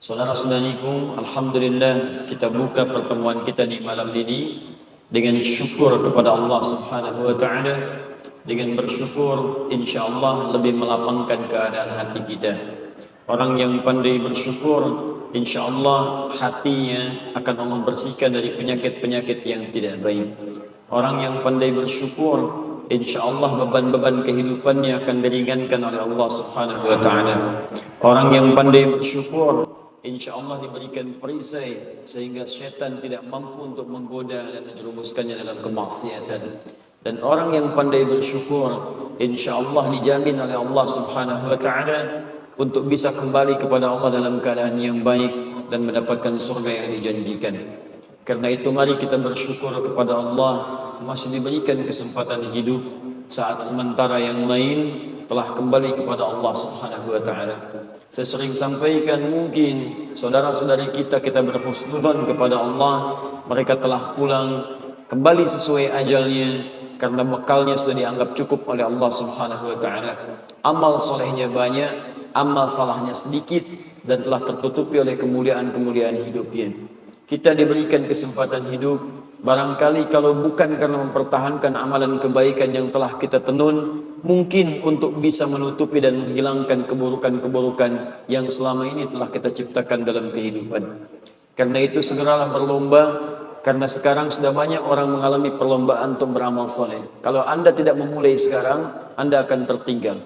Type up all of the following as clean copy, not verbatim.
Saudara-saudariku, alhamdulillah kita buka pertemuan kita di malam ini dengan syukur kepada Allah Subhanahu wa taala. Dengan bersyukur insyaallah lebih melapangkan keadaan hati kita. Orang yang pandai bersyukur insyaallah hatinya akan Allah bersihkan dari penyakit-penyakit yang tidak baik. Orang yang pandai bersyukur insyaallah beban-beban kehidupannya akan diringankan oleh Allah Subhanahu wa taala. Orang yang pandai bersyukur insyaallah diberikan perisai sehingga syaitan tidak mampu untuk menggoda dan menjerumuskannya dalam kemaksiatan. Dan orang yang pandai bersyukur insyaallah dijamin oleh Allah Subhanahu wa taala untuk bisa kembali kepada Allah dalam keadaan yang baik dan mendapatkan surga yang dijanjikan. Karena itu mari kita bersyukur kepada Allah masih diberikan kesempatan hidup saat sementara yang lain telah kembali kepada Allah Subhanahu wa taala. Saya sering sampaikan, mungkin saudara-saudari kita berhusnudzon kepada Allah, mereka telah pulang kembali sesuai ajalnya karena bekalnya sudah dianggap cukup oleh Allah Subhanahu wa taala. Amal solehnya banyak, amal salahnya sedikit dan telah tertutupi oleh kemuliaan-kemuliaan hidupnya. Kita diberikan kesempatan hidup, barangkali kalau bukan karena mempertahankan amalan kebaikan yang telah kita tenun, mungkin untuk bisa menutupi dan menghilangkan keburukan-keburukan yang selama ini telah kita ciptakan dalam kehidupan. Karena itu segeralah berlomba, karena sekarang sudah banyak orang mengalami perlombaan untuk beramal soleh. Kalau Anda tidak memulai sekarang, Anda akan tertinggal.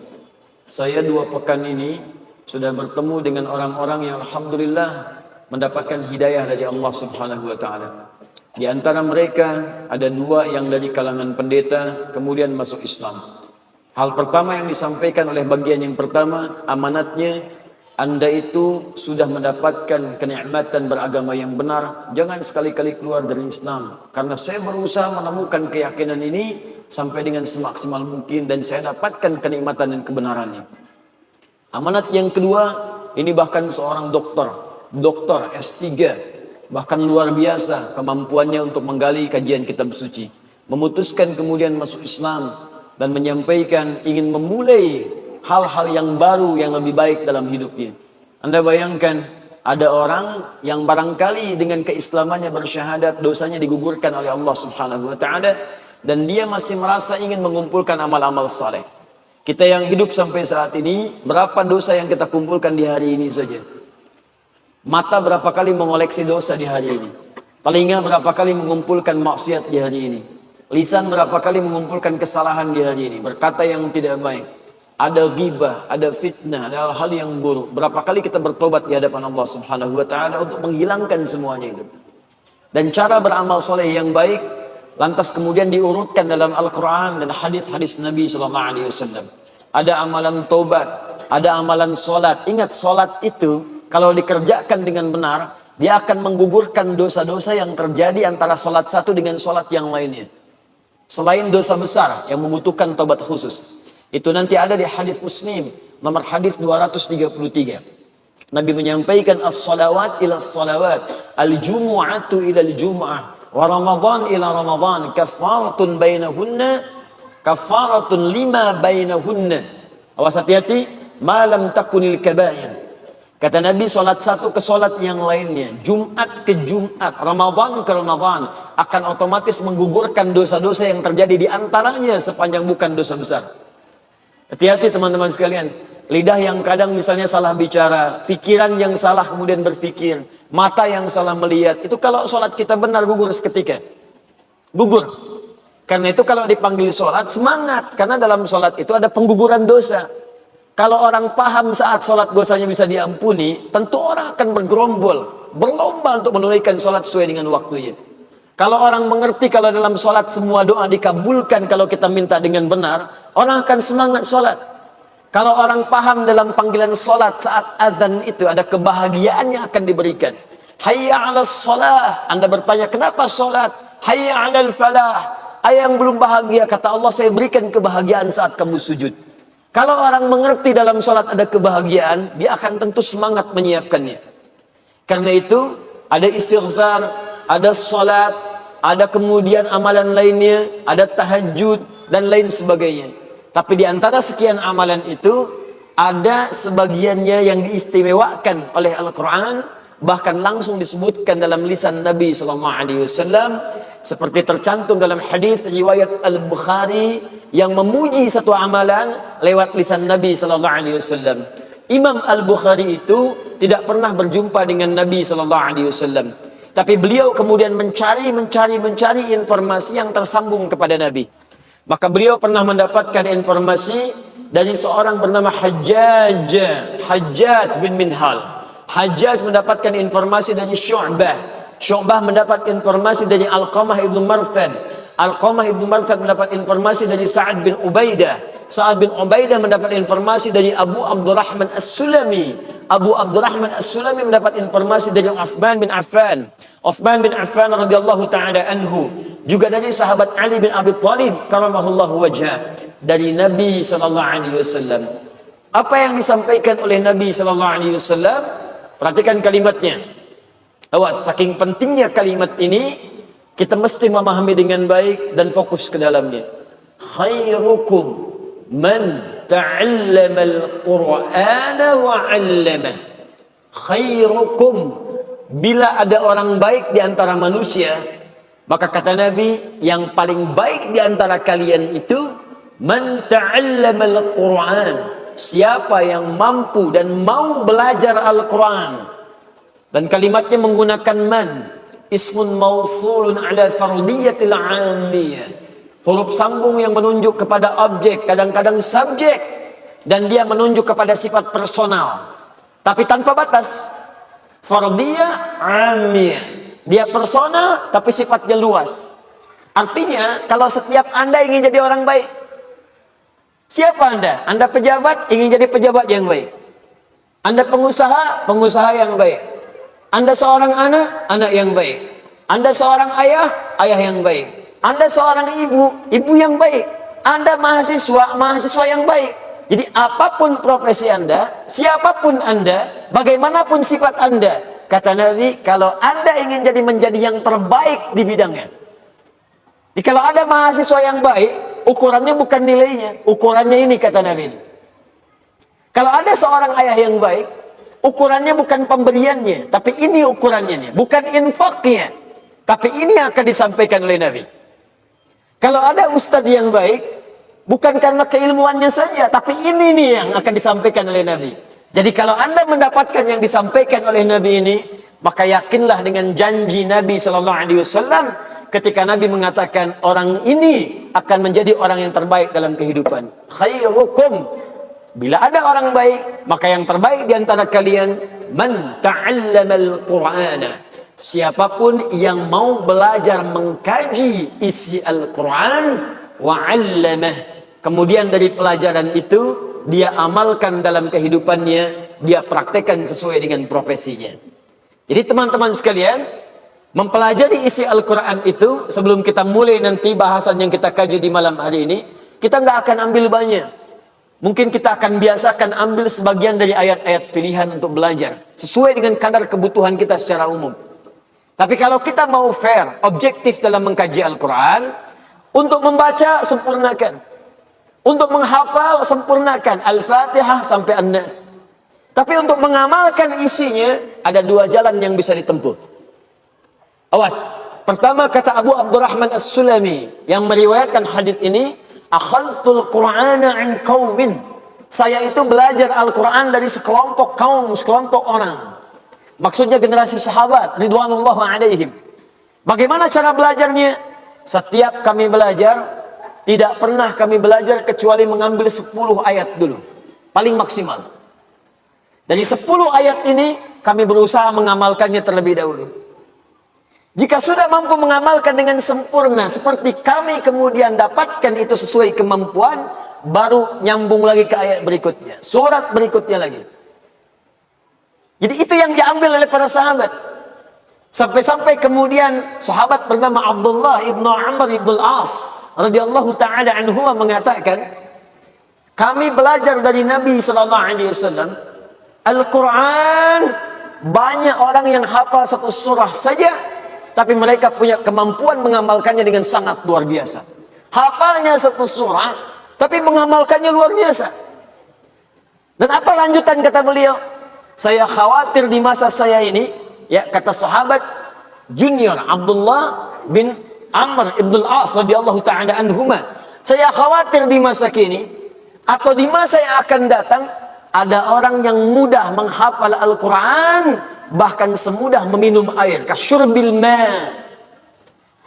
Saya 2 pekan ini sudah bertemu dengan orang-orang yang alhamdulillah mendapatkan hidayah dari Allah Subhanahu wa taala. Di antara mereka ada 2 yang dari kalangan pendeta kemudian masuk Islam. Hal pertama yang disampaikan oleh bagian yang pertama, amanatnya, Anda itu sudah mendapatkan kenikmatan beragama yang benar, jangan sekali-kali keluar dari Islam. Karena saya berusaha menemukan keyakinan ini sampai dengan semaksimal mungkin dan saya dapatkan kenikmatan dan kebenarannya. Amanat yang kedua, ini bahkan seorang doktor S3, bahkan luar biasa kemampuannya untuk menggali kajian kitab suci, memutuskan kemudian masuk Islam dan menyampaikan ingin memulai hal-hal yang baru yang lebih baik dalam hidupnya. Anda bayangkan ada orang yang barangkali dengan keislamannya bersyahadat dosanya digugurkan oleh Allah Subhanahu wa taala dan dia masih merasa ingin mengumpulkan amal-amal saleh. Kita yang hidup sampai saat ini, berapa dosa yang kita kumpulkan di hari ini saja? Mata berapa kali mengoleksi dosa di hari ini? Telinga berapa kali mengumpulkan maksiat di hari ini? Lisan berapa kali mengumpulkan kesalahan di hari ini? Berkata yang tidak baik. Ada ghibah, ada fitnah, ada hal-hal yang buruk. Berapa kali kita bertobat di hadapan Allah Subhanahu wa taala untuk menghilangkan semuanya itu. Dan cara beramal soleh yang baik lantas kemudian diurutkan dalam Al-Qur'an dan hadis-hadis Nabi sallallahu alaihi wasallam. Ada amalan tobat, ada amalan salat. Ingat, salat itu kalau dikerjakan dengan benar, dia akan menggugurkan dosa-dosa yang terjadi antara salat satu dengan salat yang lainnya. Selain dosa besar yang membutuhkan tobat khusus. Itu nanti ada di hadis Muslim nomor hadis 233. Nabi menyampaikan as-salawat ila as-salawat, al-jumu'atu ila al-jumu'ah, wa ramadan ila ramadan, kafaratun bainahunna, kafaratun lima bainahunna. Awas hati-hati, malam takunil kabair. Kata Nabi, solat satu ke solat yang lainnya, Jumat ke Jumat, Ramadan ke Ramadan, akan otomatis menggugurkan dosa-dosa yang terjadi di antaranya sepanjang bukan dosa besar. Hati-hati teman-teman sekalian, lidah yang kadang misalnya salah bicara, pikiran yang salah kemudian berpikir, mata yang salah melihat, itu kalau sholat kita benar gugur seketika. Gugur. Karena itu kalau dipanggil sholat, semangat. Karena dalam sholat itu ada pengguguran dosa. Kalau orang paham saat sholat dosanya bisa diampuni, tentu orang akan bergerombol, berlomba untuk menunaikan sholat sesuai dengan waktunya. Kalau orang mengerti kalau dalam sholat semua doa dikabulkan kalau kita minta dengan benar, orang akan semangat sholat. Kalau orang paham dalam panggilan sholat saat azan itu ada kebahagiaan yang akan diberikan. Hayya 'alas shalah. Anda bertanya kenapa sholat? Hayya 'alal falah. Yang belum bahagia, kata Allah, saya berikan kebahagiaan saat kamu sujud. Kalau orang mengerti dalam sholat ada kebahagiaan, dia akan tentu semangat menyiapkannya. Karena itu ada istighfar, ada salat, ada kemudian amalan lainnya, ada tahajud dan lain sebagainya. Tapi di antara sekian amalan itu, Ada sebagiannya yang diistimewakan oleh Al-Quran, bahkan langsung disebutkan dalam lisan Nabi Sallallahu Alaihi Wasallam, seperti tercantum dalam hadis riwayat Al-Bukhari yang memuji satu amalan lewat lisan Nabi Sallallahu Alaihi Wasallam. Imam Al-Bukhari itu tidak pernah berjumpa dengan Nabi Sallallahu Alaihi Wasallam, tapi beliau kemudian mencari informasi yang tersambung kepada Nabi. Maka beliau pernah mendapatkan informasi dari seorang bernama Hajjaj bin Minhal. Hajjaj mendapatkan informasi dari Syu'bah mendapat informasi dari Alqamah ibnu Marthad. Alqamah ibnu Marthad mendapat informasi dari Sa'ad bin Ubaidah. Sa'ad bin Ubaidah mendapat informasi dari Abu Abdurrahman As-Sulami. Abu Abdurrahman As-Sulami mendapat informasi dari Uthman bin Affan. Uthman bin Affan radhiyallahu ta'ala anhu, juga dari sahabat Ali bin Abi Thalib karamahullahu wajhah, dari Nabi sallallahu alaihi wasallam. Apa yang disampaikan oleh Nabi sallallahu alaihi wasallam? Perhatikan kalimatnya. Awas, saking pentingnya kalimat ini, kita mesti memahami dengan baik dan fokus ke dalamnya. Khairukum man ta'allama al-Qur'ana wa 'allamah. Khairukum, bila ada orang baik di antara manusia, maka kata Nabi, yang paling baik di antara kalian itu man ta'allama al-Qur'an, siapa yang mampu dan mau belajar Al-Quran. Dan kalimatnya menggunakan man, ismun mausulun ala fardiyatil 'amiyah, huruf sambung yang menunjuk kepada objek, kadang-kadang subjek, dan dia menunjuk kepada sifat personal tapi tanpa batas. Fardiyah 'amiyah, dia personal tapi sifatnya luas. Artinya kalau setiap Anda ingin jadi orang baik, siapa Anda? Anda pejabat, ingin jadi pejabat yang baik. Anda pengusaha, pengusaha yang baik. Anda seorang anak, anak yang baik. Anda seorang ayah, ayah yang baik. Anda seorang ibu, ibu yang baik. Anda mahasiswa, mahasiswa yang baik. Jadi apapun profesi Anda, siapapun Anda, bagaimanapun sifat Anda, kata Nabi, kalau Anda ingin menjadi yang terbaik di bidangnya. Jadi kalau ada mahasiswa yang baik, ukurannya bukan nilainya, ukurannya ini, kata Nabi. Kalau ada seorang ayah yang baik, ukurannya bukan pemberiannya, tapi ini ukurannya, bukan infaknya, tapi ini yang akan disampaikan oleh Nabi. Kalau ada ustadz yang baik, bukan karena keilmuannya saja, tapi ini nih yang akan disampaikan oleh Nabi. Jadi kalau Anda mendapatkan yang disampaikan oleh Nabi ini, maka yakinlah dengan janji Nabi Sallallahu Alaihi Wasallam ketika Nabi mengatakan orang ini akan menjadi orang yang terbaik dalam kehidupan. Khairukum, bila ada orang baik, maka yang terbaik di antara kalian man ta'allamal Qur'ana, siapapun yang mau belajar mengkaji isi Al-Quran wa 'allamah, kemudian dari pelajaran itu dia amalkan dalam kehidupannya, dia praktekkan sesuai dengan profesinya. Jadi teman-teman sekalian, mempelajari isi Al-Quran itu, sebelum kita mulai nanti bahasan yang kita kaji di malam hari ini, kita nggak akan ambil banyak. Mungkin kita akan biasakan ambil sebagian dari ayat-ayat pilihan untuk belajar sesuai dengan kadar kebutuhan kita secara umum. Tapi kalau kita mau fair, objektif dalam mengkaji Al-Quran, untuk membaca sempurnakan, untuk menghafal sempurnakan Al-Fatihah sampai An-Nas. Tapi untuk mengamalkan isinya ada dua jalan yang bisa ditempuh. Awas, pertama kata Abu Abdurrahman As-Sulami yang meriwayatkan hadis ini, akhadtul Qur'ana an qaumin, saya itu belajar Al-Quran dari sekelompok kaum, sekelompok orang. Maksudnya generasi sahabat ridwanullah alaihim. Bagaimana cara belajarnya? Setiap kami belajar, tidak pernah kami belajar kecuali mengambil 10 ayat dulu, paling maksimal. Dari 10 ayat ini kami berusaha mengamalkannya terlebih dahulu. Jika sudah mampu mengamalkan dengan sempurna, seperti kami kemudian dapatkan itu sesuai kemampuan, baru nyambung lagi ke ayat berikutnya, surat berikutnya lagi. Jadi itu yang diambil oleh para sahabat. Sampai-sampai kemudian sahabat bernama Abdullah ibnu Amr ibn al-As radhiyallahu ta'ala anhu mengatakan, kami belajar dari Nabi sallallahu alaihi wasallam Al-Quran, banyak orang yang hafal satu surah saja, tapi mereka punya kemampuan mengamalkannya dengan sangat luar biasa. Hafalnya satu surah, tapi mengamalkannya luar biasa. Dan apa lanjutan kata beliau? Saya khawatir di masa saya ini, ya kata sahabat junior Abdullah bin Amr ibn al-As radhiyallahu ta'ala anhuma, saya khawatir di masa kini atau di masa yang akan datang ada orang yang mudah menghafal Al-Quran, bahkan semudah meminum air, kasyurbil ma.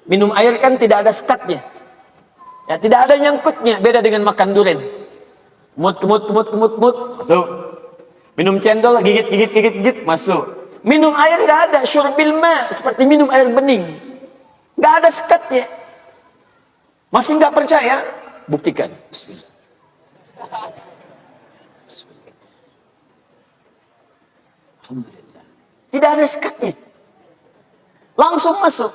Minum air kan tidak ada sekatnya, ya, tidak ada nyangkutnya, beda dengan makan durian. Mut, masuk. Minum cendol, gigit, masuk. Minum air nggak ada, syurbil ma, seperti minum air bening, nggak ada sekatnya. Masih nggak percaya? Buktikan. Bismillah. Alhamdulillah. Tidak ada sekatnya. Langsung masuk.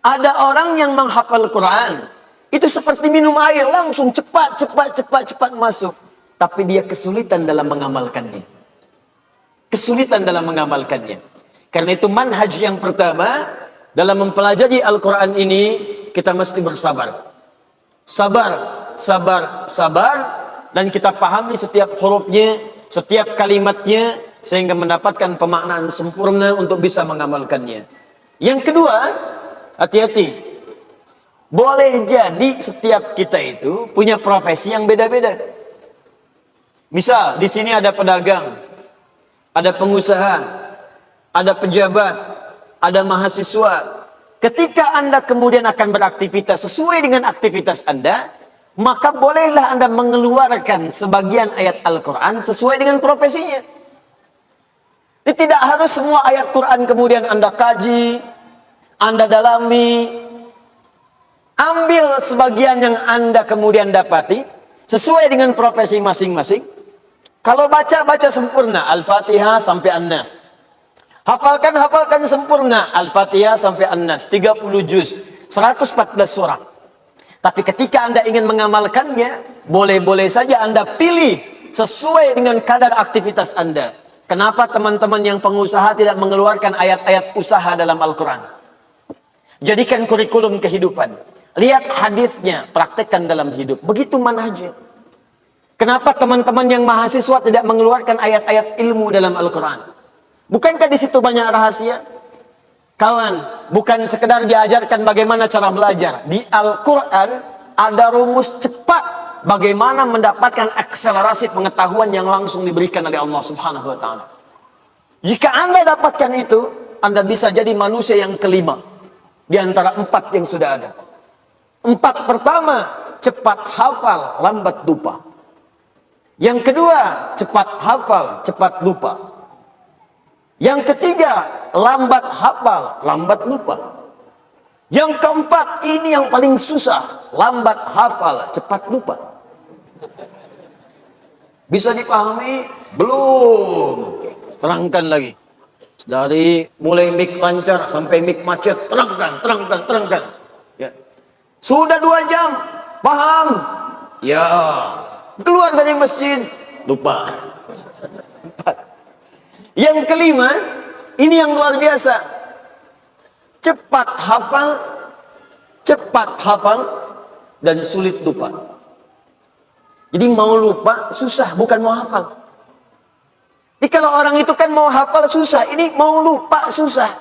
Ada orang yang menghafal Quran, itu seperti minum air, langsung cepat masuk. Tapi dia kesulitan dalam mengamalkannya. Karena itu manhaj yang pertama dalam mempelajari Al-Quran ini, kita mesti bersabar. Sabar, dan kita pahami setiap hurufnya, setiap kalimatnya, sehingga mendapatkan pemaknaan sempurna untuk bisa mengamalkannya. Yang kedua, hati-hati. Boleh jadi setiap kita itu punya profesi yang beda-beda. Misal di sini ada pedagang, ada pengusaha, ada pejabat, ada mahasiswa. Ketika Anda kemudian akan beraktivitas sesuai dengan aktivitas Anda, maka bolehlah Anda mengeluarkan sebagian ayat Al-Quran sesuai dengan profesinya. Tidak harus semua ayat Quran kemudian Anda kaji, Anda dalami. Ambil sebagian yang Anda kemudian dapati sesuai dengan profesi masing-masing. Kalau baca sempurna Al-Fatihah sampai An-Nas. Hafalkan sempurna Al-Fatihah sampai An-Nas, 30 juz, 114 surah. Tapi ketika Anda ingin mengamalkannya, boleh-boleh saja Anda pilih sesuai dengan kadar aktivitas Anda. Kenapa teman-teman yang pengusaha tidak mengeluarkan ayat-ayat usaha dalam Al-Quran? Jadikan kurikulum kehidupan. Lihat hadisnya, praktekkan dalam hidup. Begitu manhajnya. Kenapa teman-teman yang mahasiswa tidak mengeluarkan ayat-ayat ilmu dalam Al-Quran? Bukankah di situ banyak rahasia? Kawan, bukan sekedar diajarkan bagaimana cara belajar. Di Al-Quran ada rumus cepat bagaimana mendapatkan akselerasi pengetahuan yang langsung diberikan oleh Allah Subhanahu wa ta'ala. Jika Anda dapatkan itu, Anda bisa jadi manusia yang kelima di antara 4 yang sudah ada. 4 pertama, cepat hafal, lambat lupa. Yang kedua, cepat hafal, cepat lupa. Yang ketiga, lambat hafal, lambat lupa. Yang keempat, ini yang paling susah, lambat hafal, cepat lupa. Bisa dipahami? Belum. Terangkan lagi. Dari mulai mic lancar sampai mic macet, terangkan. Ya. Sudah 2 jam, paham? Ya. Keluar dari masjid, lupa. 4. Yang kelima, ini yang luar biasa. Cepat hafal, dan sulit lupa. Jadi mau lupa susah, bukan mau hafal. Jadi kalau orang itu kan mau hafal susah, ini mau lupa susah.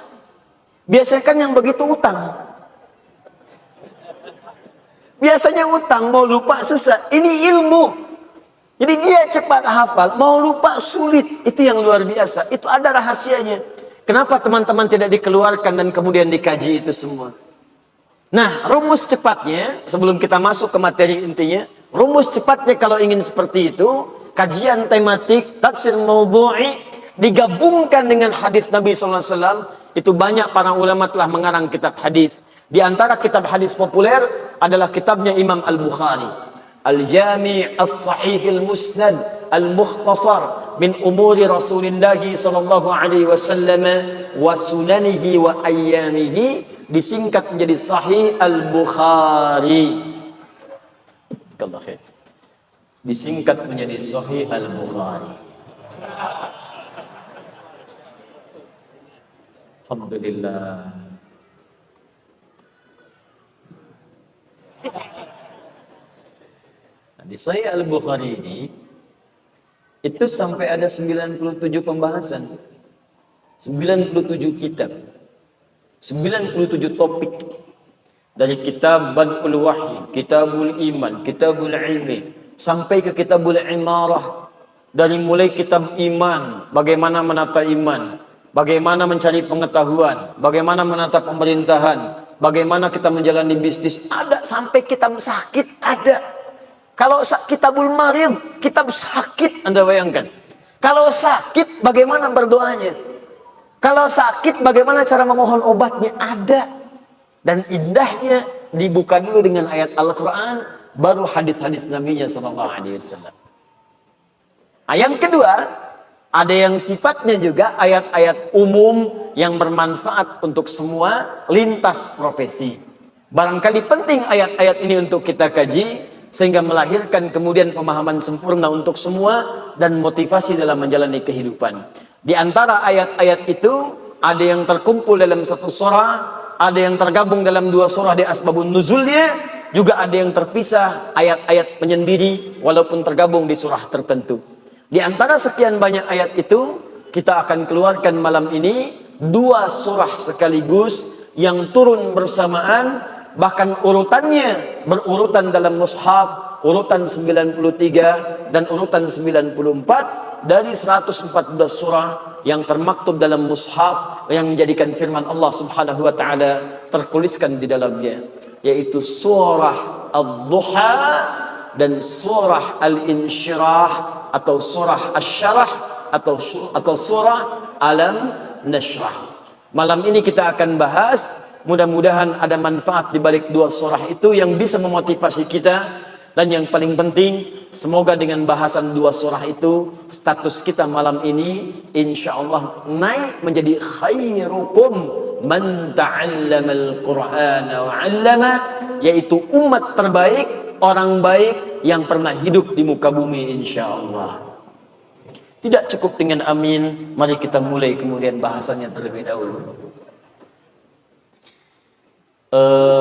Biasanya kan yang begitu utang. Biasanya utang, mau lupa susah. Ini ilmu. Jadi dia cepat hafal, mau lupa sulit. Itu yang luar biasa. Itu ada rahasianya. Kenapa teman-teman tidak dikeluarkan dan kemudian dikaji itu semua? Nah, rumus cepatnya, sebelum kita masuk ke materi intinya, rumus cepatnya kalau ingin seperti itu, kajian tematik, tafsir maudhu'i, digabungkan dengan hadis Nabi SAW, itu banyak para ulama telah mengarang kitab hadis. Di antara kitab hadis populer adalah kitabnya Imam Al-Bukhari. Al-Jami' As-Sahih Al-Musnad Al-Mukhtasar min umuri Rasulullah sallallahu alaihi wasallam wa sunanihi wa ayyamihi, disingkat menjadi Sahih Al-Bukhari. Disingkat menjadi Sahih Al-Bukhari. Alhamdulillah. Di Sahih Al-Bukhari Itu sampai ada 97 pembahasan, 97 kitab, 97 topik. Dari kitab Bad'ul Wahyi, Kitabul Iman, Kitabul Ilmi, sampai ke Kitabul Imarah. Dari mulai kitab iman, bagaimana menata iman, bagaimana mencari pengetahuan, bagaimana menata pemerintahan, bagaimana kita menjalani bisnis, ada. Sampai kitab sakit ada. Kalau Kitabul Marid, kitab sakit, Anda bayangkan. Kalau sakit, bagaimana berdoanya? Kalau sakit, bagaimana cara memohon obatnya? Ada. Dan indahnya dibuka dulu dengan ayat Al-Quran, baru hadis-hadis Nabi-Nya SAW. Yang kedua, ada yang sifatnya juga ayat-ayat umum yang bermanfaat untuk semua lintas profesi. Barangkali penting ayat-ayat ini untuk kita kaji, sehingga melahirkan kemudian pemahaman sempurna untuk semua dan motivasi dalam menjalani kehidupan. Di antara ayat-ayat itu, ada yang terkumpul dalam satu surah, ada yang tergabung dalam dua surah di asbabun nuzulnya, juga ada yang terpisah ayat-ayat penyendiri walaupun tergabung di surah tertentu. Di antara sekian banyak ayat itu, kita akan keluarkan malam ini dua surah sekaligus yang turun bersamaan, bahkan urutannya berurutan dalam mushaf, urutan 93 dan urutan 94 dari 114 surah yang termaktub dalam mushaf, yang menjadikan firman Allah Subhanahu wa taala tertuliskan di dalamnya, yaitu surah Ad-Duha dan surah Al-Insyirah atau surah Asy-Syarah atau surah Alam Nashrah. Malam ini kita akan bahas, mudah-mudahan ada manfaat di balik dua surah itu yang bisa memotivasi kita. Dan yang paling penting, semoga dengan bahasan dua surah itu, status kita malam ini insya Allah naik menjadi khairukum man ta'allamal Qur'ana wa 'allamah, yaitu umat terbaik, orang baik yang pernah hidup di muka bumi insya Allah. Tidak cukup dengan amin, mari kita mulai kemudian bahasannya terlebih dahulu.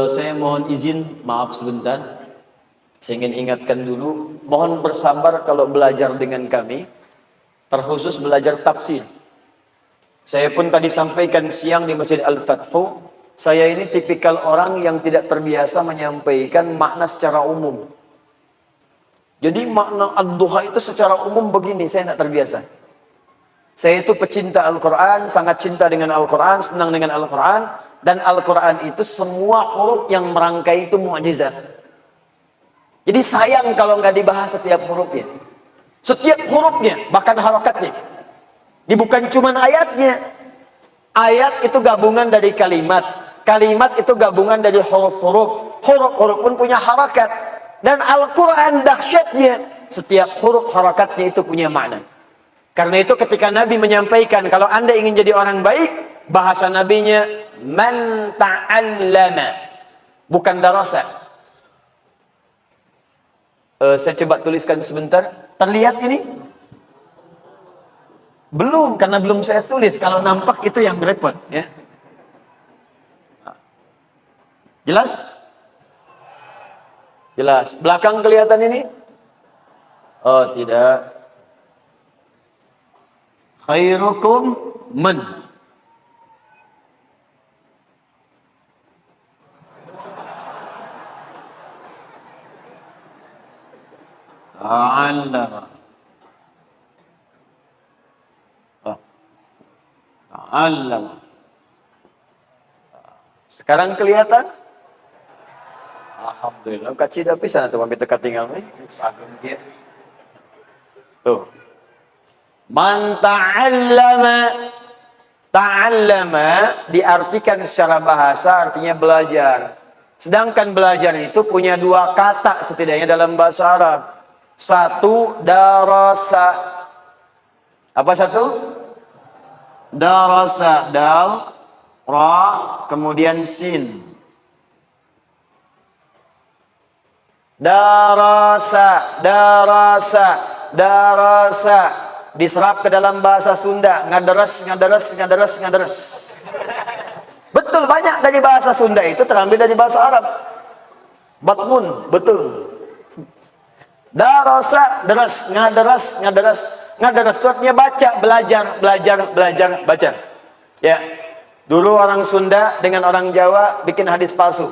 Saya mohon izin, maaf sebentar. Saya ingin ingatkan dulu, mohon bersabar kalau belajar dengan kami, terkhusus belajar tafsir. Saya pun tadi sampaikan siang di Masjid Al-Fathu, saya ini tipikal orang yang tidak terbiasa menyampaikan makna secara umum. Jadi makna Ad-Duha itu secara umum begini, saya tidak terbiasa. Saya itu pecinta Al-Quran, sangat cinta dengan Al-Quran, senang dengan Al-Quran, dan Al-Quran itu semua huruf yang merangkai itu mukjizat. Jadi sayang kalau nggak dibahas setiap hurufnya. Setiap hurufnya, bahkan harokatnya. Ini bukan cuma ayatnya. Ayat itu gabungan dari kalimat. Kalimat itu gabungan dari huruf-huruf. Huruf-huruf pun punya harakat. Dan Al-Quran dahsyatnya, setiap huruf harakatnya itu punya makna. Karena itu ketika Nabi menyampaikan, kalau Anda ingin jadi orang baik, bahasa Nabinya, man ta'allama. Bukan darasa. Saya coba tuliskan sebentar. Terlihat ini? Belum, karena belum saya tulis. Kalau nampak itu yang repot, ya. Jelas? Jelas. Belakang kelihatan ini? Oh, tidak. Khairukum man. Ta'allama. Ta'allama. Sekarang kelihatan? Alhamdulillah. Kacida pisan atau mami teka tinggal nih. Sagem dia. Tuh. Man ta'allama. Ta'allama diartikan secara bahasa artinya belajar. Sedangkan belajar itu punya dua kata setidaknya dalam bahasa Arab. Satu, darasa. Apa satu? Darasa. Dal, ra, kemudian sin. Darasa, darasa, darasa. Diserap ke dalam bahasa Sunda. Ngaderes, ngaderes, ngaderes, ngaderes. Betul, banyak dari bahasa Sunda itu terambil dari bahasa Arab. Batmun, betul. Darasa, deras, ngaderas, ngaderas. Ngaderas itu artinya baca, belajar, belajar, belajar, baca. Ya. Dulu orang Sunda dengan orang Jawa bikin hadis palsu.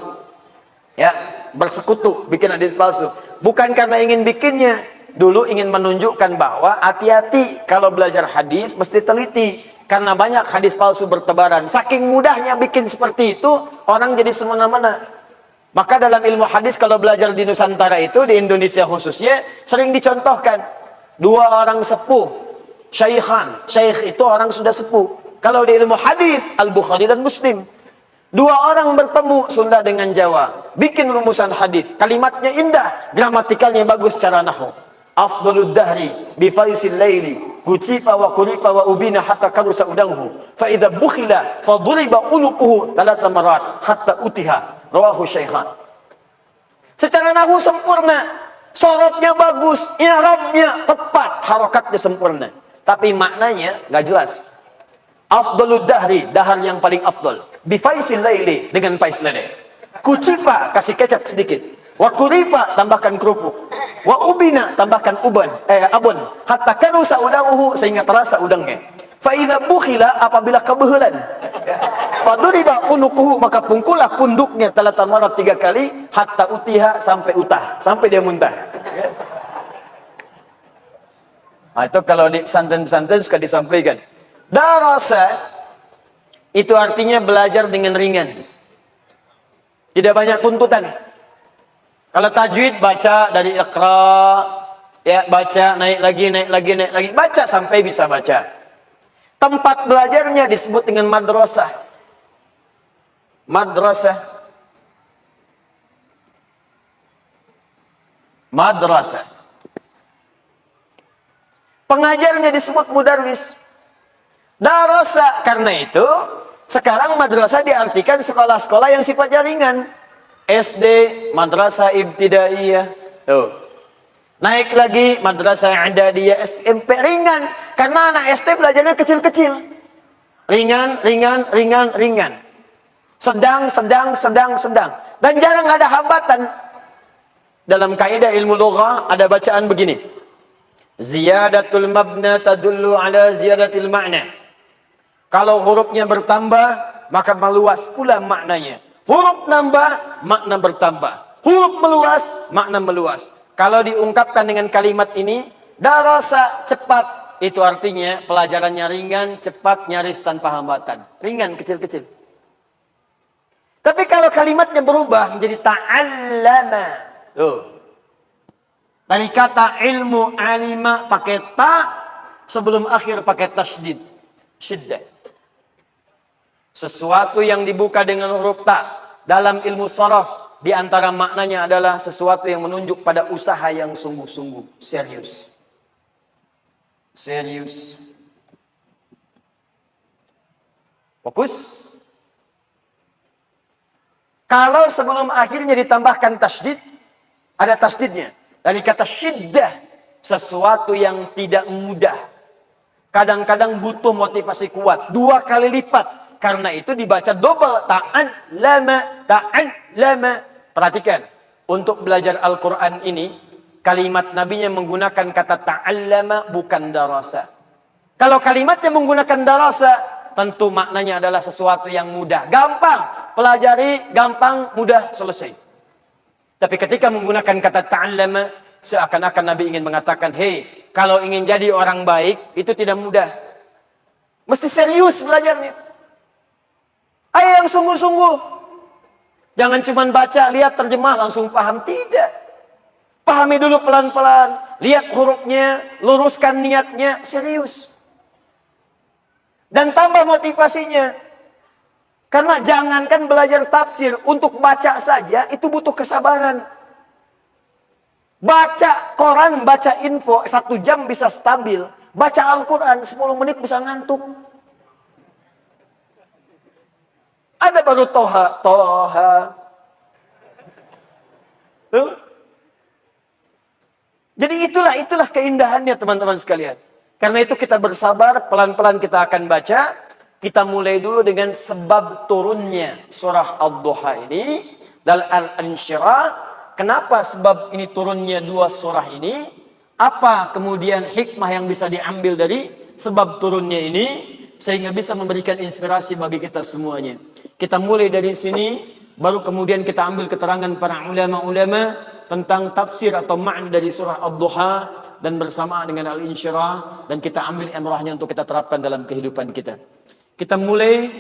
Ya, bersekutu bikin hadis palsu. Bukan karena ingin bikinnya, dulu ingin menunjukkan bahwa hati-hati kalau belajar hadis mesti teliti. Karena banyak hadis palsu bertebaran. Saking mudahnya bikin seperti itu, orang jadi semena-mena. Maka dalam ilmu hadis kalau belajar di Nusantara itu, di Indonesia khususnya, sering dicontohkan. Dua orang sepuh, syaikhan. Syaikh itu orang sudah sepuh. Kalau di ilmu hadis, Al-Bukhari dan Muslim. Dua orang bertemu, Sunda dengan Jawa. Bikin rumusan hadis. Kalimatnya indah, gramatikalnya bagus secara nahwu. Afdalud dahri bifaisil laili kucifa wa kurifa wa ubina hatta karusa udanghu fa idza bukhila fa duriba unuquhu talata marat hatta utiha rawahu syaikhan. Secara nahwu sempurna, sorotnya bagus, i'rabnya tepat, harokatnya sempurna, tapi maknanya enggak jelas. Afdalud dahri, dahar yang paling afdal, bifaisil laili, dengan faiz lele. Kucifa, kasih kecap sedikit. Wa kurifa, tambahkan kerupuk. Wa ubina, tambahkan abon. Hatta kanu saudahu, sehingga terasa udangnya. Fa idza bukhila, apabila kebehelan. Fa duriba unuquhu, maka pungkullah punduknya talatan marat 3 kali, hatta utiha, sampai utah, sampai dia muntah. Nah, itu kalau di pesantren-pesantren suka disampaikan. Darasa itu artinya belajar dengan ringan. Tidak banyak tuntutan. Kalau tajwid baca dari iqra, ya baca naik lagi, naik lagi, naik lagi, baca sampai bisa baca. Tempat belajarnya disebut dengan madrasah. Madrasah. Madrasah. Pengajarnya disebut mudarris. Darasa, karena itu sekarang madrasah diartikan sekolah-sekolah yang sifatnya ringan. SD, madrasah ibtidaiyah. Tuh. Naik lagi madrasah i'dadiyah, SMP, ringan. Karena anak SD belajarnya kecil-kecil. Ringan, ringan, ringan, ringan. Sedang, sedang, sedang, sedang. Dan jarang ada hambatan. Dalam kaidah ilmu lughah ada bacaan begini. Ziyadatul mabna tadullu ala ziyadatil ma'na. Kalau hurufnya bertambah, maka meluas pula maknanya. Huruf nambah, makna bertambah. Huruf meluas, makna meluas. Kalau diungkapkan dengan kalimat ini, darasa, cepat. Itu artinya pelajarannya ringan, cepat, nyaris tanpa hambatan. Ringan, kecil-kecil. Tapi kalau kalimatnya berubah menjadi ta'allama. Tuh. Dari kata ilmu alima pakai ta, sebelum akhir pakai tasydid. Syiddah. Sesuatu yang dibuka dengan huruf ta dalam ilmu sharaf, di antara maknanya adalah sesuatu yang menunjuk pada usaha yang sungguh-sungguh, serius. Serius. Fokus. Kalau sebelum akhirnya ditambahkan tasydid, ada tasydidnya. Dari kata syiddah, sesuatu yang tidak mudah. Kadang-kadang butuh motivasi kuat, 2 kali lipat. Karena itu dibaca double, ta'allama, ta'allama. Perhatikan, untuk belajar Al-Quran ini, kalimat nabinya menggunakan kata ta'allama, bukan darasa. Kalau kalimatnya menggunakan darasa, tentu maknanya adalah sesuatu yang mudah. Gampang, pelajari, gampang, mudah, selesai. Tapi ketika menggunakan kata ta'allama, seakan-akan Nabi ingin mengatakan, hei, kalau ingin jadi orang baik, itu tidak mudah. Mesti serius belajarnya. Ayo yang sungguh-sungguh. Jangan cuma baca, lihat, terjemah, langsung paham. Tidak. Pahami dulu pelan-pelan. Lihat hurufnya, luruskan niatnya, serius. Dan tambah motivasinya. Karena jangankan belajar tafsir, untuk baca saja itu butuh kesabaran. Baca koran, baca info, 1 jam bisa stabil. Baca Al-Quran, 10 menit bisa ngantuk. Ada baru Toha. Tuh. Jadi itulah keindahannya teman-teman sekalian. Karena itu kita bersabar, pelan-pelan kita akan baca. Kita mulai dulu dengan sebab turunnya surah Ad-Duha ini. Dalam Al-Insyirah, kenapa sebab ini turunnya dua surah ini? Apa kemudian hikmah yang bisa diambil dari sebab turunnya ini sehingga bisa memberikan inspirasi bagi kita semuanya. Kita mulai dari sini, baru kemudian kita ambil keterangan para ulama-ulama tentang tafsir atau makna dari surah Ad-Duha dan bersamaan dengan Al-Insyirah, dan kita ambil imrahnya untuk kita terapkan dalam kehidupan kita. Kita mulai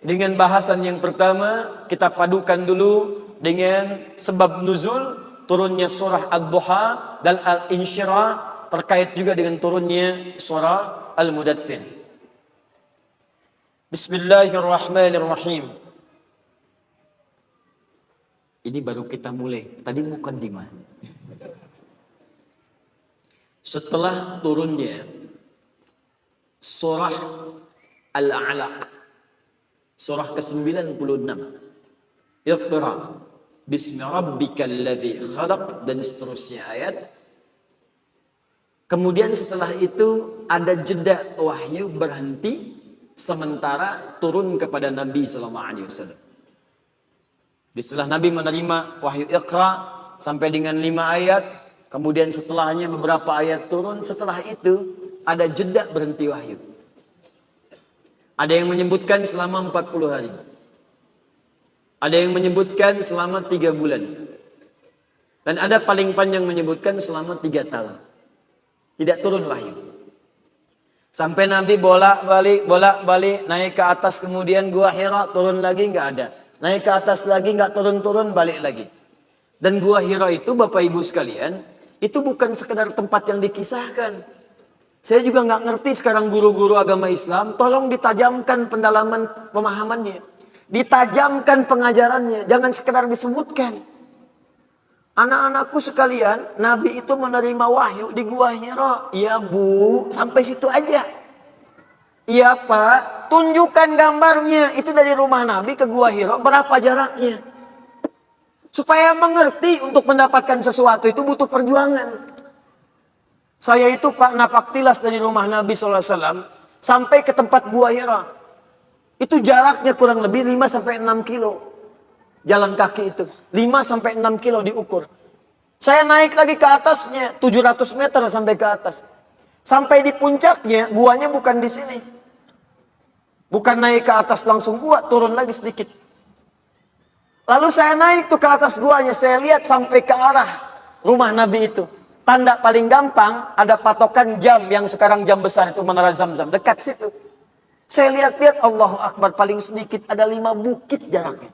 dengan bahasan yang pertama, kita padukan dulu dengan sebab nuzul turunnya surah Ad-Duha dan Al-Insyirah terkait juga dengan turunnya surah Al-Mudaththir. Bismillahirrahmanirrahim. Ini baru kita mulai. Tadi mukaddimah. Setelah turunnya surah Al-Alaq, surah ke-96, Iqra bismi rabbikal ladzi khalaq, dan seterusnya ayat. Kemudian setelah itu ada jeda wahyu berhenti sementara turun kepada Nabi sallallahu alaihi wasallam. Setelah Nabi menerima wahyu Iqra sampai dengan 5 ayat, kemudian setelahnya beberapa ayat turun, setelah itu ada jeda berhenti wahyu. Ada yang menyebutkan selama 40 hari. Ada yang menyebutkan selama 3 bulan. Dan ada paling panjang menyebutkan selama 3 tahun. Tidak turun wahyu. Sampai Nabi bolak-balik naik ke atas, kemudian Gua Hira turun lagi nggak ada. Naik ke atas lagi nggak turun-turun, balik lagi. Dan Gua Hira itu Bapak Ibu sekalian, itu bukan sekedar tempat yang dikisahkan. Saya juga nggak ngerti sekarang guru-guru agama Islam, tolong ditajamkan pendalaman pemahamannya. Ditajamkan pengajarannya, jangan sekedar disebutkan. Anak-anakku sekalian, Nabi itu menerima wahyu di Gua Hira. Iya Bu, sampai situ aja. Iya Pak, tunjukkan gambarnya. Itu dari rumah Nabi ke Gua Hira, berapa jaraknya? Supaya mengerti untuk mendapatkan sesuatu itu butuh perjuangan. Saya itu Pak napak tilas dari rumah Nabi SAW sampai ke tempat Gua Hira. Itu jaraknya kurang lebih 5-6 kilo. Jalan kaki itu 5-6 kilo diukur. Saya naik lagi ke atasnya 700 meter sampai ke atas. Sampai di puncaknya, guanya bukan di sini. Bukan naik ke atas langsung gua, turun lagi sedikit. Lalu saya naik tuh ke atas guanya, saya lihat sampai ke arah rumah Nabi itu. Tanda paling gampang ada patokan jam yang sekarang jam besar itu Menara Zamzam, dekat situ. Saya lihat-lihat, Allahu Akbar, paling sedikit ada 5 bukit jaraknya.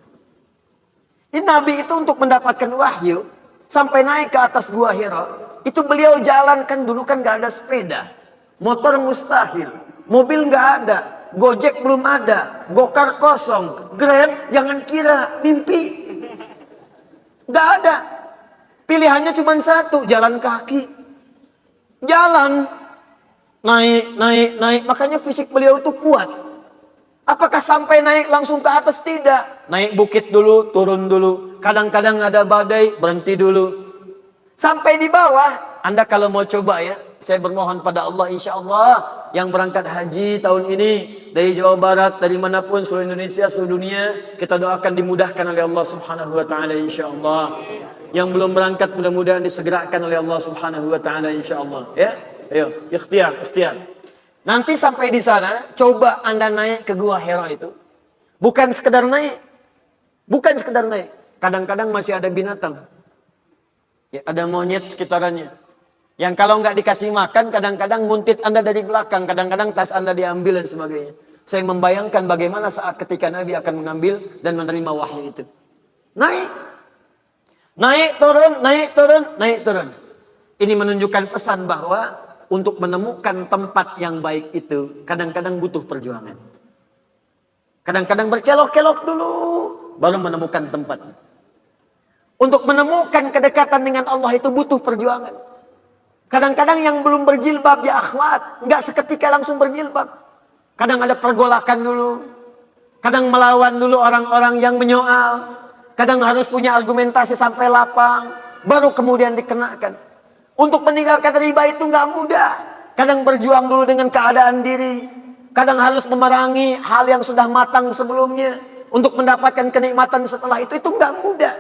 Ini Nabi itu untuk mendapatkan wahyu sampai naik ke atas Gua Hira, itu beliau jalan, kan dulu kan gak ada sepeda, motor mustahil, mobil gak ada, Gojek belum ada, Gokar kosong, Grab jangan kira, mimpi. Gak ada. Pilihannya cuma satu, jalan kaki. Jalan, naik. Makanya fisik beliau itu kuat. Apakah sampai naik langsung ke atas? Tidak. Naik bukit dulu, turun dulu. Kadang-kadang ada badai, berhenti dulu. Sampai di bawah, Anda kalau mau coba ya, saya bermohon pada Allah, insya Allah yang berangkat haji tahun ini dari Jawa Barat, dari manapun, seluruh Indonesia, seluruh dunia, kita doakan dimudahkan oleh Allah Subhanahu Wa Taala, insya Allah. Yang belum berangkat mudah-mudahan disegerakan oleh Allah Subhanahu Wa Taala, insya Allah. Ya, ayo, ikhtiar. Nanti sampai di sana, coba Anda naik ke Gua Hira itu. Bukan sekedar naik. Kadang-kadang masih ada binatang. Ya, ada monyet sekitarannya. Yang kalau nggak dikasih makan, kadang-kadang nguntit Anda dari belakang. Kadang-kadang tas Anda diambil dan sebagainya. Saya membayangkan bagaimana saat ketika Nabi akan mengambil dan menerima wahyu itu. Naik, turun. Ini menunjukkan pesan bahwa untuk menemukan tempat yang baik itu kadang-kadang butuh perjuangan. Kadang-kadang berkelok-kelok dulu baru menemukan tempat. Untuk menemukan kedekatan dengan Allah itu butuh perjuangan. Kadang-kadang yang belum berjilbab ya akhwat, enggak seketika langsung berjilbab. Kadang ada pergolakan dulu. Kadang melawan dulu orang-orang yang menyoal. Kadang harus punya argumentasi sampai lapang, baru kemudian dikenakan. Untuk meninggalkan riba itu nggak mudah. Kadang berjuang dulu dengan keadaan diri. Kadang harus memerangi hal yang sudah matang sebelumnya. Untuk mendapatkan kenikmatan setelah itu nggak mudah.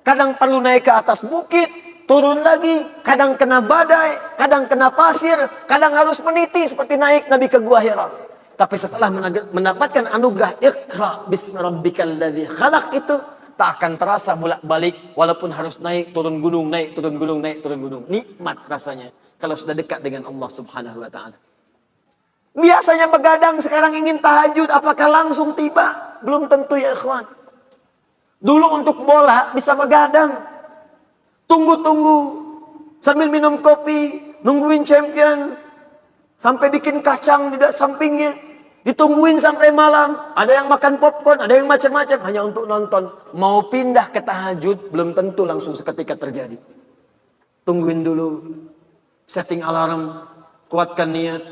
kadang perlu naik ke atas bukit, turun lagi, kadang kena badai, kadang kena pasir, kadang harus meniti seperti naik Nabi ke Gua Hira. Tapi setelah mendapatkan anugerah Iqra bismi rabbikal ladzi khalaq itu, tak akan terasa bolak-balik walaupun harus naik turun gunung, naik turun gunung, naik turun gunung. Nikmat rasanya kalau sudah dekat dengan Allah Subhanahu wa taala. Biasanya begadang, sekarang ingin tahajud, apakah langsung tiba? Belum tentu ya ikhwan. Dulu untuk bola bisa begadang. Tunggu-tunggu sambil minum kopi, nungguin champion sampai bikin kacang di sampingnya. Ditungguin sampai malam. Ada yang makan popcorn, ada yang macam-macam hanya untuk nonton. Mau pindah ke tahajud belum tentu langsung seketika terjadi. Tungguin dulu. Setting alarm, kuatkan niat.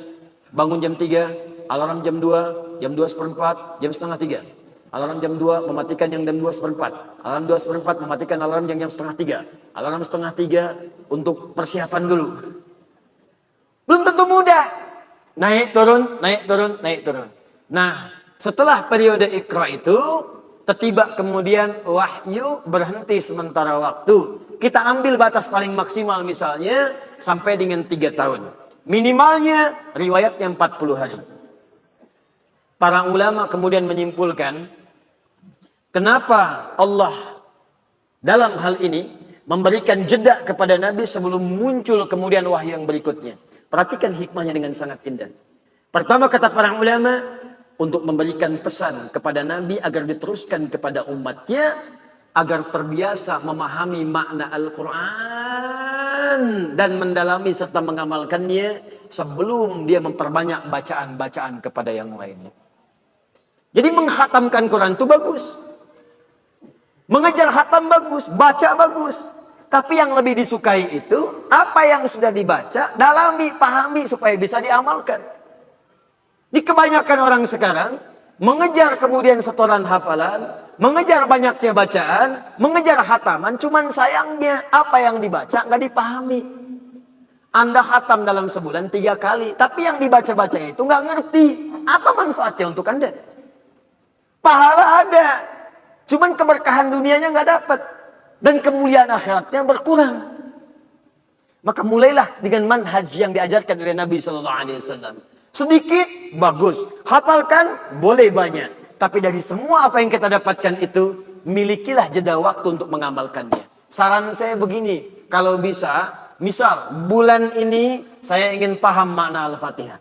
Bangun jam 3, alarm jam 2, jam 2:04, jam setengah 3. Alarm jam 2 mematikan yang jam 2:04. Alarm 2:04 mematikan alarm yang jam setengah 3. Alarm setengah 3 untuk persiapan dulu. Belum tentu mudah. Naik turun, naik turun, naik turun. Nah, setelah periode Iqra itu, tiba kemudian wahyu berhenti sementara waktu. Kita ambil batas paling maksimal misalnya sampai dengan 3 tahun. Minimalnya riwayatnya 40 hari. Para ulama kemudian menyimpulkan, kenapa Allah dalam hal ini memberikan jeda kepada Nabi sebelum muncul kemudian wahyu yang berikutnya. Perhatikan hikmahnya dengan sangat indah. Pertama kata para ulama, untuk memberikan pesan kepada Nabi agar diteruskan kepada umatnya, agar terbiasa memahami makna Al-Quran dan mendalami serta mengamalkannya sebelum dia memperbanyak bacaan-bacaan kepada yang lainnya. Jadi menghatamkan Quran itu bagus. Mengejar khatam bagus, baca bagus. Tapi yang lebih disukai itu, apa yang sudah dibaca, dalami, pahami supaya bisa diamalkan. Di kebanyakan orang sekarang, mengejar kemudian setoran hafalan, mengejar banyaknya bacaan, mengejar khataman, cuman sayangnya apa yang dibaca nggak dipahami. Anda khatam dalam sebulan 3 kali, tapi yang dibaca-baca itu nggak ngerti. Apa manfaatnya untuk Anda? Pahala ada, cuman keberkahan dunianya nggak dapat. Dan kemuliaan akhiratnya berkurang. Maka mulailah dengan manhaj yang diajarkan oleh Nabi SAW. Sedikit, bagus. Hafalkan, boleh banyak. Tapi dari semua apa yang kita dapatkan itu, milikilah jeda waktu untuk mengamalkannya. Saran saya begini, kalau bisa, misal bulan ini saya ingin paham makna Al-Fatihah.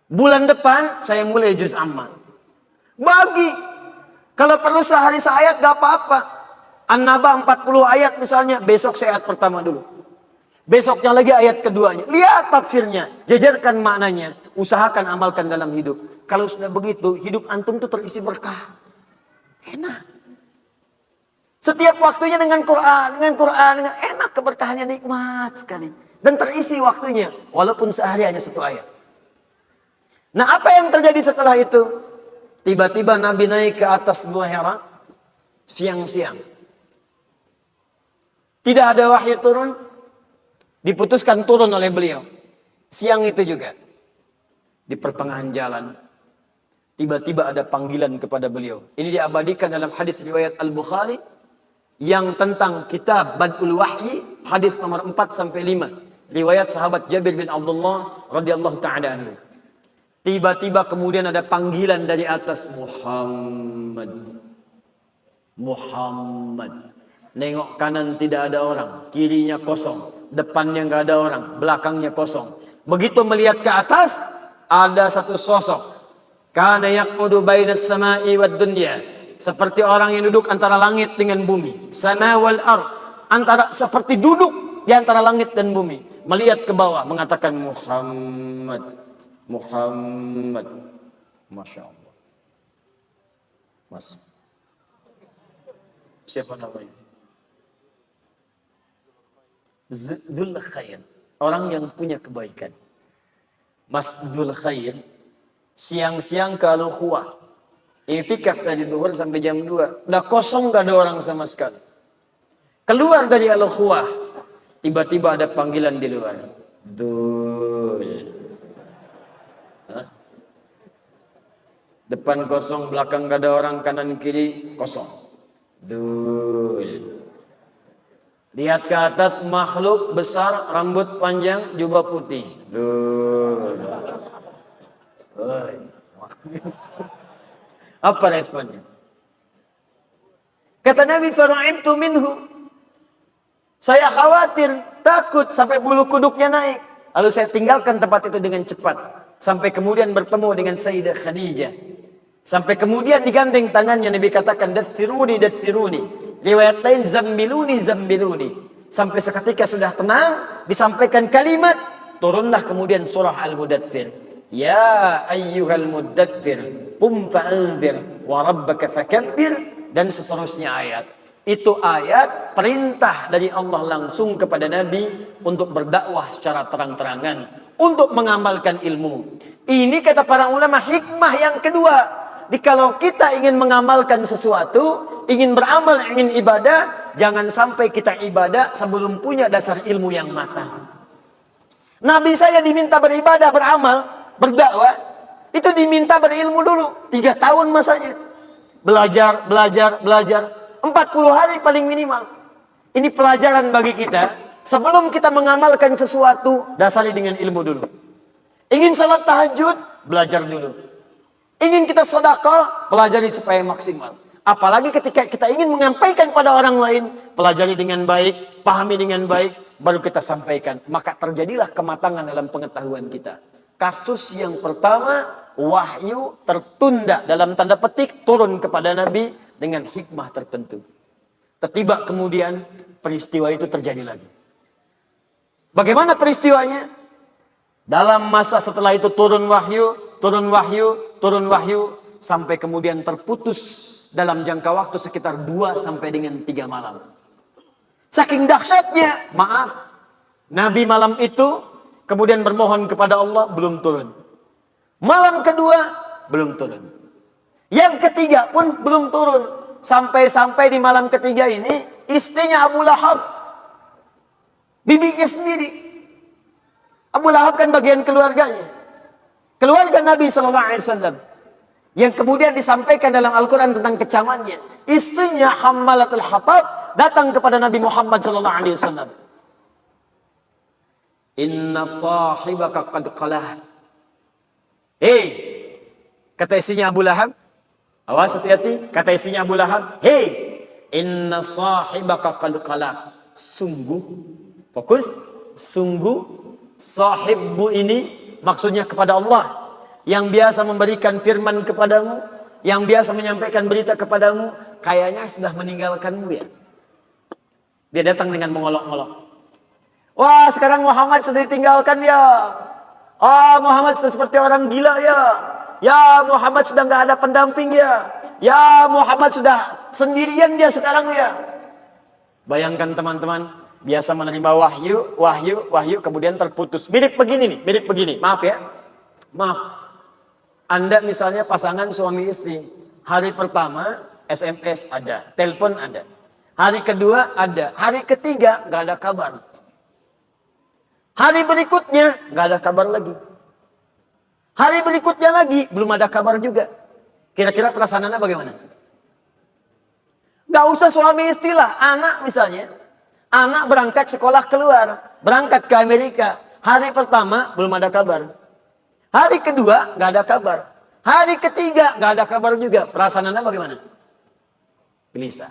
Bulan depan saya mulai juz amma. Bagi. Kalau perlu sehari seayat gak apa-apa. An-Naba 40 ayat misalnya, besok saya ayat pertama dulu. Besoknya lagi ayat keduanya. Lihat tafsirnya, jajarkan maknanya, usahakan amalkan dalam hidup. Kalau sudah begitu, hidup antum tuh terisi berkah. Enak. Setiap waktunya dengan Quran, dengan enak, keberkahannya nikmat sekali. Dan terisi waktunya, walaupun sehari hanya 1 ayat. Nah, apa yang terjadi setelah itu? Tiba-tiba Nabi naik ke atas Gua Hira siang-siang. Tidak ada wahyu turun, diputuskan turun oleh beliau. Siang itu juga. Di pertengahan jalan, tiba-tiba ada panggilan kepada beliau. Ini diabadikan dalam hadis riwayat Al-Bukhari, yang tentang kitab Bad'ul Wahyi, hadis nomor 4-5. Riwayat sahabat Jabir bin Abdullah radhiyallahu ta'ala anhu. Tiba-tiba kemudian ada panggilan dari atas, Muhammad. Muhammad. Nengok kanan tidak ada orang, kirinya kosong, depannya nggak ada orang, belakangnya kosong. Begitu melihat ke atas, ada satu sosok. Kana yaqudu bainas sama'i wad dunya. Seperti orang yang duduk antara langit dengan bumi. Sama wal ard. Antara seperti duduk di antara langit dan bumi. Melihat ke bawah mengatakan Muhammad. Muhammad. Masya Allah. Mas. Siapa namanya? Dzul Khair, orang yang punya kebaikan. Mas Dzul Khair siang-siang ke Al-Khuwah, i'tikaf dari zuhur sampai jam 2, udah kosong, gak ada orang sama sekali. Keluar dari Al-Khuwah, tiba-tiba ada panggilan di luar, Dzul. Depan kosong, belakang gak ada orang, kanan kiri kosong, Dzul. Lihat ke atas, makhluk besar, rambut panjang, jubah putih. Tuh. Apa responnya? Kata Nabi, fara'ibtu minhu. Saya khawatir, takut sampai bulu kuduknya naik. Lalu saya tinggalkan tempat itu dengan cepat. Sampai kemudian bertemu dengan Sayyidah Khadijah. Sampai kemudian digandeng tangannya, Nabi katakan, dathiruni, dathiruni. Riwayat lain, zambiluni, zambiluni. Sampai seketika sudah tenang, disampaikan kalimat, turunlah kemudian surah Al-Mudaththir. Ya ayyuhal mudaththir, qum fa'anzir, wa rabbaka fakabbir, dan seterusnya ayat. Itu ayat perintah dari Allah langsung kepada Nabi untuk berdakwah secara terang-terangan, untuk mengamalkan ilmu. Ini kata para ulama hikmah yang kedua. Kalau kita ingin mengamalkan sesuatu, ingin beramal, ingin ibadah, jangan sampai kita ibadah sebelum punya dasar ilmu yang matang. Nabi saya diminta beribadah, beramal, berdakwah, itu diminta berilmu dulu. 3 tahun masanya. Belajar, belajar, belajar. 40 hari paling minimal. Ini pelajaran bagi kita. Sebelum kita mengamalkan sesuatu, dasari dengan ilmu dulu. Ingin salat tahajud, belajar dulu. Ingin kita sedekah, pelajari supaya maksimal. Apalagi ketika kita ingin menyampaikan pada orang lain, pelajari dengan baik, pahami dengan baik, baru kita sampaikan. Maka terjadilah kematangan dalam pengetahuan kita. Kasus yang pertama, wahyu tertunda dalam tanda petik turun kepada Nabi dengan hikmah tertentu. Tiba kemudian peristiwa itu terjadi lagi. Bagaimana peristiwanya? Dalam masa setelah itu turun wahyu, turun wahyu, turun wahyu, sampai kemudian terputus dalam jangka waktu sekitar 2 sampai dengan 3 malam. Saking dahsyatnya, maaf, Nabi malam itu kemudian bermohon kepada Allah, belum turun. Malam kedua, belum turun. Yang ketiga pun belum turun. Sampai-sampai di malam ketiga ini, istrinya Abu Lahab, bibinya sendiri. Abu Lahab kan bagian keluarganya. Keluarga Nabi SAW. Yang kemudian disampaikan dalam Al-Quran tentang kecamannya. Istrinya Hammalatul Hatab datang kepada Nabi Muhammad SAW. Inna sahibaka qad qalah. Hei, kata istrinya Abu Lahab. Awas, hati-hati. Kata istrinya Abu Lahab. Hei, inna sahibaka qad qalah. Sungguh, fokus. Sungguh, sahibmu ini maksudnya kepada Allah. Yang biasa memberikan firman kepadamu, yang biasa menyampaikan berita kepadamu, kayaknya sudah meninggalkanmu ya. Dia datang dengan mengolok-olok. Wah, sekarang Muhammad sudah ditinggalkan ya. Ah, Muhammad sudah seperti orang gila ya. Ya, Muhammad sudah nggak ada pendamping ya. Ya, Muhammad sudah sendirian dia sekarang ya. Bayangkan teman-teman, biasa menerima wahyu, kemudian terputus. Mirip begini nih, mirip begini. Maaf ya. Maaf. Anda misalnya pasangan suami istri. Hari pertama SMS ada, telepon ada. Hari kedua ada, hari ketiga nggak ada kabar. Hari berikutnya nggak ada kabar lagi. Hari berikutnya lagi belum ada kabar juga. Kira-kira perasaan Anda bagaimana? Nggak usah suami istri lah, anak misalnya. Anak berangkat sekolah keluar, berangkat ke Amerika. Hari pertama belum ada kabar. Hari kedua nggak ada kabar. Hari ketiga nggak ada kabar juga. Perasaan Anda bagaimana? Gelisah.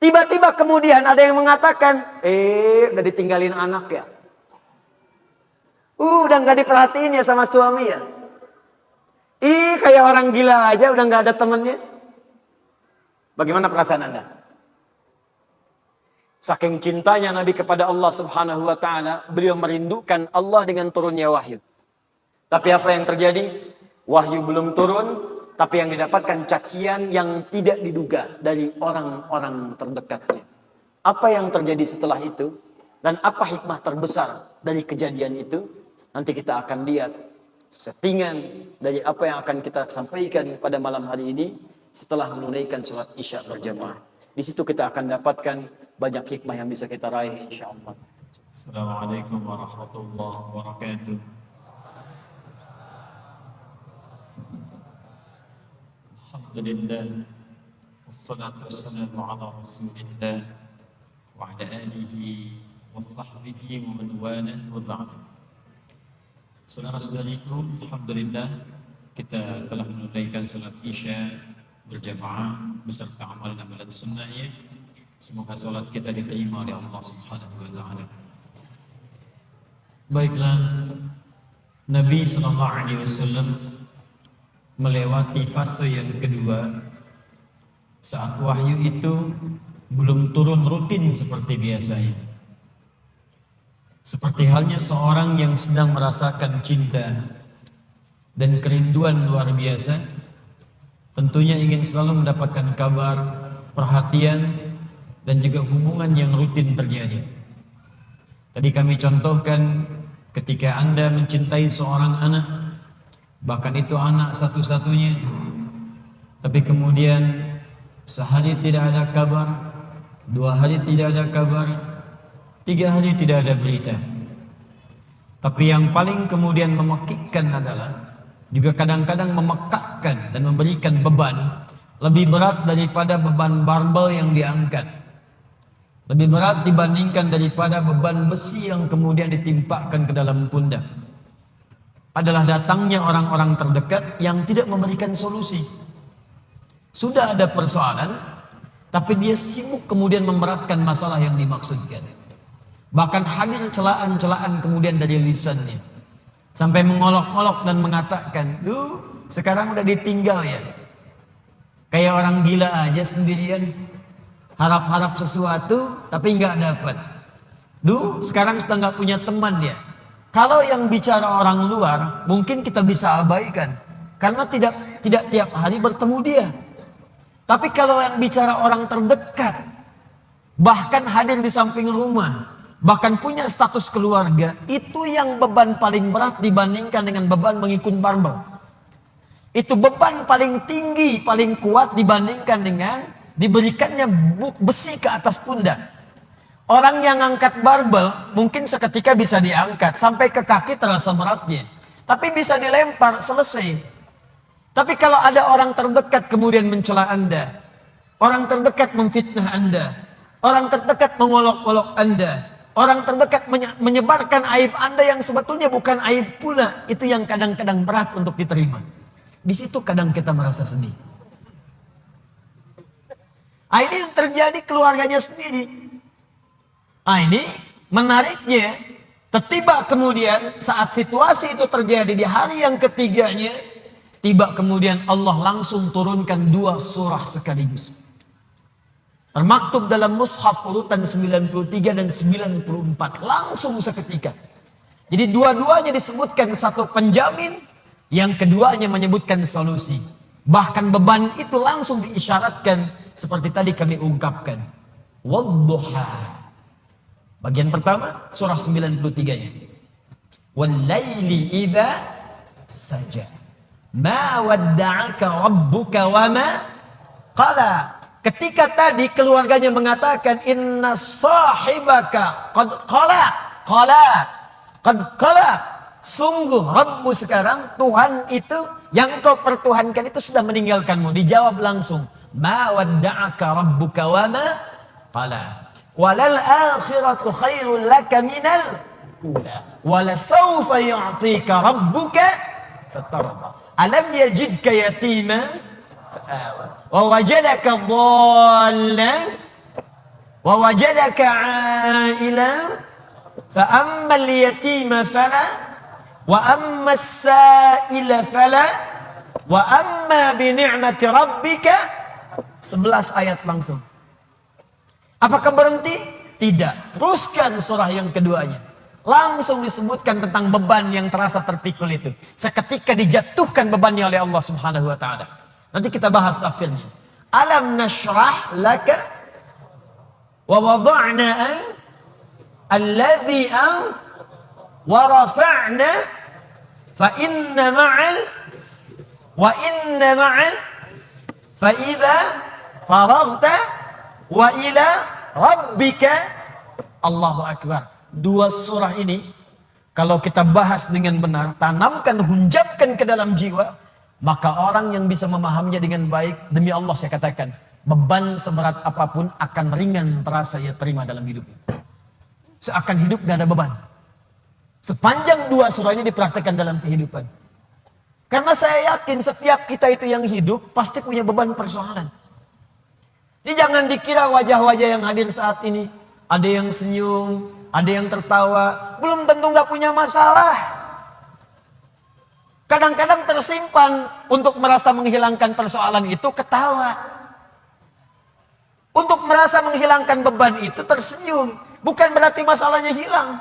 Tiba-tiba kemudian ada yang mengatakan, udah ditinggalin anak ya. Udah nggak diperhatiin ya sama suami ya. Kayak orang gila aja, udah nggak ada temennya. Bagaimana perasaan Anda? Saking cintanya Nabi kepada Allah Subhanahu wa taala, beliau merindukan Allah dengan turunnya wahyu. Tapi apa yang terjadi? Wahyu belum turun, tapi yang didapatkan cacian yang tidak diduga dari orang-orang terdekatnya. Apa yang terjadi setelah itu? Dan apa hikmah terbesar dari kejadian itu? Nanti kita akan lihat settingan dari apa yang akan kita sampaikan pada malam hari ini setelah menunaikan sholat Isya berjamaah. Di situ kita akan dapatkan banyak hikmah yang bisa kita raih insyaallah. Assalamualaikum warahmatullahi wabarakatuh. Alhamdulillah. Wassalatu wassalamu ala Rasulillah وعلى آله وصحبه ومن والاه وبعد. Saudara-saudariku, alhamdulillah kita telah menunaikan salat Isya berjamaah beserta amalan-amalan sunnahnya. Semoga salat kita diterima oleh Allah Subhanahu wa taala. Baiklah, Nabi sallallahu alaihi wasallam melewati fase yang kedua saat wahyu itu belum turun rutin seperti biasanya. Seperti halnya seorang yang sedang merasakan cinta dan kerinduan luar biasa, tentunya ingin selalu mendapatkan kabar, perhatian, dan juga hubungan yang rutin terjadi. Tadi kami contohkan ketika Anda mencintai seorang anak, bahkan itu anak satu-satunya, tapi kemudian sehari tidak ada kabar, 2 hari tidak ada kabar, 3 hari tidak ada berita. Tapi yang paling kemudian memekikkan adalah juga kadang-kadang memekakkan dan memberikan beban lebih berat daripada beban barbel yang diangkat, lebih berat dibandingkan daripada beban besi yang kemudian ditimpakan ke dalam pundak, adalah datangnya orang-orang terdekat yang tidak memberikan solusi. Sudah ada persoalan, tapi dia sibuk kemudian memberatkan masalah yang dimaksudkan. Bahkan hadir celaan-celaan kemudian dari lisannya, sampai mengolok-olok dan mengatakan, sekarang udah ditinggal ya, kayak orang gila aja sendirian, harap-harap sesuatu tapi nggak dapat. Sekarang sudah nggak punya teman ya. Kalau yang bicara orang luar mungkin kita bisa abaikan karena tidak tiap hari bertemu dia. Tapi kalau yang bicara orang terdekat, bahkan hadir di samping rumah, bahkan punya status keluarga, itu yang beban paling berat dibandingkan dengan beban mengikut barbel. Itu beban paling tinggi, paling kuat dibandingkan dengan diberikannya besi ke atas pundak. Orang yang angkat barbel mungkin seketika bisa diangkat, sampai ke kaki terasa beratnya, tapi bisa dilempar, selesai. Tapi kalau ada orang terdekat kemudian mencela Anda, orang terdekat memfitnah Anda, orang terdekat mengolok-olok Anda, orang terdekat menyebarkan aib Anda yang sebetulnya bukan aib pula, itu yang kadang-kadang berat untuk diterima. Di situ kadang kita merasa sedih. Ini yang terjadi keluarganya sendiri. Ini menariknya, tiba kemudian saat situasi itu terjadi di hari yang ketiganya, tiba kemudian Allah langsung turunkan 2 surah sekaligus. Termaktub dalam mushaf urutan 93 dan 94 langsung seketika. Jadi dua-duanya disebutkan satu penjamin, yang keduanya menyebutkan solusi. Bahkan beban itu langsung diisyaratkan seperti tadi kami ungkapkan. Wadduha. Bagian pertama surah 93-nya. Wal-laili idza saja. Ma wadda'aka rabbuka wa ma qala. Ketika tadi keluarganya mengatakan inna sahibaka qad qala, sungguh Rabbu sekarang, Tuhan itu yang kau pertuhankan itu sudah meninggalkanmu. Dijawab langsung, ma wadda'aka rabbuka wa ma qala. Walal akhiratu khairul laka minal ula. Wala sawfa yu'tika rabbuka fatarda. Alam yajidka yatima fa'awa. Wa wajadaka dhallan wa wajadaka 'ailan fa ammal yatima fala wa amma as-sa'ila fala wa amma bi ni'mati rabbika. 11 ayat langsung. Apakah berhenti? Tidak. Teruskan surah yang keduanya. Langsung disebutkan tentang beban yang terasa terpikul itu. Seketika dijatuhkan bebannya oleh Allah Subhanahu wa taala. Nanti kita bahas tafsirnya. Alam nashrah laka wa wada'na alladhi wa rafa'na fa inna ma'al fa idza faraghta wa ila rabbika. Allahu akbar. 2 surah ini kalau kita bahas dengan benar, tanamkan, hunjabkan ke dalam jiwa, maka orang yang bisa memahaminya dengan baik, demi Allah saya katakan, beban seberat apapun akan ringan terasa ia terima dalam hidupnya. Seakan hidup gak ada beban. Sepanjang 2 surah ini dipraktekkan dalam kehidupan. Karena saya yakin setiap kita itu yang hidup pasti punya beban persoalan. Jadi jangan dikira wajah-wajah yang hadir saat ini, ada yang senyum, ada yang tertawa, belum tentu gak punya masalah. Kadang-kadang tersimpan untuk merasa menghilangkan persoalan itu ketawa. Untuk merasa menghilangkan beban itu tersenyum. Bukan berarti masalahnya hilang.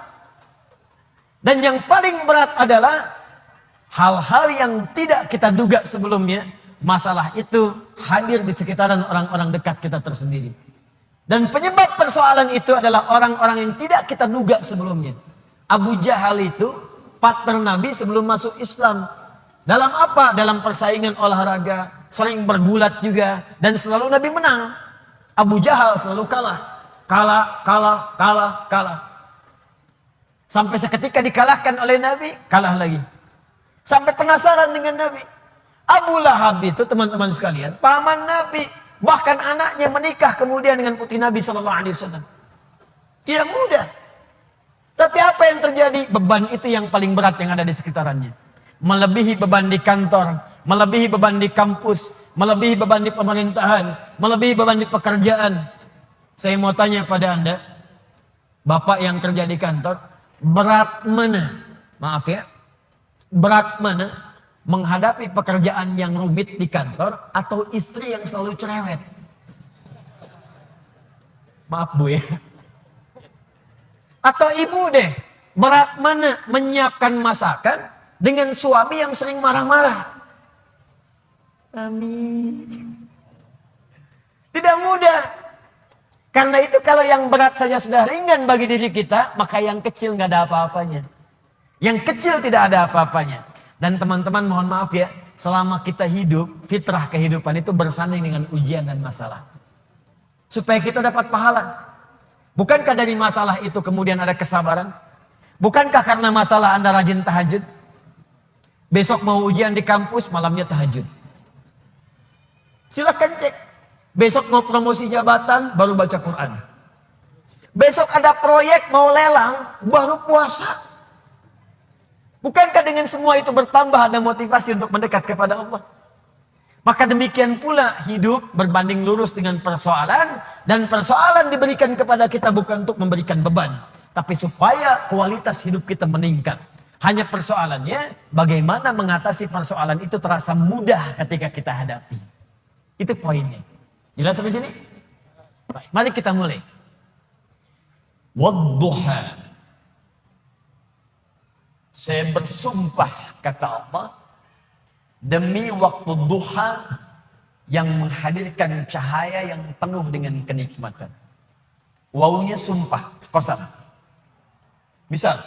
Dan yang paling berat adalah hal-hal yang tidak kita duga sebelumnya. Masalah itu hadir di sekitaran orang-orang dekat kita tersendiri. Dan penyebab persoalan itu adalah orang-orang yang tidak kita duga sebelumnya. Abu Jahal itu partner Nabi sebelum masuk Islam. Dalam apa? Dalam persaingan olahraga. Sering bergulat juga. Dan selalu Nabi menang. Abu Jahal selalu kalah. Kalah. Sampai seketika dikalahkan oleh Nabi, kalah lagi. Sampai penasaran dengan Nabi. Abu Lahab itu teman-teman sekalian, paman Nabi. Bahkan anaknya menikah kemudian dengan putri Nabi SAW. Tidak mudah. Tapi apa yang terjadi? Beban itu yang paling berat yang ada di sekitarannya. Melebihi beban di kantor, melebihi beban di kampus, melebihi beban di pemerintahan, melebihi beban di pekerjaan. Saya mau tanya pada Anda, Bapak yang kerja di kantor, berat mana? Maaf ya, berat mana? Menghadapi pekerjaan yang rumit di kantor atau istri yang selalu cerewet? Maaf Bu ya. Atau ibu deh, berat mana menyiapkan masakan dengan suami yang sering marah-marah? Amin. Tidak mudah. Karena itu kalau yang berat saja sudah ringan bagi diri kita, maka yang kecil nggak ada apa-apanya. Yang kecil tidak ada apa-apanya. Dan teman-teman mohon maaf ya, selama kita hidup, fitrah kehidupan itu bersanding dengan ujian dan masalah. Supaya kita dapat pahala. Bukankah dari masalah itu kemudian ada kesabaran? Bukankah karena masalah Anda rajin tahajud? Besok mau ujian di kampus, malamnya tahajud. Silakan cek. Besok mau promosi jabatan, baru baca Quran. Besok ada proyek mau lelang, baru puasa. Bukankah dengan semua itu bertambah ada motivasi untuk mendekat kepada Allah? Maka demikian pula hidup berbanding lurus dengan persoalan. Dan persoalan diberikan kepada kita bukan untuk memberikan beban. Tapi supaya kualitas hidup kita meningkat. Hanya persoalannya bagaimana mengatasi persoalan itu terasa mudah ketika kita hadapi. Itu poinnya. Jelas sampai sini? Baik, mari kita mulai. Wadduha. Saya bersumpah, kata Allah, demi waktu duha yang menghadirkan cahaya yang penuh dengan kenikmatan. Wawunya sumpah, qasam. Misal,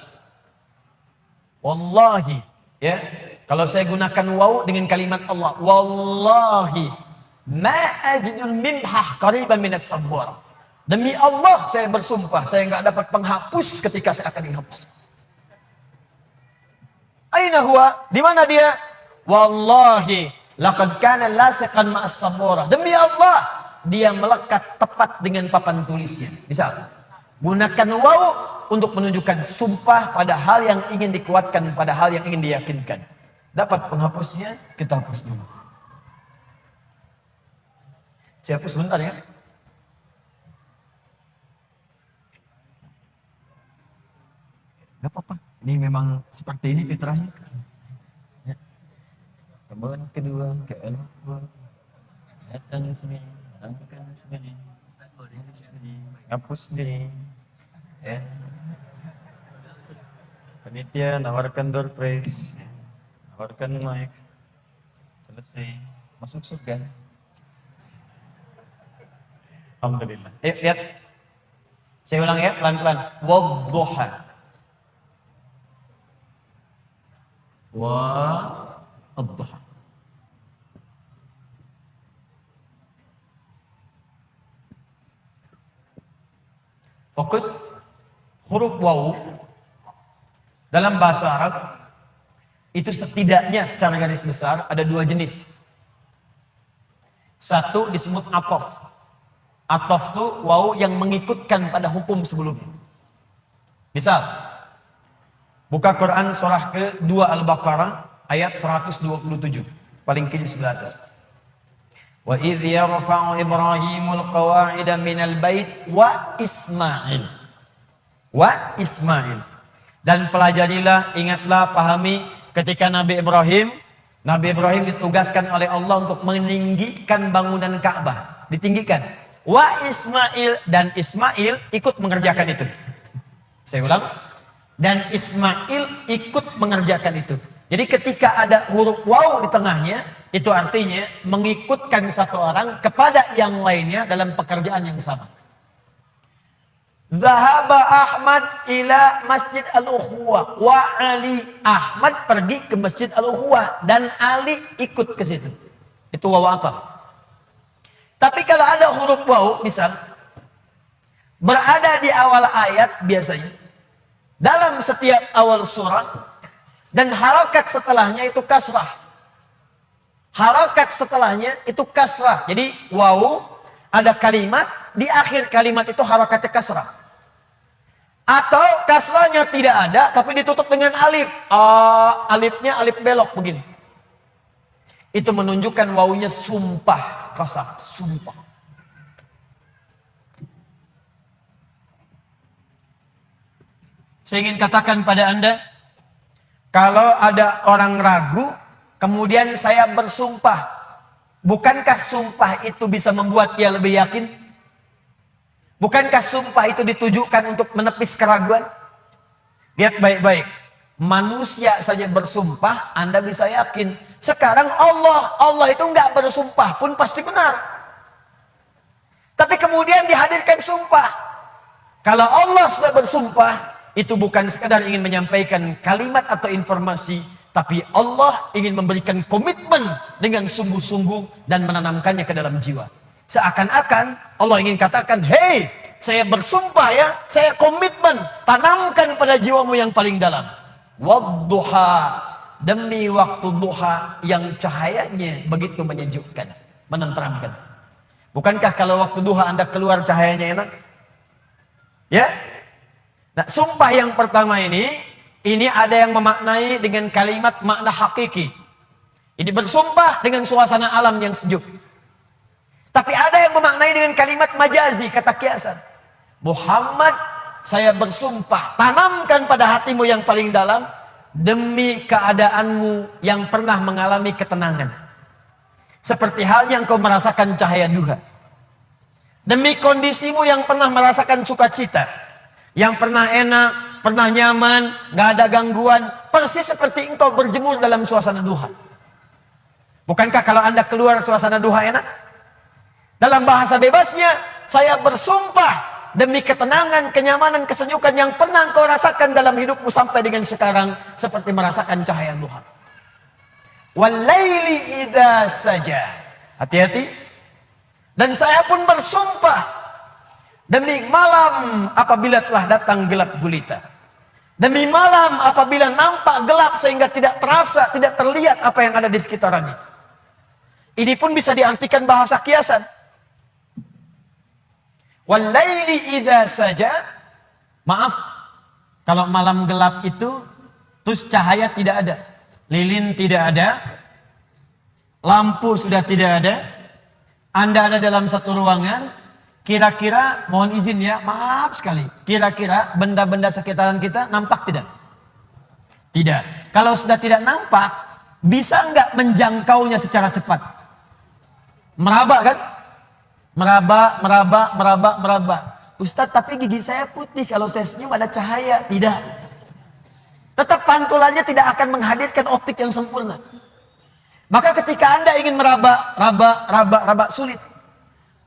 wallahi, ya. Kalau saya gunakan waw dengan kalimat Allah, wallahi ma ajidul mimhah qariban minas sabur. Demi Allah saya bersumpah, saya enggak dapat penghapus ketika saya akan dihapus. Aina huwa? Di mana dia? Wallahi laqad kana lasiqan ma'as sabura. Demi Allah, dia melekat tepat dengan papan tulisnya. Bisa gunakan waw untuk menunjukkan sumpah pada hal yang ingin dikuatkan, pada hal yang ingin diyakinkan. Dapat penghapusnya, kita hapus dulu. Saya hapus sebentar ya. Gak apa-apa. Ini memang seperti ini fitrahnya. Ya. Teman kedua ke Allah, datang sini, datang sini, hapus sini. Ya. Panitia nawarkan door prize, nawarkan mic, selesai, masuk surga. Alhamdulillah. Lihat, saya ulang ya pelan-pelan. Wadduha. Wadduha. Fokus. Huruf waw dalam bahasa Arab itu setidaknya secara garis besar ada 2 jenis. Satu disebut atof. Atof itu waw yang mengikutkan pada hukum sebelumnya. Misal, buka Quran surah ke-2 Al-Baqarah ayat 127. Paling kiri sebelah atas. Wa idh yarfa'u Ibrahimul qawa'ida minal bait wa Ismail. Wa Ismail. Dan pelajarilah, ingatlah, pahami ketika Nabi Ibrahim ditugaskan oleh Allah untuk meninggikan bangunan Ka'bah. Ditinggikan. Wa Ismail, dan Ismail ikut mengerjakan itu. Saya ulang. Dan Ismail ikut mengerjakan itu. Jadi ketika ada huruf waw di tengahnya, itu artinya mengikutkan satu orang kepada yang lainnya dalam pekerjaan yang sama. Zahaba Ahmad ila Masjid Al-Ukhuwah wa Ali. Ahmad pergi ke Masjid Al-Ukhuwah dan Ali ikut ke situ. Itu waw ataf. Tapi kalau ada huruf waw, misal berada di awal ayat biasanya, dalam setiap awal surah, dan harakat setelahnya itu kasrah. Harakat setelahnya itu kasrah. Jadi waw, ada kalimat, di akhir kalimat itu harakatnya kasrah. Atau kasrahnya tidak ada, tapi ditutup dengan alif. Alifnya alif belok begini. Itu menunjukkan wawunya sumpah, kasar, sumpah. Saya ingin katakan pada Anda, kalau ada orang ragu, kemudian saya bersumpah, bukankah sumpah itu bisa membuat dia lebih yakin? Bukankah sumpah itu ditujukan untuk menepis keraguan? Lihat baik-baik. Manusia saja bersumpah, Anda bisa yakin. Sekarang Allah itu nggak bersumpah pun pasti benar. Tapi kemudian dihadirkan sumpah. Kalau Allah sudah bersumpah, itu bukan sekadar ingin menyampaikan kalimat atau informasi, tapi Allah ingin memberikan komitmen dengan sungguh-sungguh dan menanamkannya ke dalam jiwa. Seakan-akan Allah ingin katakan, hei, saya bersumpah ya, saya komitmen, tanamkan pada jiwamu yang paling dalam. Wadduha, demi waktu duha yang cahayanya begitu menyejukkan, menenteramkan. Bukankah kalau waktu duha Anda keluar cahayanya enak? Ya? Nah, sumpah yang pertama ini ada yang memaknai dengan kalimat makna hakiki. Ini bersumpah dengan suasana alam yang sejuk. Tapi ada yang memaknai dengan kalimat majazi, kata kiasan. Muhammad, saya bersumpah, tanamkan pada hatimu yang paling dalam, demi keadaanmu yang pernah mengalami ketenangan. Seperti halnya engkau merasakan cahaya duha. Demi kondisimu yang pernah merasakan sukacita. Yang pernah enak, pernah nyaman, gak ada gangguan. Persis seperti engkau berjemur dalam suasana duha. Bukankah kalau Anda keluar suasana duha enak? Dalam bahasa bebasnya, saya bersumpah demi ketenangan, kenyamanan, kesejukan yang pernah engkau rasakan dalam hidupmu sampai dengan sekarang. Seperti merasakan cahaya duha. Walaili idza saja. Hati-hati. Dan saya pun bersumpah demi malam apabila telah datang gelap gulita. Demi malam apabila nampak gelap sehingga tidak terasa, tidak terlihat apa yang ada di sekitarnya. Ini pun bisa diartikan bahasa kiasan. Walaili idza saja. Maaf, kalau malam gelap itu terus cahaya tidak ada, lilin tidak ada, lampu sudah tidak ada, Anda ada dalam satu ruangan. Kira-kira, mohon izin ya, maaf sekali. Kira-kira benda-benda sekitaran kita nampak tidak? Tidak. Kalau sudah tidak nampak, bisa nggak menjangkaunya secara cepat? Meraba kan? Meraba. Ustadz, tapi gigi saya putih, kalau saya senyum ada cahaya. Tidak. Tetap pantulannya tidak akan menghadirkan optik yang sempurna. Maka ketika Anda ingin meraba, sulit.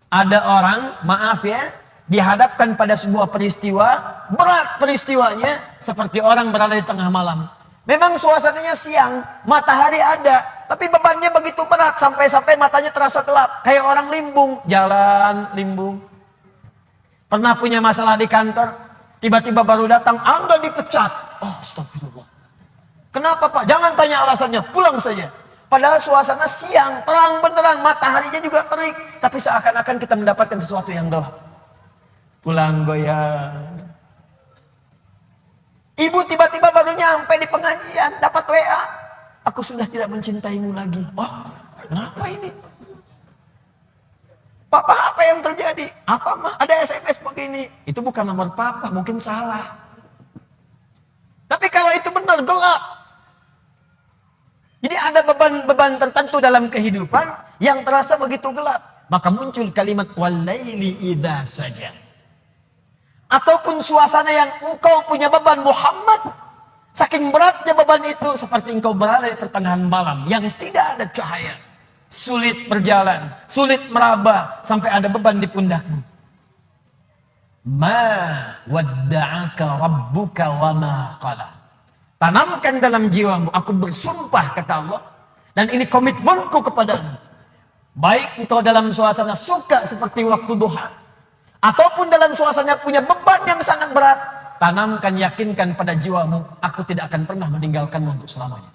Ada orang, maaf ya, dihadapkan pada sebuah peristiwa, berat peristiwanya, seperti orang berada di tengah malam. Memang suasananya siang, matahari ada, tapi bebannya begitu berat, sampai-sampai matanya terasa gelap. Kayak orang limbung, jalan limbung. Pernah punya masalah di kantor, tiba-tiba baru datang, Anda dipecat. Oh, astagfirullah. Kenapa Pak? Jangan tanya alasannya, pulang saja. Padahal suasana siang, terang benderang, mataharinya juga terik. Tapi seakan-akan kita mendapatkan sesuatu yang gelap. Pulang goyang. Ibu tiba-tiba baru nyampe di pengajian, dapat WA. Aku sudah tidak mencintaimu lagi. Wah, kenapa ini? Papa, apa yang terjadi? Apa mah? Ada SMS begini. Itu bukan nomor papa, mungkin salah. Tapi kalau itu benar, gelap. Jadi ada beban-beban tertentu dalam kehidupan yang terasa begitu gelap. Maka muncul kalimat walaili idza saja. Ataupun suasana yang engkau punya beban Muhammad. Saking beratnya beban itu seperti engkau berada di pertengahan malam yang tidak ada cahaya. Sulit berjalan, sulit meraba sampai ada beban di pundakmu. Ma wadda'aka rabbuka wa ma qala. Tanamkan dalam jiwamu, aku bersumpah kata Allah, dan ini komitmenku kepadamu. Baik engkau dalam suasana suka seperti waktu duha, ataupun dalam suasana punya beban yang sangat berat, tanamkan, yakinkan pada jiwamu, aku tidak akan pernah meninggalkanmu untuk selamanya.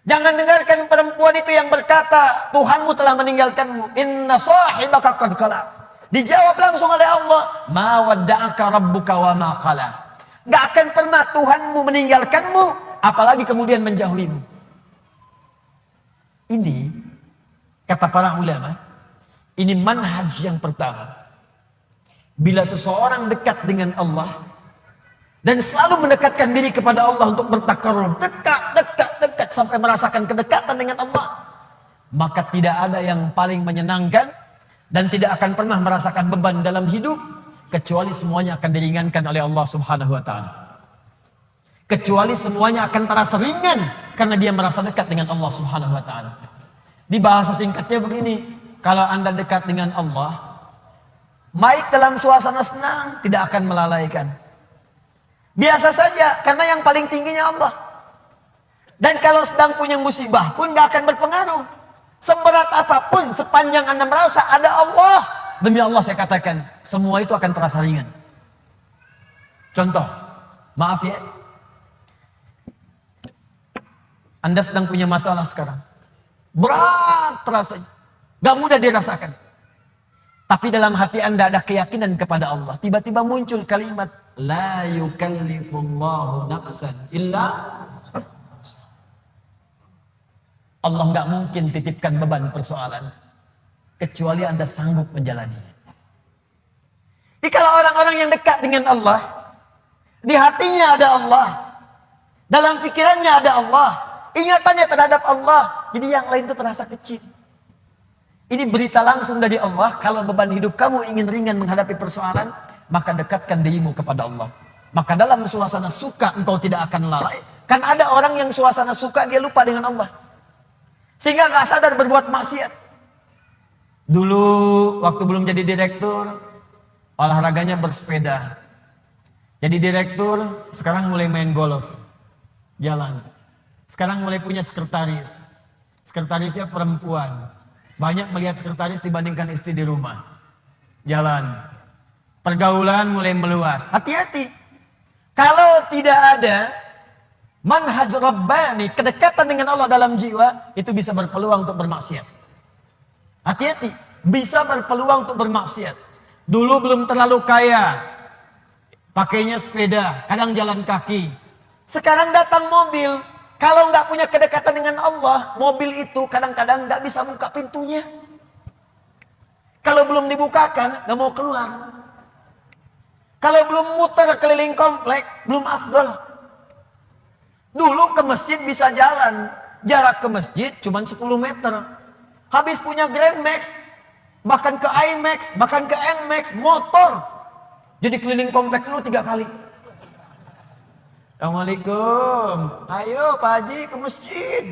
Jangan dengarkan perempuan itu yang berkata, Tuhanmu telah meninggalkanmu. Inna sahibaka qad qala. Dijawab langsung oleh Allah, ma wadda'aka rabbuka wa ma qala. Gak akan pernah Tuhanmu meninggalkanmu, apalagi kemudian menjauhimu. Ini, kata para ulama, ini manhaj yang pertama. Bila seseorang dekat dengan Allah, dan selalu mendekatkan diri kepada Allah untuk bertakarrub, dekat, sampai merasakan kedekatan dengan Allah, maka tidak ada yang paling menyenangkan, dan tidak akan pernah merasakan beban dalam hidup, kecuali semuanya akan diringankan oleh Allah Subhanahu wa ta'ala. Kecuali semuanya akan terasa ringan karena dia merasa dekat dengan Allah Subhanahu wa ta'ala. Di bahasa singkatnya begini, kalau Anda dekat dengan Allah, baik dalam suasana senang tidak akan melalaikan. Biasa saja karena yang paling tingginya Allah. Dan kalau sedang punya musibah pun gak akan berpengaruh. Seberat apapun sepanjang Anda merasa ada Allah, demi Allah saya katakan, semua itu akan terasa ringan. Contoh, maaf ya, Anda sedang punya masalah sekarang. Berat rasanya, gak mudah dirasakan. Tapi dalam hati Anda ada keyakinan kepada Allah. Tiba-tiba muncul kalimat, la yukallifullahu nafsan illa. Allah gak mungkin titipkan beban persoalan kecuali Anda sanggup menjalani. Jadi kalau orang-orang yang dekat dengan Allah, di hatinya ada Allah, dalam pikirannya ada Allah, ingatannya terhadap Allah, jadi yang lain itu terasa kecil. Ini berita langsung dari Allah, kalau beban hidup kamu ingin ringan menghadapi persoalan, maka dekatkan dirimu kepada Allah. Maka dalam suasana suka engkau tidak akan lalai. Kan ada orang yang suasana suka dia lupa dengan Allah, sehingga gak sadar berbuat maksiat. Dulu waktu belum jadi direktur, olahraganya bersepeda. Jadi direktur, sekarang mulai main golf, jalan. Sekarang mulai punya sekretaris. Sekretarisnya perempuan. Banyak melihat sekretaris dibandingkan istri di rumah. Jalan. Pergaulan mulai meluas. Hati-hati. Kalau tidak ada manhaj Rabbani, kedekatan dengan Allah dalam jiwa, itu bisa berpeluang untuk bermaksiat. Hati-hati, bisa berpeluang untuk bermaksiat. Dulu belum terlalu kaya, pakainya sepeda, kadang jalan kaki. Sekarang datang mobil, kalau nggak punya kedekatan dengan Allah, mobil itu kadang-kadang nggak bisa buka pintunya. Kalau belum dibukakan, nggak mau keluar. Kalau belum muter keliling komplek, belum afdol. Dulu ke masjid bisa jalan, jarak ke masjid cuma 10 meter. Habis punya Grand Max, bahkan ke IMAX, bahkan ke NMAX, motor. Jadi keliling komplek dulu 3 kali. Assalamualaikum. Ayo Pak Haji ke masjid.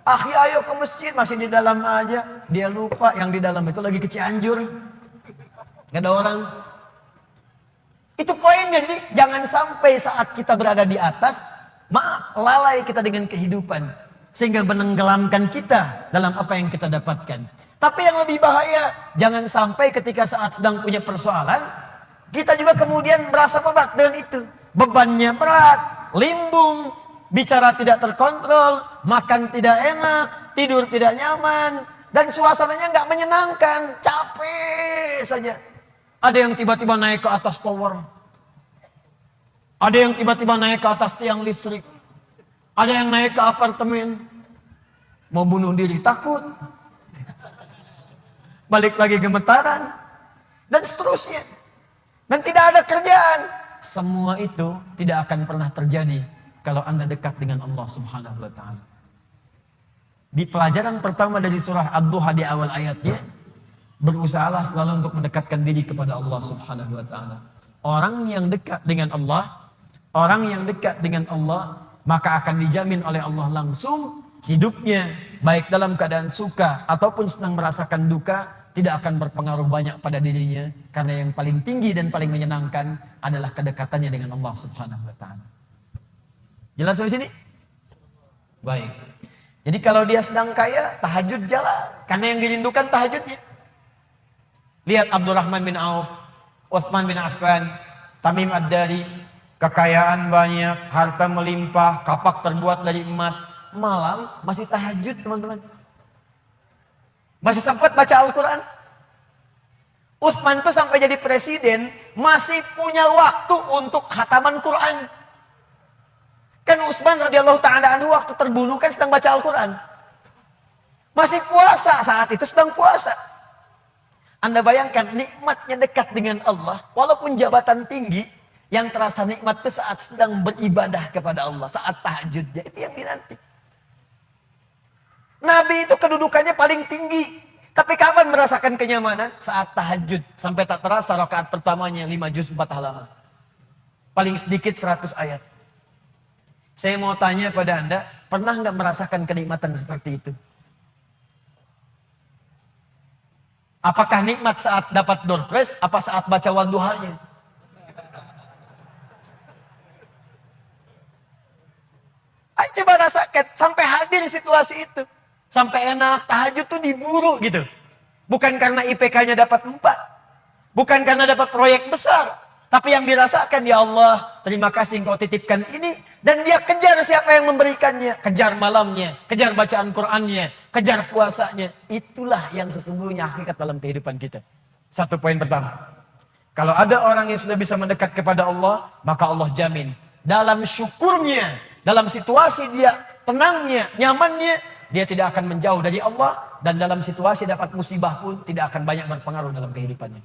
Akhi ayo ke masjid. Masih di dalam aja. Dia lupa yang di dalam itu lagi ke Cianjur. Gak ada orang. Itu poinnya. Jadi jangan sampai saat kita berada di atas, lalai kita dengan kehidupan. Sehingga menenggelamkan kita dalam apa yang kita dapatkan. Tapi yang lebih bahaya, jangan sampai ketika saat sedang punya persoalan, kita juga kemudian merasa berat dengan itu. Bebannya berat, limbung, bicara tidak terkontrol, makan tidak enak, tidur tidak nyaman, dan suasananya nggak menyenangkan, capek saja. Ada yang tiba-tiba naik ke atas tower, ada yang tiba-tiba naik ke atas tiang listrik, ada yang naik ke apartemen, mau bunuh diri takut, balik lagi gemetaran, dan seterusnya. Dan tidak ada kerjaan. Semua itu tidak akan pernah terjadi kalau Anda dekat dengan Allah Subhanahu wa taala. Di pelajaran pertama dari surah Ad-Duha di awal ayatnya, berusahalah selalu untuk mendekatkan diri kepada Allah Subhanahu wa taala. Orang yang dekat dengan Allah, maka akan dijamin oleh Allah langsung hidupnya, baik dalam keadaan suka ataupun sedang merasakan duka, tidak akan berpengaruh banyak pada dirinya, karena yang paling tinggi dan paling menyenangkan adalah kedekatannya dengan Allah Subhanahu wa taala. Jelas sampai sini? Baik. Jadi kalau dia sedang kaya, tahajud jalan, karena yang dirindukan tahajudnya. Lihat Abdurrahman bin Auf, Utsman bin Affan, Tamim Ad-Dari, kekayaan banyak, harta melimpah, kapak terbuat dari emas, malam masih tahajud, teman-teman. Masih sempat baca Al-Quran. Utsman tuh sampai jadi presiden masih punya waktu untuk khataman Quran. Kan Utsman radhiyallahu ta'ala anhu waktu terbunuh kan sedang baca Al-Quran. Masih puasa, saat itu sedang puasa. Anda bayangkan nikmatnya dekat dengan Allah, walaupun jabatan tinggi, yang terasa nikmat itu saat sedang beribadah kepada Allah, saat tahajudnya, itu yang dinanti. Nabi itu kedudukannya paling tinggi. Tapi kapan merasakan kenyamanan? Saat tahajud. Sampai tak terasa rakaat pertamanya 5 juz 4 halaman. Paling sedikit 100 ayat. Saya mau tanya pada Anda, pernah nggak merasakan kenikmatan seperti itu? Apakah nikmat saat dapat door prize, apa saat baca wadduhanya? Ayo coba rasakan, sampai hadir situasi itu. Sampai enak, tahajud tuh diburu gitu. Bukan karena IPK-nya dapat 4. Bukan karena dapat proyek besar. Tapi yang dirasakan, ya Allah, terima kasih engkau titipkan ini. Dan dia kejar siapa yang memberikannya. Kejar malamnya, kejar bacaan Qur'annya, kejar puasanya. Itulah yang sesungguhnya hakikat dalam kehidupan kita. Satu poin pertama. Kalau ada orang yang sudah bisa mendekat kepada Allah, maka Allah jamin. Dalam syukurnya, dalam situasi dia tenangnya, nyamannya, dia tidak akan menjauh dari Allah, dan dalam situasi dapat musibah pun tidak akan banyak berpengaruh dalam kehidupannya.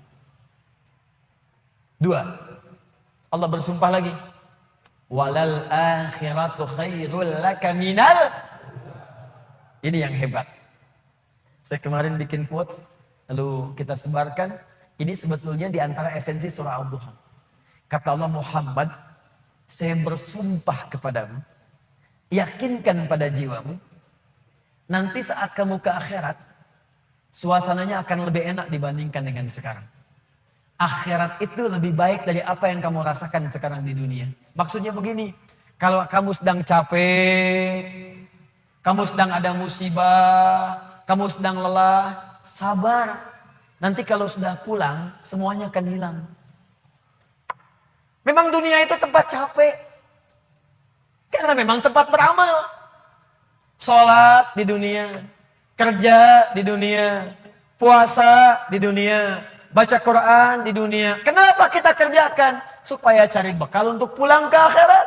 2. Allah bersumpah lagi. Walal akhiratu khairul laka minal. Ini yang hebat. Saya kemarin bikin quotes, lalu kita sebarkan. Ini sebetulnya di antara esensi surah Al-Duha. Kata Allah, Muhammad, saya bersumpah kepadamu, yakinkan pada jiwamu, nanti saat kamu ke akhirat, suasananya akan lebih enak dibandingkan dengan sekarang. Akhirat itu lebih baik dari apa yang kamu rasakan sekarang di dunia. Maksudnya begini, kalau kamu sedang capek, kamu sedang ada musibah, kamu sedang lelah, sabar. Nanti kalau sudah pulang, semuanya akan hilang. Memang dunia itu tempat capek, karena memang tempat beramal. Sholat di dunia, kerja di dunia, puasa di dunia, baca Quran di dunia. Kenapa kita kerjakan? Supaya cari bekal untuk pulang ke akhirat.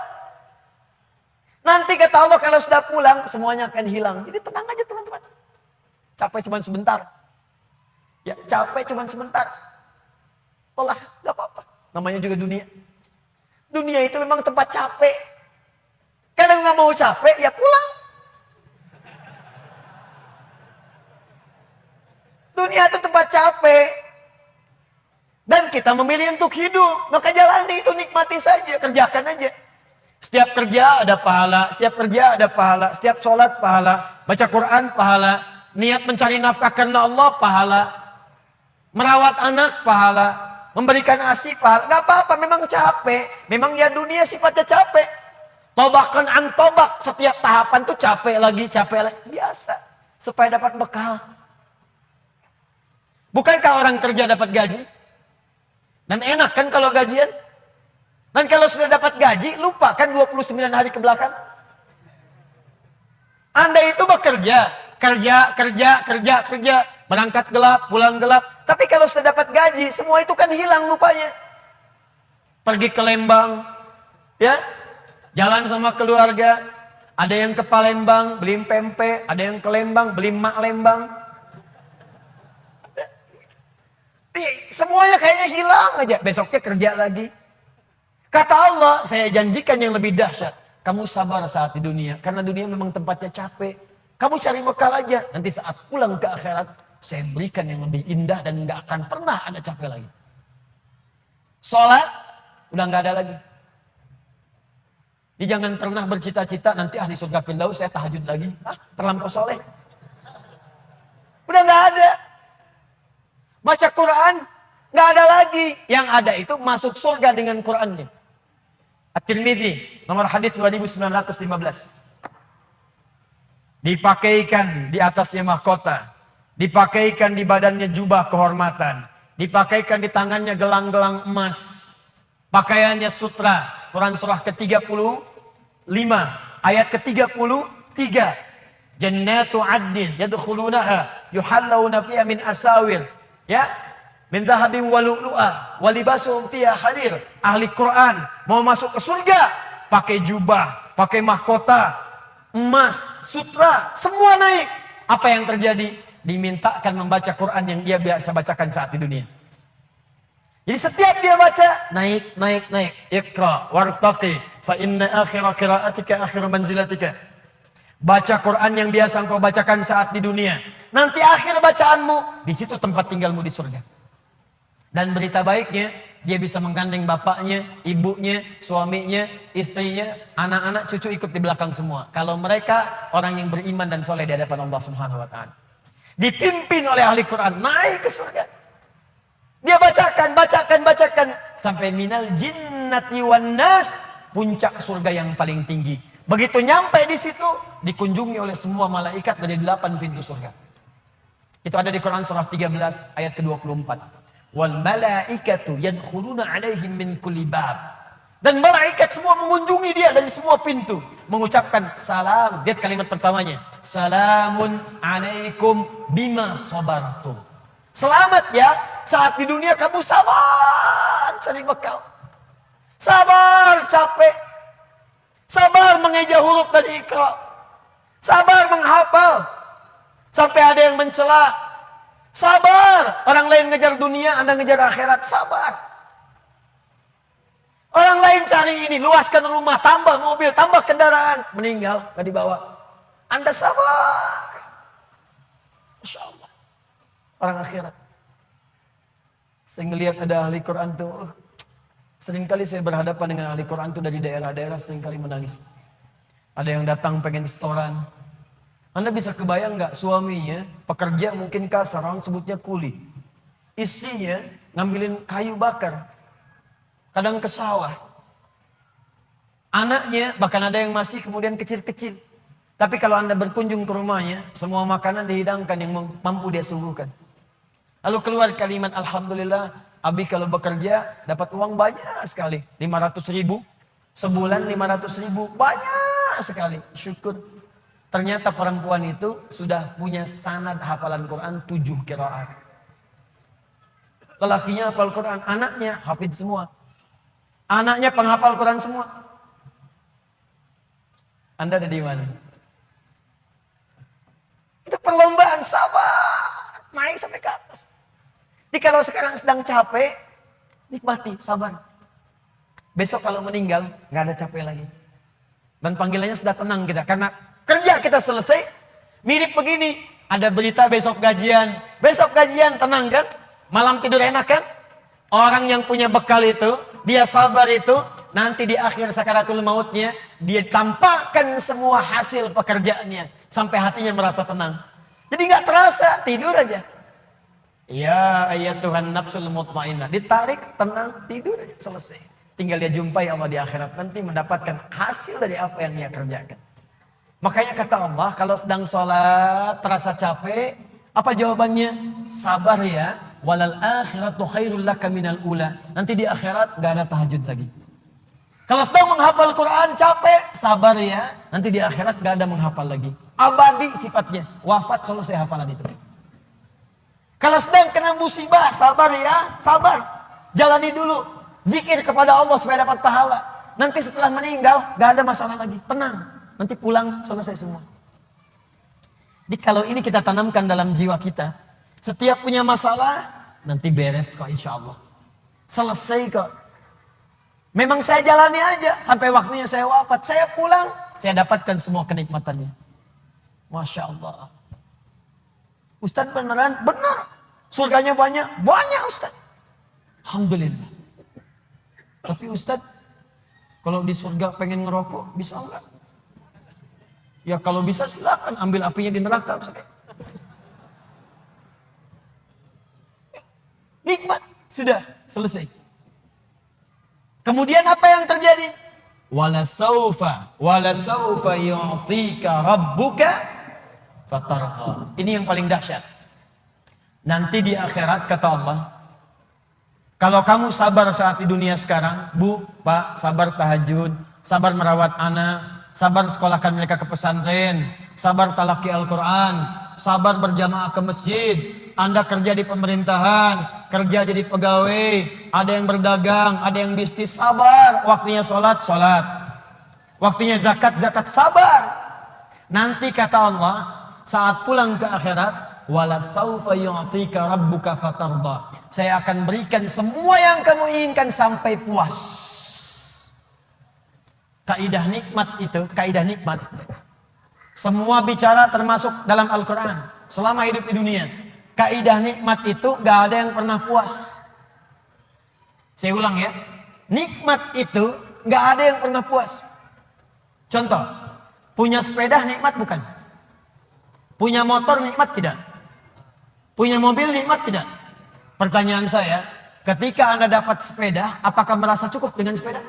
Nanti kata Allah kalau sudah pulang semuanya akan hilang. Jadi tenang aja teman-teman. Capek cuma sebentar. Ya capek cuma sebentar. Olah gak apa-apa. Namanya juga dunia. Dunia itu memang tempat capek. Kadang gak mau capek ya pulang. Dunia itu tempat capek. Dan kita memilih untuk hidup. Maka jalani itu, nikmati saja. Kerjakan aja. Setiap kerja ada pahala. Setiap kerja ada pahala. Setiap sholat pahala. Baca Quran pahala. Niat mencari nafkah karena Allah pahala. Merawat anak pahala. Memberikan ASI pahala. Gak apa-apa, memang capek. Memang ya dunia sifatnya capek. Tobakan an tobak. Setiap tahapan tuh capek lagi. Biasa. Supaya dapat bekal. Bukankah orang kerja dapat gaji? Dan enak kan kalau gajian? Dan kalau sudah dapat gaji, lupa kan 29 hari ke belakang? Anda itu bekerja, kerja, berangkat gelap, pulang gelap. Tapi kalau sudah dapat gaji, semua itu kan hilang lupanya. Pergi ke Lembang, ya, jalan sama keluarga. Ada yang ke Palembang, beli pempek. Ada yang ke Lembang, beli mak Lembang. Semuanya kayaknya hilang aja. Besoknya kerja lagi. Kata Allah, saya janjikan yang lebih dahsyat. Kamu sabar saat di dunia. Karena dunia memang tempatnya capek. Kamu cari bekal aja. Nanti saat pulang ke akhirat, saya berikan yang lebih indah dan gak akan pernah ada capek lagi. Sholat, udah gak ada lagi. Jadi jangan pernah bercita-cita nanti ahli surga Firdaus saya tahajud lagi. Terlampau soleh. Udah gak ada. Baca Quran, gak ada lagi. Yang ada itu masuk surga dengan Qurannya. At-Tirmidzi, nomor hadis 2915. Dipakaikan di atasnya mahkota. Dipakaikan di badannya jubah kehormatan. Dipakaikan di tangannya gelang-gelang emas. Pakaiannya sutra. Quran surah ke-35. Ayat ke-33. Jannatu adnin yadkhulunaha yuhallawna fiha min asawir. Ya, min dhahabin wa lu'lu'a wa libasuhum fiha harir. Ahli Quran mau masuk ke surga pakai jubah, pakai mahkota, emas, sutra, semua naik. Apa yang terjadi? Dimintakan membaca Quran yang dia biasa bacakan saat di dunia. Jadi setiap dia baca naik. Iqra wartaqi fa inna akhira qiraatika akhiru manzilatika. Baca Quran yang biasa engkau bacakan saat di dunia. Nanti akhir bacaanmu, di situ tempat tinggalmu di surga. Dan berita baiknya, dia bisa menggandeng bapaknya, ibunya, suaminya, istrinya, anak-anak, cucu ikut di belakang semua. Kalau mereka orang yang beriman dan soleh di hadapan Allah Subhanahu wa Ta'ala. Dipimpin oleh ahli Quran, naik ke surga. Dia bacakan. Sampai minal jinnati wan nas, puncak surga yang paling tinggi. Begitu nyampe di situ, dikunjungi oleh semua malaikat dari 8 pintu surga. Itu ada di Quran surah 13 ayat ke-24. Wal malaikatu yadkhuluna alaihim min kulli bab. Dan malaikat semua mengunjungi dia dari semua pintu, mengucapkan salam. Lihat kalimat pertamanya. Salamun alaikum bima sabartum. Selamat ya, saat di dunia kamu sabar cari bekal. Sabar capek. Sabar mengeja huruf dari Iqra. Sabar menghafal. Sampai ada yang mencela. Sabar. Orang lain ngejar dunia, Anda ngejar akhirat. Sabar. Orang lain cari ini, luaskan rumah, tambah mobil, tambah kendaraan. Meninggal, gak dibawa. Anda sabar. Masya Allah. Orang akhirat. Saya ngelihat ada ahli Quran tuh. Seringkali saya berhadapan dengan ahli Quran itu dari daerah-daerah, seringkali menangis. Ada yang datang pengen setoran. Anda bisa kebayang nggak suaminya, pekerja mungkin kasar, orang sebutnya kuli. Istrinya ngambilin kayu bakar. Kadang ke sawah. Anaknya bahkan ada yang masih kemudian kecil-kecil. Tapi kalau Anda berkunjung ke rumahnya, semua makanan dihidangkan yang mampu dia suguhkan. Lalu keluar kalimat Alhamdulillah. Abi kalau bekerja dapat uang banyak sekali. 500.000. Sebulan 500.000. Banyak sekali. Syukur. Ternyata perempuan itu sudah punya sanad hafalan Quran 7 qiraat. Lelakinya hafal Quran. Anaknya hafidz semua. Anaknya penghafal Quran semua. Anda ada di mana? Itu perlombaan sabar. Naik sampai ke atas. Jadi kalau sekarang sedang capek, nikmati, sabar. Besok kalau meninggal, gak ada capek lagi. Dan panggilannya sudah tenang kita. Karena kerja kita selesai, mirip begini. Ada berita besok gajian. Besok gajian, tenang kan? Malam tidur enak kan? Orang yang punya bekal itu, dia sabar itu, nanti di akhir sakaratul mautnya, dia tampakkan semua hasil pekerjaannya. Sampai hatinya merasa tenang. Jadi gak terasa, tidur aja. Ya ayat Tuhan nafsul mutmainnah. Ditarik, tenang, tidur aja, selesai. Tinggal dia jumpai Allah di akhirat. Nanti mendapatkan hasil dari apa yang dia kerjakan. Makanya kata Allah, kalau sedang sholat, terasa capek. Apa jawabannya? Sabar ya. Walal akhiratu khairul laka minal ula. Nanti di akhirat gak ada tahajud lagi. Kalau sedang menghafal Quran capek, sabar ya. Nanti di akhirat gak ada menghafal lagi. Abadi sifatnya. Wafat selesai hafalan itu. Kalau sedang kena musibah, sabar ya. Sabar. Jalani dulu. Zikir kepada Allah supaya dapat pahala. Nanti setelah meninggal gak ada masalah lagi. Tenang. Nanti pulang selesai semua. Jadi kalau ini kita tanamkan dalam jiwa kita. Setiap punya masalah, nanti beres kok insya Allah. Selesai kok. Memang saya jalani aja sampai waktunya saya wafat. Saya pulang, saya dapatkan semua kenikmatannya. Masya Allah. Ustadz beneran? Benar. Surganya banyak? Banyak Ustadz. Alhamdulillah. Tapi Ustadz, kalau di surga pengen ngerokok, bisa enggak? Ya kalau bisa silakan ambil apinya di neraka. Nikmat. Sudah, selesai. Kemudian apa yang terjadi? Wala saufa yu'tika rabbuka fatarda. Ini yang paling dahsyat. Nanti di akhirat kata Allah, kalau kamu sabar saat di dunia sekarang, Bu, Pak, sabar tahajud, sabar merawat anak, sabar sekolahkan mereka ke pesantren, sabar talaki Al-Quran, sabar berjamaah ke masjid, Anda kerja di pemerintahan, kerja jadi pegawai, ada yang berdagang, ada yang bisnis, sabar. Waktunya sholat, sholat. Waktunya zakat, zakat, sabar. Nanti kata Allah, saat pulang ke akhirat, wala saufa yu'tika rabbuka fatarda. Saya akan berikan semua yang kamu inginkan sampai puas. Kaidah nikmat itu, kaidah nikmat. Semua bicara termasuk dalam Al-Quran. Selama hidup di dunia. Kaidah nikmat itu gak ada yang pernah puas. Saya ulang ya. Nikmat itu gak ada yang pernah puas. Contoh. Punya sepeda nikmat bukan? Punya motor nikmat tidak? Punya mobil nikmat tidak? Pertanyaan saya. Ketika Anda dapat sepeda, apakah merasa cukup dengan sepeda?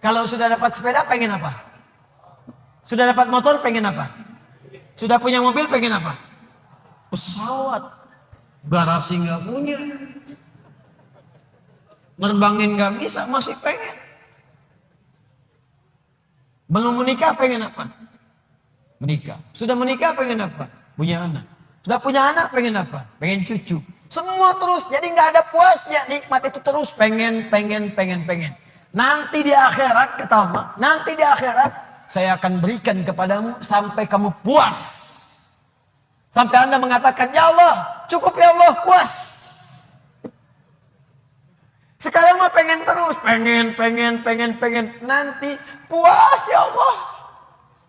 Kalau sudah dapat sepeda pengen apa? Sudah dapat motor pengen apa? Sudah punya mobil pengen apa? Pesawat. Garasi gak punya. Nerbangin gak bisa, masih pengen. Belum menikah pengen apa? Menikah. Sudah menikah pengen apa? Punya anak. Sudah punya anak pengen apa? Pengen cucu. Semua terus, jadi gak ada puasnya. Nikmat itu terus pengen. Nanti di akhirat, kata Allah, nanti di akhirat saya akan berikan kepadamu sampai kamu puas. Sampai Anda mengatakan, ya Allah, cukup ya Allah, puas. Sekarang mah pengen terus, pengen. Nanti puas ya Allah.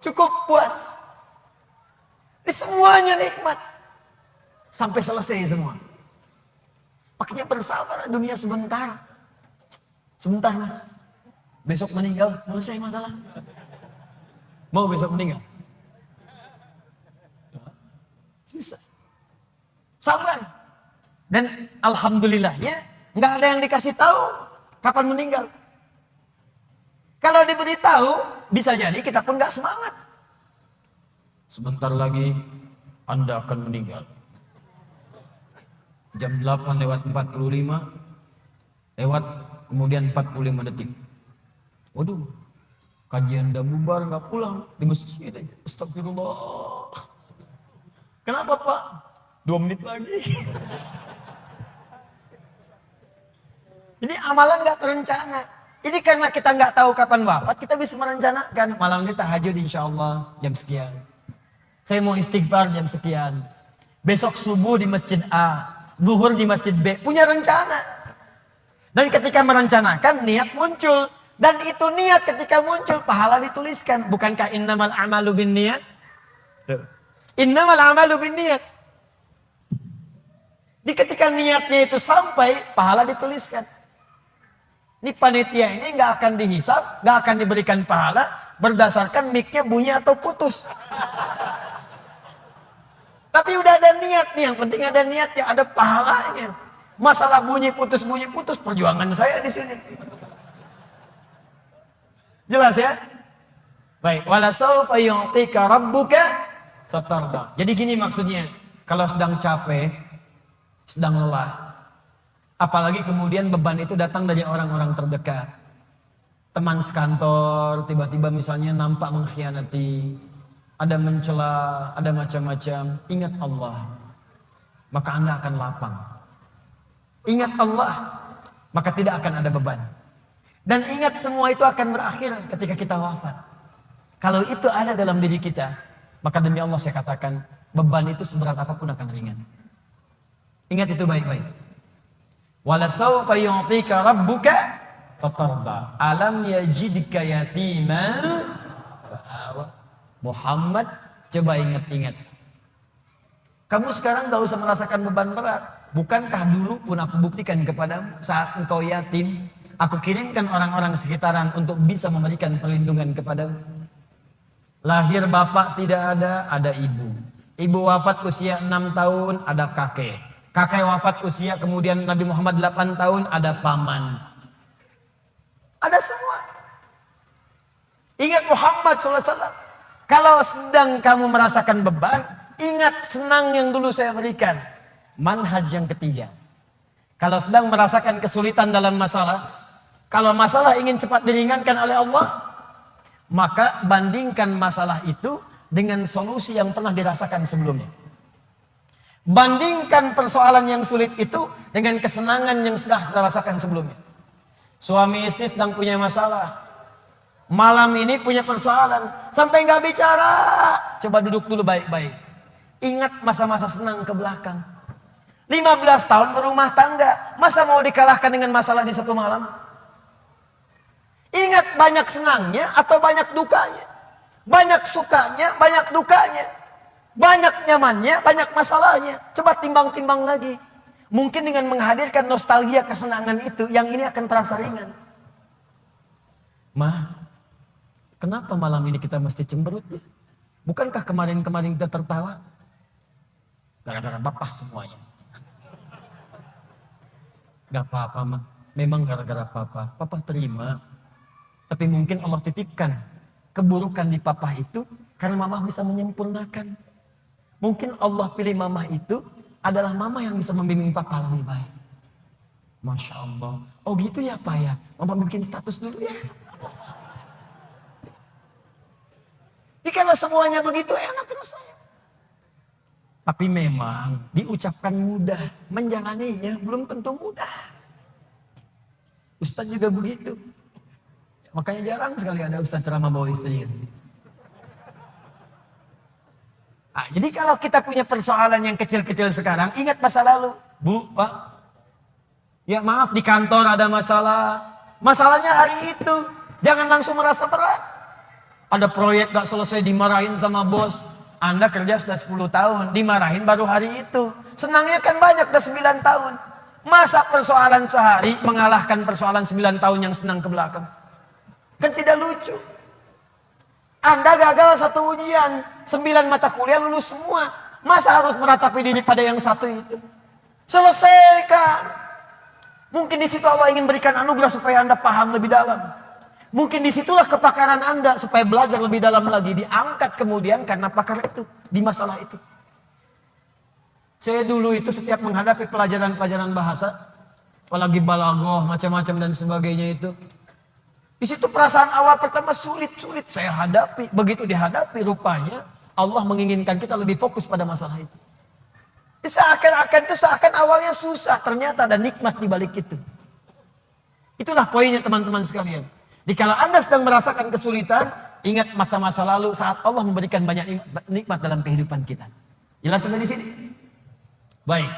Cukup puas. Ini semuanya nikmat. Sampai selesai semua. Makanya bersabar dunia sebentar. Sebentar mas. Besok meninggal, selesai masalah. Mau besok meninggal? Sisa. Sabar. Dan alhamdulillahnya nggak ada yang dikasih tahu kapan meninggal. Kalau diberitahu bisa jadi kita pun nggak semangat. Sebentar lagi Anda akan meninggal. Jam 8:45 lewat kemudian 45 detik. Waduh, kajian udah bubar nggak pulang di masjid. Astagfirullah. Kenapa Pak? 2 menit lagi. Ini amalan gak terencana. Ini karena kita gak tahu kapan wafat, kita bisa merencanakan. Malam ini tahajud insya Allah jam sekian. Saya mau istighfar jam sekian. Besok subuh di masjid A, zuhur di masjid B. Punya rencana. Dan ketika merencanakan, niat muncul. Dan itu niat ketika muncul, pahala dituliskan. Bukankah innamal a'malu bin niat? Innamal a'malu binniyat. Di ketika niatnya itu sampai, pahala dituliskan. Ini panitia ini nggak akan dihisap, nggak akan diberikan pahala berdasarkan mic-nya bunyi atau putus. Tapi udah ada niat nih, yang penting ada niatnya, ada pahalanya. Masalah bunyi putus, perjuangan saya di sini. Jelas ya? Baik, wala saufa yu'tika rabbuka fatarda. Jadi gini maksudnya, kalau sedang capek, sedang lelah, apalagi kemudian beban itu datang dari orang-orang terdekat. teman sekantor tiba-tiba misalnya nampak mengkhianati, ada mencela, ada macam-macam, ingat Allah, maka Anda akan lapang. Ingat Allah, maka tidak akan ada beban. Dan ingat semua itu akan berakhir ketika kita wafat. Kalau itu ada dalam diri kita, maka demi Allah saya katakan, beban itu seberat apapun akan ringan. Ingat itu baik-baik. Wala sawfa yu'tika rabbuka fatarda. Alam yajidka yatiman fa'awa. Muhammad, coba ingat-ingat. Kamu sekarang gak usah merasakan beban berat. Bukankah dulu pun aku buktikan kepadamu saat engkau yatim, aku kirimkan orang-orang sekitaran untuk bisa memberikan perlindungan kepadamu. Lahir bapak tidak ada ibu. Ibu wafat usia 6 tahun, ada kakek. Kakek wafat usia kemudian Nabi Muhammad 8 tahun, ada paman. Ada semua. Ingat Muhammad SAW. Kalau sedang kamu merasakan beban, ingat senang yang dulu saya berikan. Manhaj yang ketiga. Kalau sedang merasakan kesulitan dalam masalah, kalau masalah ingin cepat diringankan oleh Allah, maka bandingkan masalah itu dengan solusi yang pernah dirasakan sebelumnya. Bandingkan persoalan yang sulit itu dengan kesenangan yang sudah dirasakan sebelumnya. Suami istri sedang punya masalah. Malam ini punya persoalan. Sampai nggak bicara. Coba duduk dulu baik-baik. Ingat masa-masa senang ke belakang. 15 tahun berumah tangga. Masa mau dikalahkan dengan masalah di satu malam? Ingat banyak senangnya atau banyak dukanya. Banyak sukanya, banyak dukanya. Banyak nyamannya, banyak masalahnya. Coba timbang-timbang lagi. Mungkin dengan menghadirkan nostalgia kesenangan itu, yang ini akan terasa ringan. Ma, kenapa malam ini kita mesti cemberut ya? Bukankah kemarin-kemarin kita tertawa? Gara-gara bapak semuanya. Gak apa-apa mah, memang gara-gara papa. Papa terima. Tapi mungkin Allah titipkan keburukan di papa itu karena mama bisa menyempurnakan. Mungkin Allah pilih mama itu adalah mama yang bisa membimbing papa lebih baik. Masya Allah. Oh gitu ya Pak ya. Mama bikin status dulu ya. Jadi kalau semuanya begitu enak rasanya. Tapi memang diucapkan mudah. Menjalaninya belum tentu mudah. Ustaz juga begitu. Makanya jarang sekali ada ustaz ceramah bawa istri. Nah, jadi kalau kita punya persoalan yang kecil-kecil sekarang, ingat masa lalu. Bu, Pak. Ya maaf di kantor ada masalah. Masalahnya hari itu. Jangan langsung merasa berat. Ada proyek gak selesai dimarahin sama bos. Anda kerja sudah 10 tahun. Dimarahin baru hari itu. Senangnya kan banyak udah 9 tahun. Masa persoalan sehari mengalahkan persoalan 9 tahun yang senang ke belakang? Kan tidak lucu. Anda gagal satu ujian, 9 mata kuliah lulus semua. Masa harus meratapi diri pada yang satu itu? Selesaikan. Mungkin di situ Allah ingin berikan anugerah supaya Anda paham lebih dalam. Mungkin disitulah kepakaran Anda supaya belajar lebih dalam lagi. Diangkat kemudian karena pakar itu, di masalah itu. Saya dulu itu setiap menghadapi pelajaran-pelajaran bahasa, apalagi balaghah, macam-macam dan sebagainya itu. Di situ perasaan awal pertama sulit saya hadapi. Begitu dihadapi rupanya Allah menginginkan kita lebih fokus pada masalah itu. Seakan awalnya susah, ternyata ada nikmat di balik itu. Itulah poinnya teman-teman sekalian. Jadi kalau Anda sedang merasakan kesulitan, ingat masa-masa lalu saat Allah memberikan banyak nikmat dalam kehidupan kita. Jelas sampai di sini? Baik.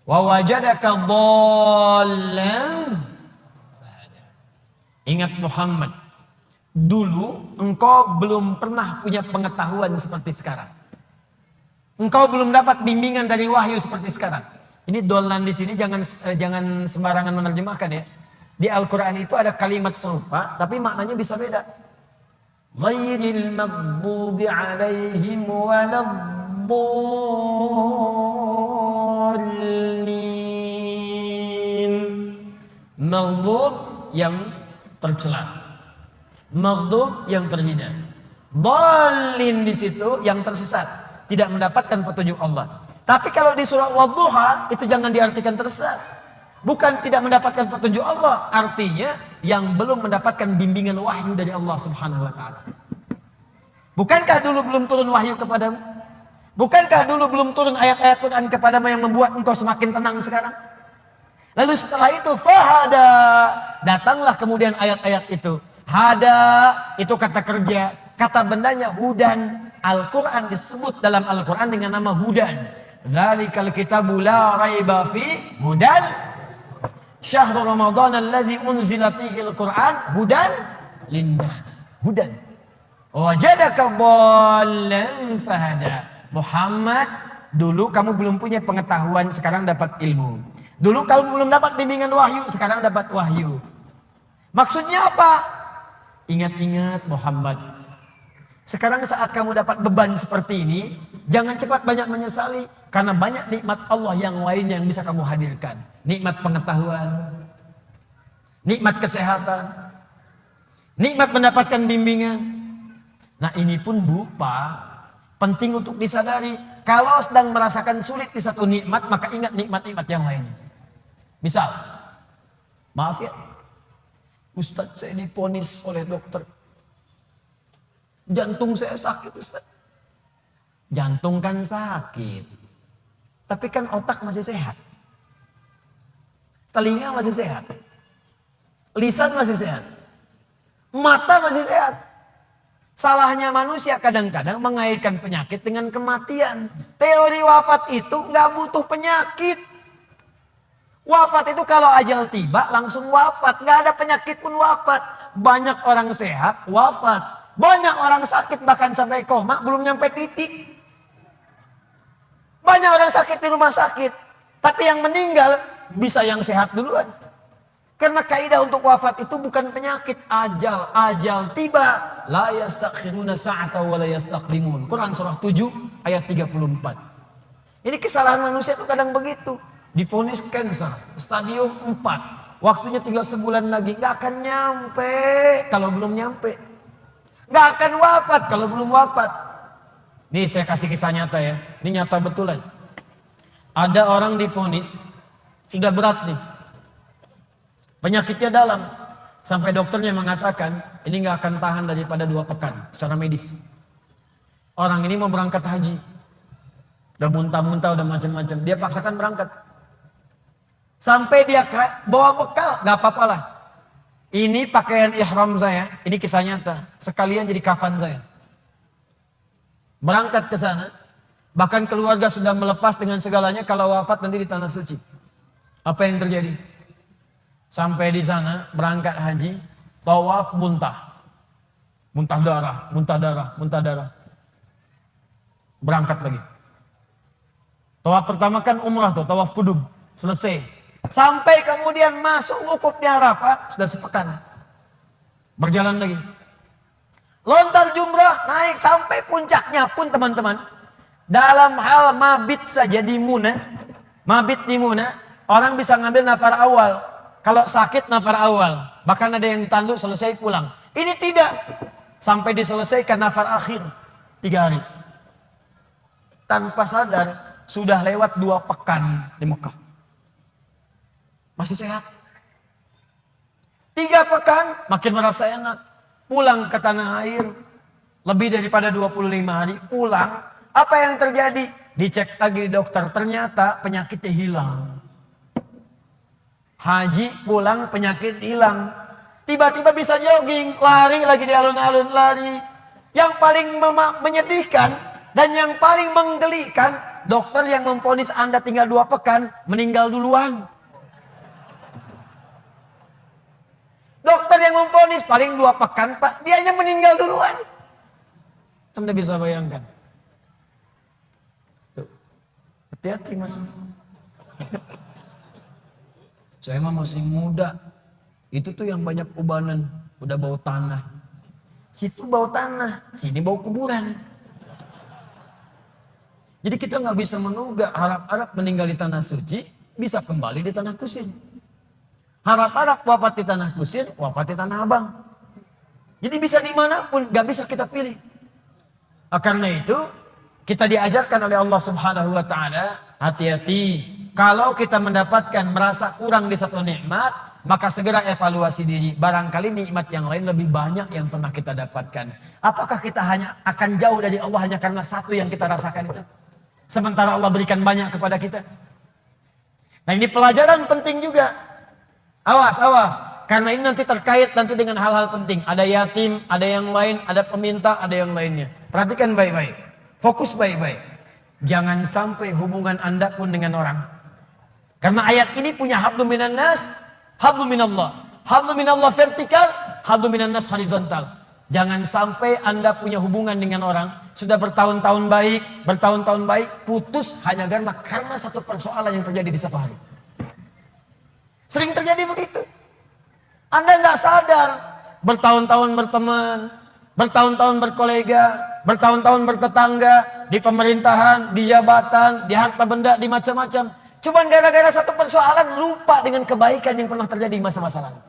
Wa wajadaka dhallan. Ingat Muhammad, dulu engkau belum pernah punya pengetahuan seperti sekarang. Engkau belum dapat bimbingan dari wahyu seperti sekarang. Ini dolan di sini jangan sembarangan menerjemahkan ya. Di Al-Quran itu ada kalimat serupa, tapi maknanya bisa beda. Ghairil maghdubi alaihim waladdallin. Maghdub yang tercela, maghdub yang terhina, dhalin di situ yang tersesat, tidak mendapatkan petunjuk Allah. Tapi kalau di surah Wadduha itu jangan diartikan tersesat, bukan tidak mendapatkan petunjuk Allah, artinya yang belum mendapatkan bimbingan wahyu dari Allah Subhanahu wa taala. Bukankah dulu belum turun wahyu kepadamu? Bukankah dulu belum turun ayat-ayat Quran kepadamu yang membuat engkau semakin tenang sekarang? Lalu setelah itu fahada, datanglah kemudian ayat-ayat itu. Hada itu kata kerja, kata bendanya hudan. Al-Quran disebut dalam Al-Quran dengan nama hudan. Dzalikal kitabu la raiba fi hudan. Syahrul Ramadan alladzi unzila fihi al-Quran hudan linnas. Hudan. Wajadaka dhallan fahada. Muhammad, dulu kamu belum punya pengetahuan, sekarang dapat ilmu. Dulu kamu belum dapat bimbingan wahyu, sekarang dapat wahyu. Maksudnya apa? Ingat-ingat Muhammad. Sekarang saat kamu dapat beban seperti ini, jangan cepat banyak menyesali. Karena banyak nikmat Allah yang lainnya yang bisa kamu hadirkan. Nikmat pengetahuan, nikmat kesehatan, nikmat mendapatkan bimbingan. Nah ini pun Bu, Pak, penting untuk disadari. Kalau sedang merasakan sulit di satu nikmat, maka ingat nikmat-nikmat yang lainnya. Misal, maaf ya, Ustadz saya diponis oleh dokter. Jantung saya sakit Ustadz. Jantung kan sakit. Tapi kan otak masih sehat. Telinga masih sehat. Lisan masih sehat. Mata masih sehat. Salahnya manusia kadang-kadang mengaitkan penyakit dengan kematian. Teori wafat itu nggak butuh penyakit. Wafat itu kalau ajal tiba langsung wafat. Nggak ada penyakit pun wafat. Banyak orang sehat wafat. Banyak orang sakit bahkan sampai koma belum nyampe titik. Banyak orang sakit di rumah sakit. Tapi yang meninggal bisa yang sehat duluan. Karena kaidah untuk wafat itu bukan penyakit, ajal. Ajal tiba, la yastakhiruna sa'ata wa la yastaqdimun. Quran surah 7 ayat 34. Ini kesalahan manusia itu kadang begitu. Divonis cancer, stadium 4. Waktunya tinggal sebulan lagi, nggak akan nyampe kalau belum nyampe. Nggak akan wafat kalau belum wafat. Nih saya kasih kisah nyata ya. Ini nyata betulan. Ada orang divonis sudah berat nih. Penyakitnya dalam. Sampai dokternya mengatakan ini nggak akan tahan daripada 2 pekan secara medis. Orang ini mau berangkat haji. Udah muntah-muntah, udah macam-macam. Dia paksakan berangkat. Sampai dia bawa bekal, nggak apa-apa lah. Ini pakaian ihram saya, ini kisah nyata. Sekalian jadi kafan saya. Berangkat ke sana. Bahkan keluarga sudah melepas dengan segalanya kalau wafat nanti di tanah suci. Apa yang terjadi? Sampai di sana berangkat haji, tawaf muntah. Muntah darah, muntah darah, muntah darah. Berangkat lagi. Tawaf pertama kan umrah tuh, tawaf kudum. Selesai. Sampai kemudian masuk wukuf di Arafah, sudah sepekan. Berjalan lagi. Lontar jumrah, naik sampai puncaknya pun teman-teman. Dalam hal mabit saja di Muna, mabit di Muna, orang bisa ngambil nafar awal. Kalau sakit nafar awal. Bahkan ada yang ditanduk selesai pulang. Ini tidak. Sampai diselesaikan nafar akhir. 3 hari. Tanpa sadar, sudah lewat 2 pekan di Mekah. Masih sehat. 3 pekan, makin merasa enak. Pulang ke tanah air. Lebih daripada 25 hari, pulang. Apa yang terjadi? Dicek lagi di dokter, ternyata penyakitnya hilang. Haji pulang penyakit hilang. Tiba-tiba bisa jogging, lari lagi di alun-alun, lari. Yang paling menyedihkan dan yang paling menggelikan, dokter yang memvonis Anda tinggal 2 pekan, meninggal duluan. Dokter yang memvonis paling 2 pekan, Pak, dia hanya meninggal duluan. Anda bisa bayangkan. Hati-hati Mas. Saya mah masih muda. Itu tuh yang banyak ubanan. Udah bau tanah. Situ bau tanah. Sini bau kuburan. Jadi kita nggak bisa menunggu. Harap-harap meninggal di tanah suci. Bisa kembali di tanah kusir. Harap-harap wafat di tanah kusir. Wafat di tanah abang. Jadi bisa dimanapun. Nggak bisa kita pilih. Karena itu. Kita diajarkan oleh Allah Subhanahu wa Ta'ala. Hati-hati. Kalau kita mendapatkan merasa kurang di satu nikmat, maka segera evaluasi diri. Barangkali nikmat yang lain lebih banyak yang pernah kita dapatkan. Apakah kita hanya akan jauh dari Allah hanya karena satu yang kita rasakan itu? Sementara Allah berikan banyak kepada kita. Nah, ini pelajaran penting juga. Awas, awas. Karena ini nanti terkait nanti dengan hal-hal penting. Ada yatim, ada yang lain, ada peminta, ada yang lainnya. Perhatikan baik-baik. Fokus baik-baik. Jangan sampai hubungan Anda pun dengan orang. Karena ayat ini punya hablum minan nas, hablum minallah. Hablum minallah vertikal, hablum minan nas horizontal. Jangan sampai Anda punya hubungan dengan orang, sudah bertahun-tahun baik, putus hanya karena satu persoalan yang terjadi di satu hari. Sering terjadi begitu. Anda nggak sadar, bertahun-tahun berteman, bertahun-tahun berkolega, bertahun-tahun bertetangga, di pemerintahan, di jabatan, di harta benda, di macam-macam. Cuman gara-gara satu persoalan lupa dengan kebaikan yang pernah terjadi di masa-masa lalu.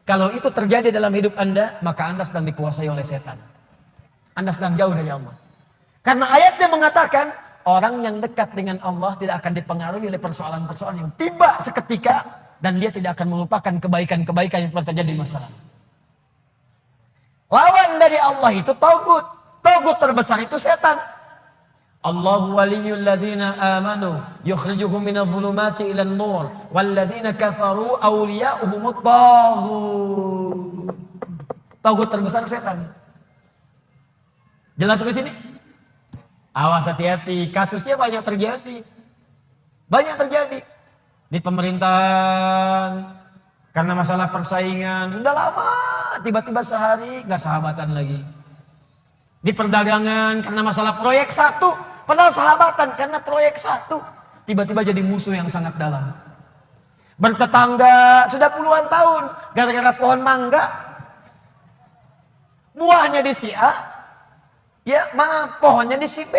Kalau itu terjadi dalam hidup Anda, maka Anda sedang dikuasai oleh setan. Anda sedang jauh dari Allah. Karena ayatnya mengatakan, orang yang dekat dengan Allah tidak akan dipengaruhi oleh persoalan-persoalan yang tiba seketika, dan dia tidak akan melupakan kebaikan-kebaikan yang pernah terjadi di masa lalu. Lawan dari Allah itu Tagut. Tagut terbesar itu setan. Allahu waliyul ladzina amanu yukhrijuhum minadh dhulumati ilan nur wal ladzina kafaru awliya'uhumut taghut. Tagut terbesar setan. Jelas sampai sini? Awas, hati-hati, kasusnya banyak terjadi. Banyak terjadi di pemerintahan karena masalah persaingan. Sudah lama tiba-tiba sehari gak sahabatan lagi. Di perdagangan karena masalah proyek satu, padahal sahabatan karena proyek satu, tiba-tiba jadi musuh yang sangat dalam. Bertetangga sudah puluhan tahun gara-gara pohon mangga, buahnya di si A, ya maaf, pohonnya di si B,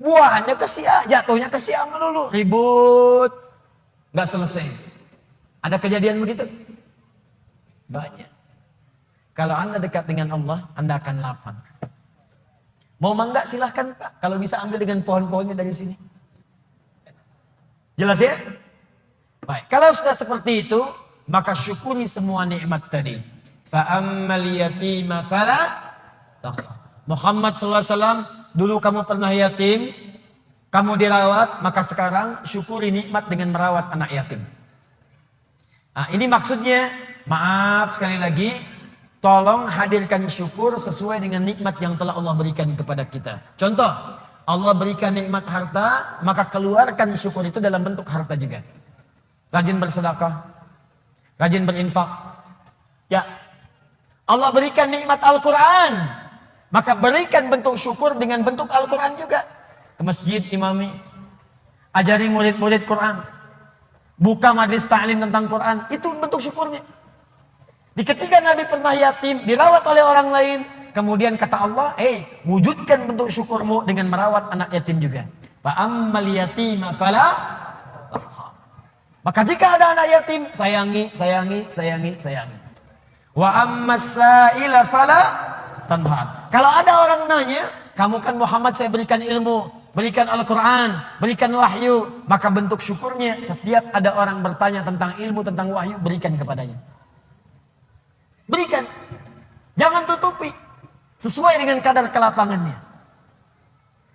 buahnya ke si A, jatuhnya ke si A melulu, ribut, gak selesai. Ada kejadian begitu? Banyak. Kalau Anda dekat dengan Allah, Anda akan lapang. Mau mangga silahkan Pak, kalau bisa ambil dengan pohon-pohonnya dari sini. Jelas ya? Baik, kalau sudah seperti itu, maka syukuri semua nikmat tadi. Fa'ammal yatima fala taqhar. Muhammad SAW, dulu kamu pernah yatim, kamu dirawat, maka sekarang syukuri nikmat dengan merawat anak yatim. Nah, ini maksudnya, maaf sekali lagi, tolong hadirkan syukur sesuai dengan nikmat yang telah Allah berikan kepada kita. Contoh, Allah berikan nikmat harta, maka keluarkan syukur itu dalam bentuk harta juga. Rajin bersedekah, rajin berinfak. Ya, Allah berikan nikmat Al-Quran, maka berikan bentuk syukur dengan bentuk Al-Quran juga. Ke masjid imami, ajari murid-murid Quran, buka majlis ta'lim tentang Quran, itu bentuk syukurnya. Di ketika Nabi pernah yatim, dirawat oleh orang lain, kemudian kata Allah, wujudkan bentuk syukurmu dengan merawat anak yatim juga. Fa'ammal yatima fala taqhar. Maka jika ada anak yatim, sayangi, sayangi, sayangi, sayangi. Wa ammas sa'ila fala tanhar. Kalau ada orang nanya, kamu kan Muhammad, saya berikan ilmu, berikan Al-Quran, berikan wahyu, maka bentuk syukurnya setiap ada orang bertanya tentang ilmu, tentang wahyu, berikan kepadanya. Berikan, jangan tutupi, sesuai dengan kadar kelapangannya.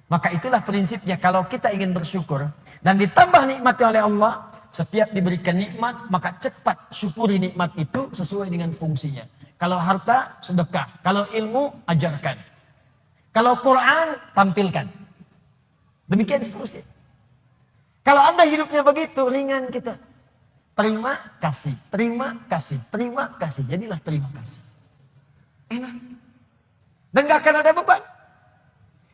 Maka itulah prinsipnya, kalau kita ingin bersyukur dan ditambah nikmatnya oleh Allah, setiap diberikan nikmat maka cepat syukuri nikmat itu sesuai dengan fungsinya. Kalau harta, sedekah. Kalau ilmu, ajarkan. Kalau Quran, tampilkan. Demikian seterusnya. Kalau Anda hidupnya begitu, ringan kita. Terima kasih, terima kasih, terima kasih. Jadilah terima kasih. Enak. Dan gak akan ada beban.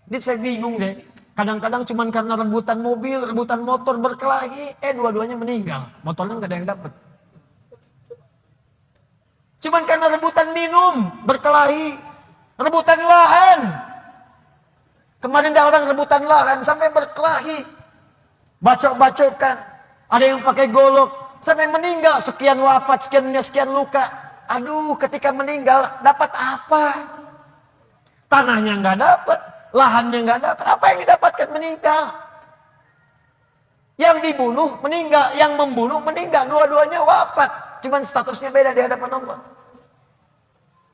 Ini saya bingung deh. Kadang-kadang cuma karena rebutan mobil, rebutan motor berkelahi, dua-duanya meninggal. Motornya gak ada yang dapat. Cuman karena rebutan minum, berkelahi, rebutan lahan. Kemarin ada orang rebutan lahan sampai berkelahi. Bacok-bacokkan. Ada yang pakai golok. Sampai meninggal, sekian wafat, sekian luka. Aduh, ketika meninggal, dapat apa? Tanahnya nggak dapat, lahannya nggak dapat. Apa yang didapatkan? Meninggal. Yang dibunuh meninggal, yang membunuh meninggal. Dua-duanya wafat. cuman statusnya beda di hadapan Allah.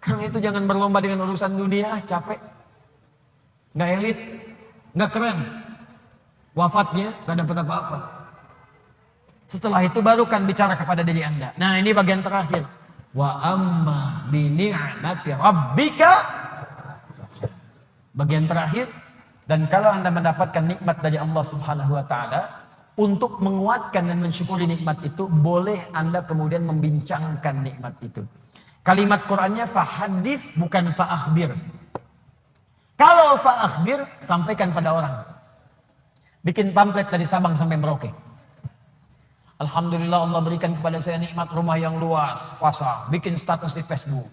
Karena itu jangan berlomba dengan urusan dunia, capek. Nggak elit, nggak keren. Wafatnya nggak dapat apa-apa. Setelah itu baru kan bicara kepada diri Anda. Nah, ini bagian terakhir. Wa amma bi ni'mati rabbika. Bagian terakhir. Dan kalau Anda mendapatkan nikmat dari Allah Subhanahu wa taala, untuk menguatkan dan mensyukuri nikmat itu, boleh Anda kemudian membincangkan nikmat itu. Kalimat Qur'annya fahadits, bukan fa'akhbir. Kalau fa'akhbir, sampaikan pada orang. Bikin pamflet dari Sabang sampai Merauke. Alhamdulillah Allah berikan kepada saya nikmat rumah yang luas, pasang, bikin status di Facebook,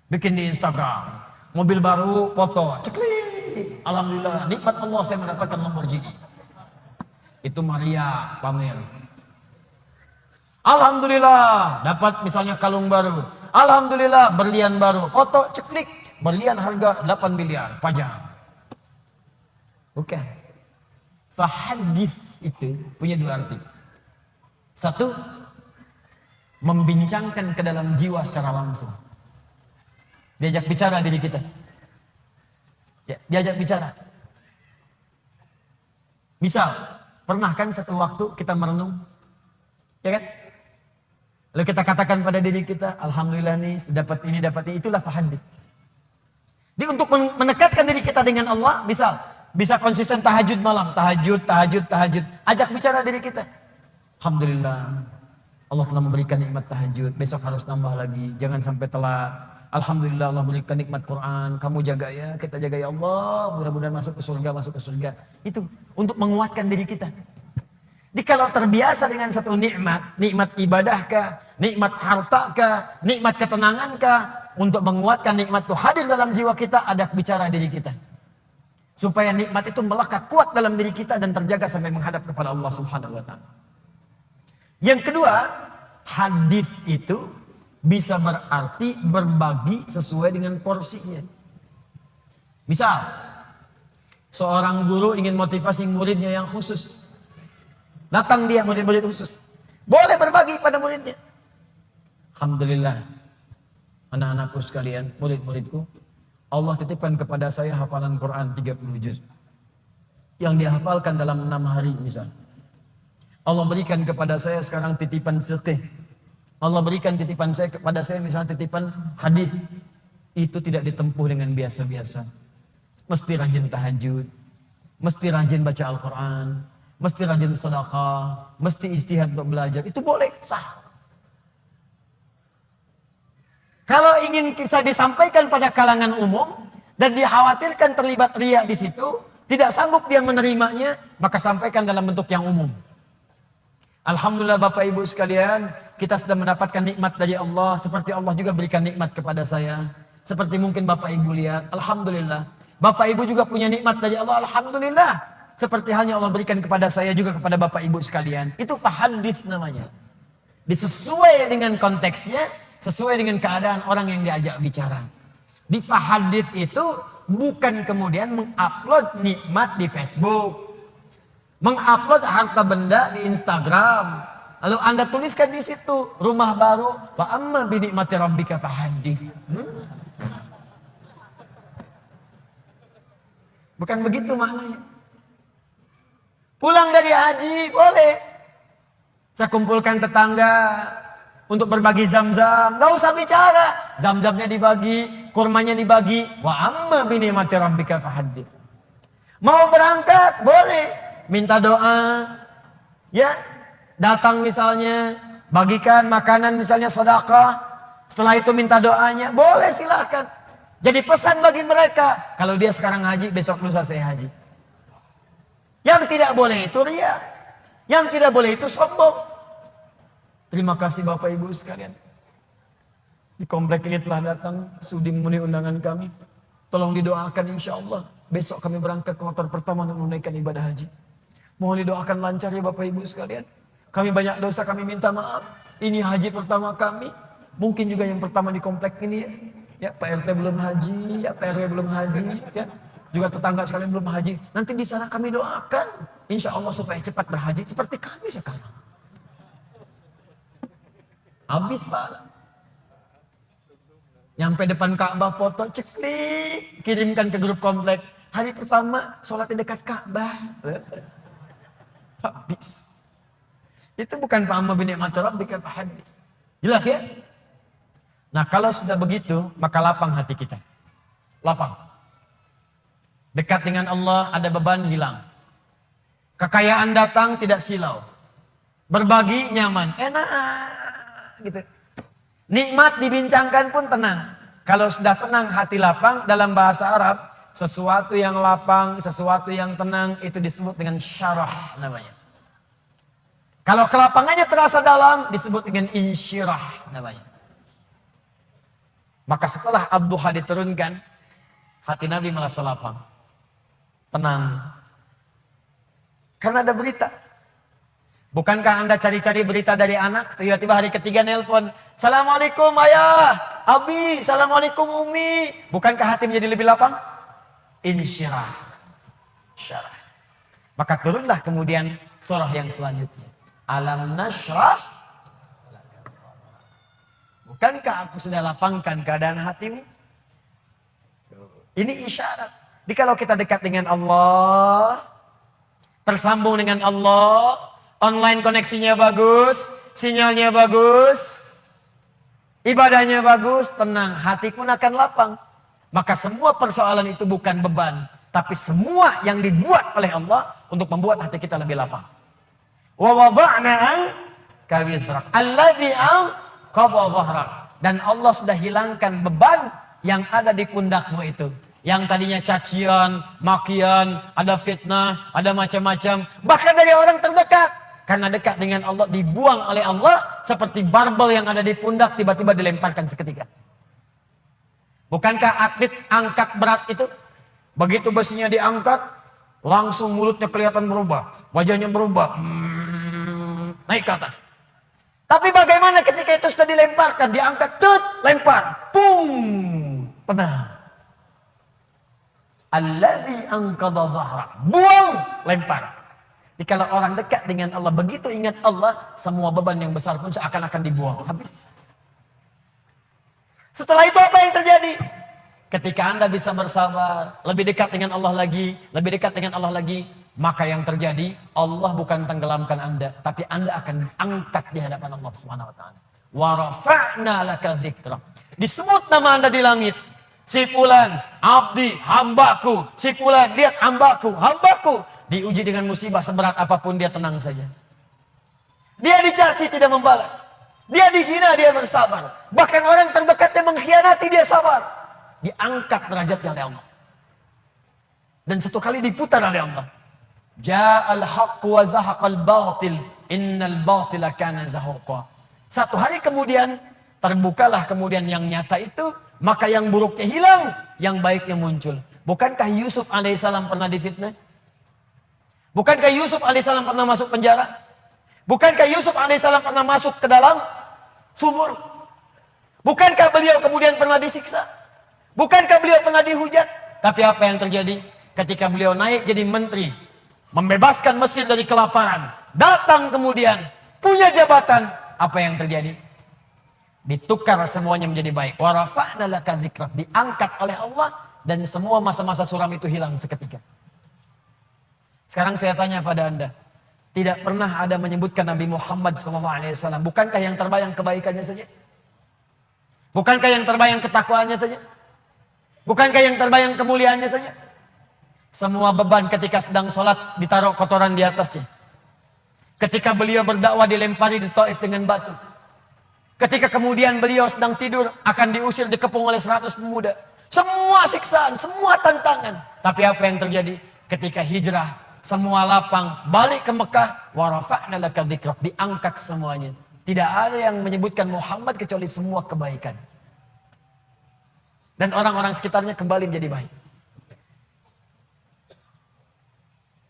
bikin di Instagram, mobil baru, foto, ceklik. Alhamdulillah, nikmat Allah saya mendapatkan Lamborghini. Itu Maria pamer. Alhamdulillah, dapat misalnya kalung baru. Alhamdulillah, berlian baru, foto, ceklik. Berlian harga 8 miliar, pajang. Bukan. Fahadits itu punya dua arti. Satu, membincangkan ke dalam jiwa secara langsung. Diajak bicara diri kita. Ya, diajak bicara. Misal, pernah kan satu waktu kita merenung? Ya kan? Lalu kita katakan pada diri kita, Alhamdulillah nih, dapat ini, itulah fahadits. Jadi untuk mendekatkan diri kita dengan Allah, bisa konsisten tahajud malam, tahajud. Ajak bicara diri kita. Alhamdulillah, Allah telah memberikan nikmat tahajud. Besok harus nambah lagi, jangan sampai telat. Alhamdulillah Allah berikan nikmat Quran. Kamu jaga ya, kita jaga ya Allah. Mudah-mudahan masuk ke surga. Itu untuk menguatkan diri kita. Jadi kalau terbiasa dengan satu nikmat ibadahkah, nikmat hartakah, nikmat ketenangankah, untuk menguatkan nikmat itu hadir dalam jiwa kita, ada bicara diri kita. Supaya nikmat itu melekat kuat dalam diri kita dan terjaga sampai menghadap kepada Allah Subhanahu wa taala. Yang kedua, hadis itu bisa berarti berbagi sesuai dengan porsinya. Misal, seorang guru ingin motivasi muridnya yang khusus. Datang dia murid-murid khusus. Boleh berbagi pada muridnya. Alhamdulillah. Anak-anakku sekalian, murid-muridku, Allah titipkan kepada saya hafalan Quran 30 juz. Yang dihafalkan dalam 6 hari misal. Allah berikan kepada saya sekarang titipan fiqh. Allah berikan titipan saya kepada saya misalnya titipan hadis. Itu tidak ditempuh dengan biasa-biasa. Mesti rajin tahajud, mesti rajin baca Al-Quran, mesti rajin sedekah, mesti ijtihad untuk belajar. Itu boleh, sah. Kalau ingin bisa disampaikan pada kalangan umum dan dikhawatirkan terlibat riya di situ, tidak sanggup dia menerimanya, maka sampaikan dalam bentuk yang umum. Alhamdulillah Bapak Ibu sekalian, kita sudah mendapatkan nikmat dari Allah, seperti Allah juga berikan nikmat kepada saya. Seperti mungkin Bapak Ibu lihat, Alhamdulillah. Bapak Ibu juga punya nikmat dari Allah, Alhamdulillah. Seperti halnya Allah berikan kepada saya juga kepada Bapak Ibu sekalian. Itu fahadits namanya. Disesuai dengan konteksnya, sesuai dengan keadaan orang yang diajak bicara. Di fahadits itu bukan kemudian mengupload nikmat di Facebook, mengupload harta benda di Instagram, lalu Anda tuliskan di situ rumah baru, fa amma bi ni'mati rabbika fahadits. Bukan begitu maknanya. Pulang dari haji boleh. Saya kumpulkan tetangga untuk berbagi zam-zam. Gak usah bicara. Zam-zamnya dibagi, kurmanya dibagi. Wa amma bi ni'mati rabbika fahadits. Mau berangkat boleh. Minta doa. Ya, datang misalnya, bagikan makanan misalnya sedekah. Setelah itu minta doanya, boleh silakan. Jadi pesan bagi mereka, kalau dia sekarang haji, besok lusa saya haji. Yang tidak boleh itu riya. Yang tidak boleh itu sombong. Terima kasih Bapak Ibu sekalian. Di komplek ini telah datang sudi memenuhi undangan kami. Tolong didoakan insya Allah. Besok kami berangkat ke kloter pertama untuk menunaikan ibadah haji. Mohon didoakan lancar ya Bapak Ibu sekalian. Kami banyak dosa, kami minta maaf. Ini haji pertama kami. Mungkin juga yang pertama di komplek ini ya. Ya Pak RT belum haji, ya Pak RW belum haji, ya juga tetangga sekalian belum haji. Nanti di sana kami doakan, insya Allah supaya cepat berhaji seperti kami sekarang. Habis pahala. Nyampe depan Ka'bah foto, ceklik, kirimkan ke grup komplek. Hari pertama sholat di dekat Ka'bah. Habis. Itu bukan fa'amma bi ni'mati rabbika fahaddits. Jelas ya? Nah, kalau sudah begitu, maka lapang hati kita. Lapang. Dekat dengan Allah, ada beban hilang. Kekayaan datang tidak silau. Berbagi nyaman, enak gitu. Nikmat dibincangkan pun tenang. Kalau sudah tenang, hati lapang, dalam bahasa Arab, sesuatu yang lapang, sesuatu yang tenang, itu disebut dengan syarah namanya. Kalau kelapangannya terasa dalam, disebut dengan insyirah namanya. Maka setelah ad-duha diturunkan, hati Nabi merasa lapang. Tenang. Karena ada berita. Bukankah Anda cari-cari berita dari anak, tiba-tiba hari ketiga nelpon, Assalamualaikum ayah, abi, Assalamualaikum umi. Bukankah hati menjadi lebih lapang? Insyirah. Syarah. Maka turunlah kemudian surah yang selanjutnya. Alam nashrah. Bukankah aku sudah lapangkan keadaan hatimu? Ini isyarat. Jadi kalau kita dekat dengan Allah, tersambung dengan Allah, online koneksinya bagus, sinyalnya bagus, ibadahnya bagus, tenang, hati pun akan lapang. Maka semua persoalan itu bukan beban, tapi semua yang dibuat oleh Allah untuk membuat hati kita lebih lapang. Wa wada'na anka wizrak alladzi anqadha dhahrak. Dan Allah sudah hilangkan beban yang ada di pundakmu itu. Yang tadinya cacian, makian, ada fitnah, ada macam-macam. Bahkan dari orang terdekat. Karena dekat dengan Allah dibuang oleh Allah. Seperti barbel yang ada di pundak tiba-tiba dilemparkan seketika. Bukankah atlet angkat berat itu? Begitu besinya diangkat, langsung mulutnya kelihatan berubah. Wajahnya berubah. Naik ke atas. Tapi bagaimana ketika itu sudah dilemparkan? Diangkat, lempar. Pum. Tenang. Alladzi anqadha dhahrak. Buang, lempar. Jadi kalau orang dekat dengan Allah, begitu ingat Allah, semua beban yang besar pun seakan-akan dibuang. Habis. Setelah itu apa yang terjadi? Ketika Anda bisa bersabar, lebih dekat dengan Allah lagi, lebih dekat dengan Allah lagi, maka yang terjadi, Allah bukan tenggelamkan Anda, tapi Anda akan angkat di hadapan Allah Subhanahu wa taala. Wa rafa'na laka dzikra. Disebut nama Anda di langit. Si fulan, abdi, hambaku. Si fulan, lihat hambaku, hambaku. Diuji dengan musibah seberat apapun, dia tenang saja. Dia dicaci, tidak membalas. Dia dihina, dia bersabar. Bahkan orang terdekatnya mengkhianati, dia sabar. Diangkat derajatnya oleh Allah. Dan satu kali diputar oleh Allah. Ja'al haqqu wa zahaqal batil. Innal batila kana zahuqa. Satu hari kemudian, terbukalah kemudian yang nyata itu. Maka yang buruknya hilang, yang baiknya muncul. Bukankah Yusuf alaihissalam pernah difitnah? Bukankah Yusuf alaihissalam pernah masuk penjara? Bukankah Yusuf alaihissalam pernah masuk ke dalam sumur? Bukankah beliau kemudian pernah disiksa? Bukankah beliau pernah dihujat? Tapi apa yang terjadi? Ketika beliau naik jadi menteri, membebaskan Mesir dari kelaparan, datang kemudian punya jabatan, apa yang terjadi? Ditukar semuanya menjadi baik. Wa rafa'na laka dzikrak, diangkat oleh Allah dan semua masa-masa suram itu hilang seketika. Sekarang saya tanya pada Anda, tidak pernah ada menyebutkan Nabi Muhammad SAW. Bukankah yang terbayang kebaikannya saja? Bukankah yang terbayang ketakwaannya saja? Bukankah yang terbayang kemuliaannya saja? Semua beban ketika sedang sholat ditaruh kotoran di atasnya. Ketika beliau berdakwah dilempari di Taif dengan batu. Ketika kemudian beliau sedang tidur akan diusir dikepung oleh 100 pemuda. Semua siksaan, semua tantangan. Tapi apa yang terjadi? Ketika hijrah, semua lapang, balik ke Mekah, wa rafa'na laka dzikrak, diangkat semuanya. Tidak ada yang menyebutkan Muhammad kecuali semua kebaikan. Dan orang-orang sekitarnya kembali menjadi baik.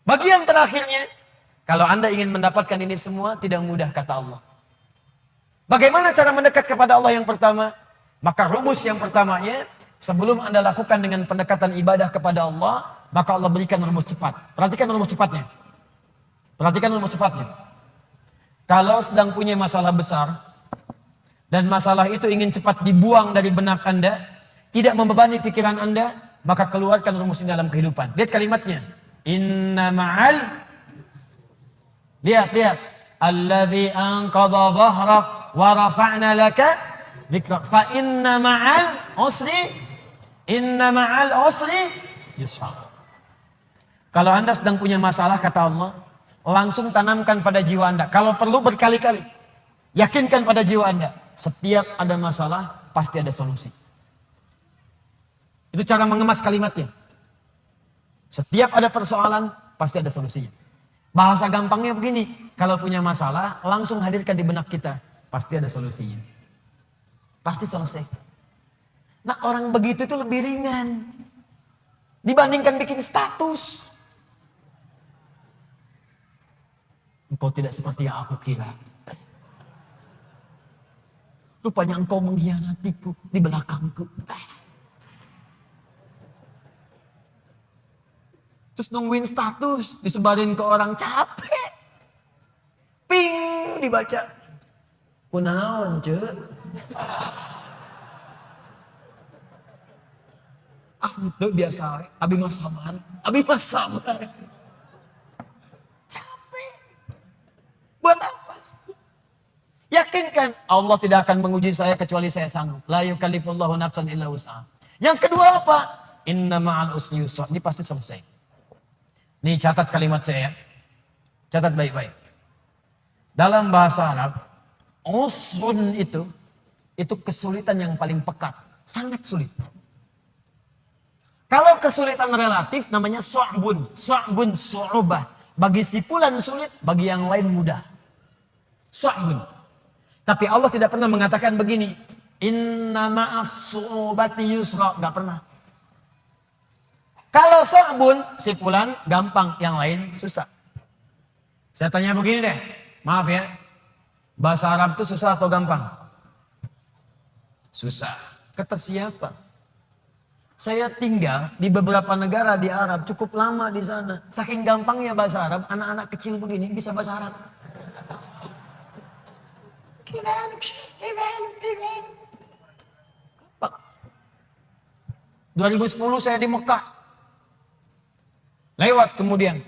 Bagian terakhirnya, kalau Anda ingin mendapatkan ini semua, tidak mudah kata Allah. Bagaimana cara mendekat kepada Allah yang pertama? Maka rumus yang pertamanya, sebelum Anda lakukan dengan pendekatan ibadah kepada Allah, maka Allah berikan rumus cepat. Perhatikan rumus cepatnya. Perhatikan rumus cepatnya. Kalau sedang punya masalah besar, dan masalah itu ingin cepat dibuang dari benak Anda, tidak membebani pikiran Anda, maka keluarkan rumus ini dalam kehidupan. Lihat kalimatnya. Inna ma'al, lihat. Alladhi anqadha dhahrak wa rafa'na laka dhikrak. Fa inna ma'al usri yusra. Kalau Anda sedang punya masalah, kata Allah, langsung tanamkan pada jiwa Anda. Kalau perlu berkali-kali, yakinkan pada jiwa Anda. Setiap ada masalah, pasti ada solusi. Itu cara mengemas kalimatnya. Setiap ada persoalan, pasti ada solusinya. Bahasa gampangnya begini, kalau punya masalah, langsung hadirkan di benak kita. Pasti ada solusinya. Pasti selesai. Nah, orang begitu itu lebih ringan dibandingkan bikin status. Engkau tidak seperti yang aku kira. Rupanya engkau mengkhianatiku di belakangku. Terus nungguin status, disebarin ke orang, capek. Ping, dibaca. Kunaon, cek. Itu biasa, abi mah sabar. Capek. Buat apa? Yakinkan Allah tidak akan menguji saya kecuali saya sanggup. La yukallifullahu nafsan illa wus'aha. Yang kedua apa? Inna ma'al usri yusra. Ini pasti selesai. Nih catat kalimat saya. Catat baik-baik. Dalam bahasa Arab, usrun itu kesulitan yang paling pekat. Sangat sulit. Kalau kesulitan relatif namanya su'bun, su'ubah. Bagi si fulan sulit, bagi yang lain mudah. Su'bun. Tapi Allah tidak pernah mengatakan begini. Inna ma'as su'ubati yusra. Gak pernah. Kalau su'bun, si fulan gampang, yang lain susah. Saya tanya begini deh. Maaf ya. Bahasa Arab itu susah atau gampang? Susah. Kata siapa? Saya tinggal di beberapa negara di Arab, cukup lama di sana. Saking gampangnya bahasa Arab, anak-anak kecil begini bisa bahasa Arab. 2010 saya di Mekah. Lewat kemudian.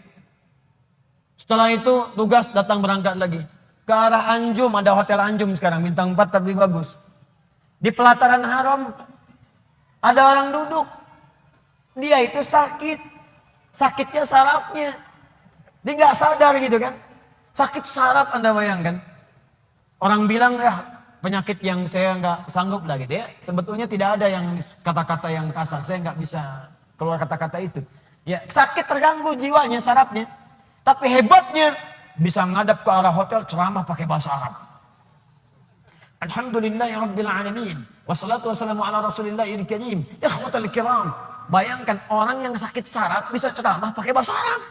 Setelah itu tugas datang berangkat lagi. Ke arah Anjum, ada hotel Anjum sekarang, bintang 4 tapi bagus. Di pelataran haram, ada orang duduk. Dia itu sakit. Sakitnya sarafnya. Dia gak sadar gitu kan. Sakit saraf, Anda bayangkan. Orang bilang, ya penyakit yang saya gak sanggup lah gitu ya. Sebetulnya tidak ada yang kata-kata yang kasar. Saya gak bisa keluar kata-kata itu. Ya, sakit terganggu jiwanya, sarafnya. Tapi hebatnya, bisa ngadap ke arah hotel ceramah pakai bahasa Arab. Alhamdulillahirrabbilalamin. Wassalatu wassalamu ala rasulillahil karim. Ikhwatal kiram. Bayangkan orang yang sakit saraf bisa ceramah pakai bahasa Arab.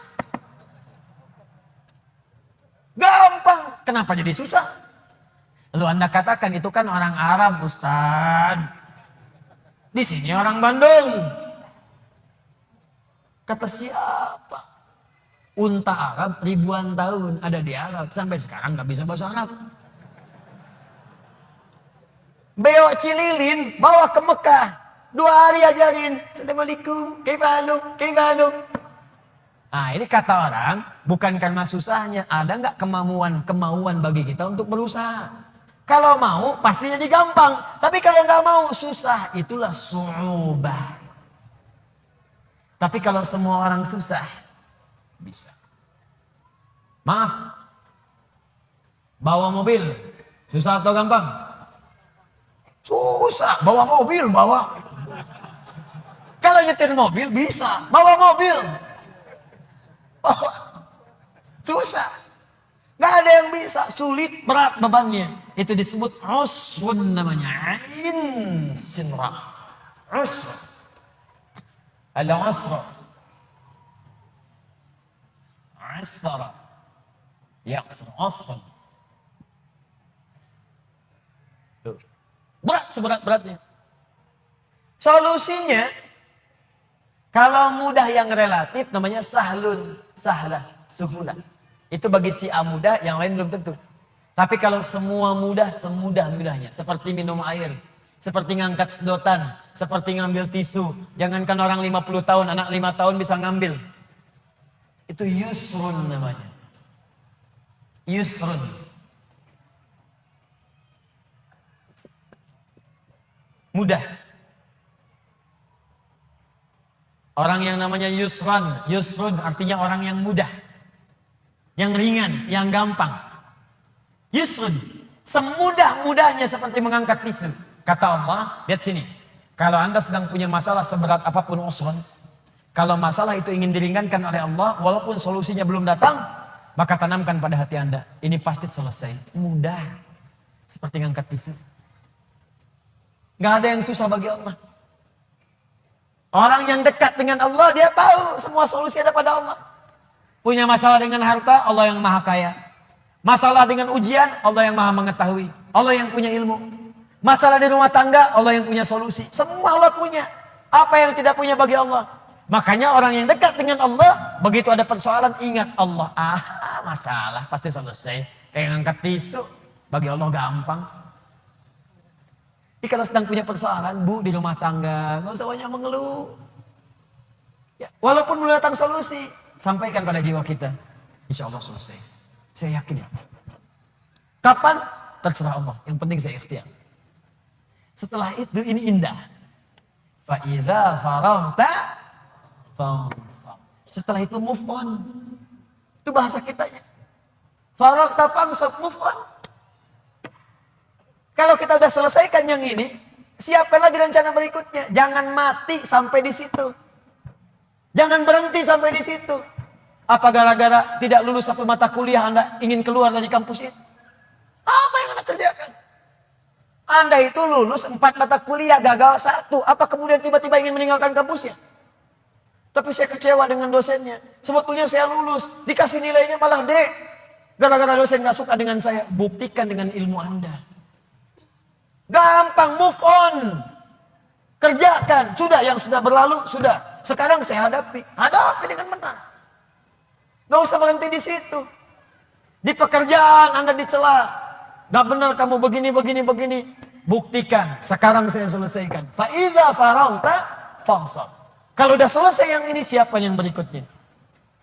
Gampang. Kenapa jadi susah? Lalu Anda katakan itu kan orang Arab, Ustaz. Di sini orang Bandung. Kata siapa? Unta Arab ribuan tahun ada di Arab. Sampai sekarang gak bisa bahasa Arab. Beo Cililin bawa ke Mekah. 2 hari ajarin. Assalamualaikum. Kaifanum. Nah ini kata orang. Bukan karena susahnya. Ada gak kemauan bagi kita untuk berusaha. Kalau mau pasti jadi gampang. Tapi kalau gak mau susah. Itulah su'ubah. Tapi kalau semua orang susah. Bisa. Maaf. Bawa mobil. Susah atau gampang? Susah. Bawa mobil. Kalau nyetir mobil bisa. Bawa mobil. Susah. Gak ada yang bisa. Sulit, berat bebannya. Itu disebut usrun namanya. Ain sinra. Usrun. Al-usrun. Asara. Yaqsur. Usrun. Berat seberat-beratnya. Solusinya. Kalau mudah yang relatif namanya sahlun. Sahlah. Suhulah. Itu bagi si A mudah, yang lain belum tentu. Tapi kalau semua mudah, semudah-mudahnya. Seperti minum air, seperti ngangkat sedotan, seperti ngambil tisu. Jangankan orang 50 tahun, anak 5 tahun bisa ngambil. Itu yusrun namanya. Yusrun. Mudah. Orang yang namanya yusrun artinya orang yang mudah. Yang ringan, yang gampang. Yusrun. Semudah-mudahnya seperti mengangkat tisu. Kata Allah, lihat sini. Kalau Anda sedang punya masalah seberat apapun usrun, kalau masalah itu ingin diringankan oleh Allah, walaupun solusinya belum datang, maka tanamkan pada hati Anda. Ini pasti selesai. Mudah. Seperti ngangkat tisu. Gak ada yang susah bagi Allah. Orang yang dekat dengan Allah, dia tahu semua solusi ada pada Allah. Punya masalah dengan harta, Allah yang maha kaya. Masalah dengan ujian, Allah yang maha mengetahui. Allah yang punya ilmu. Masalah di rumah tangga, Allah yang punya solusi. Semua Allah punya. Apa yang tidak punya bagi Allah? Makanya orang yang dekat dengan Allah, begitu ada persoalan, ingat Allah. Masalah pasti selesai. Kayak ngangkat tisu, bagi Allah gampang. Jadi kalau sedang punya persoalan, Bu, di rumah tangga, nggak usah banyak mengeluh. Ya, walaupun belum datang solusi, sampaikan pada jiwa kita. Insya Allah selesai. Saya yakin ya. Kapan? Terserah Allah. Yang penting saya ikhtiar. Setelah itu ini indah. Fa'idha faraghta fansab. Setelah itu move on. Itu bahasa kitanya. Faraghta fansab, move on. Kalau kita sudah selesaikan yang ini, siapkan lagi rencana berikutnya. Jangan mati sampai di situ. Jangan berhenti sampai di situ. Apa gara-gara tidak lulus satu mata kuliah Anda ingin keluar dari kampusnya? Apa yang Anda kerjakan? Anda itu lulus 4 mata kuliah, gagal 1. Apa kemudian tiba-tiba ingin meninggalkan kampusnya? Tapi saya kecewa dengan dosennya. Sebetulnya saya lulus, dikasih nilainya malah D. Gara-gara dosen gak suka dengan saya. Buktikan dengan ilmu Anda. Gampang, move on. Kerjakan. Sudah, yang sudah berlalu, sudah. Sekarang saya hadapi. Hadapi dengan benar. Gak usah berhenti di situ. Di pekerjaan Anda dicela. Gak benar kamu begini. Buktikan. Sekarang saya selesaikan. Fa'idha faraghta fansab. Kalau udah selesai yang ini, siapa yang berikutnya?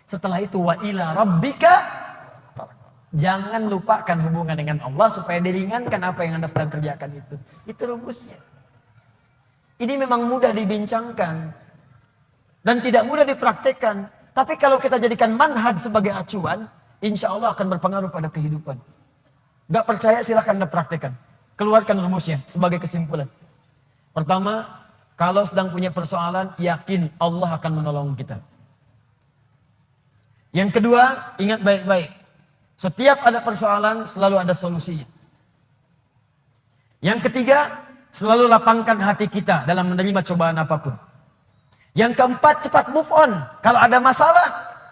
Setelah itu, wa ila rabbika. Jangan lupakan hubungan dengan Allah supaya diringankan apa yang Anda sedang kerjakan itu. Itu rumusnya. Ini memang mudah dibincangkan dan tidak mudah dipraktekkan. Tapi kalau kita jadikan manhaj sebagai acuan, insya Allah akan berpengaruh pada kehidupan. Gak percaya silahkan Anda praktekkan. Keluarkan rumusnya sebagai kesimpulan. Pertama, kalau sedang punya persoalan, yakin Allah akan menolong kita. Yang kedua, ingat baik-baik. Setiap ada persoalan, selalu ada solusinya. Yang ketiga, selalu lapangkan hati kita dalam menerima cobaan apapun. Yang keempat, cepat move on. Kalau ada masalah,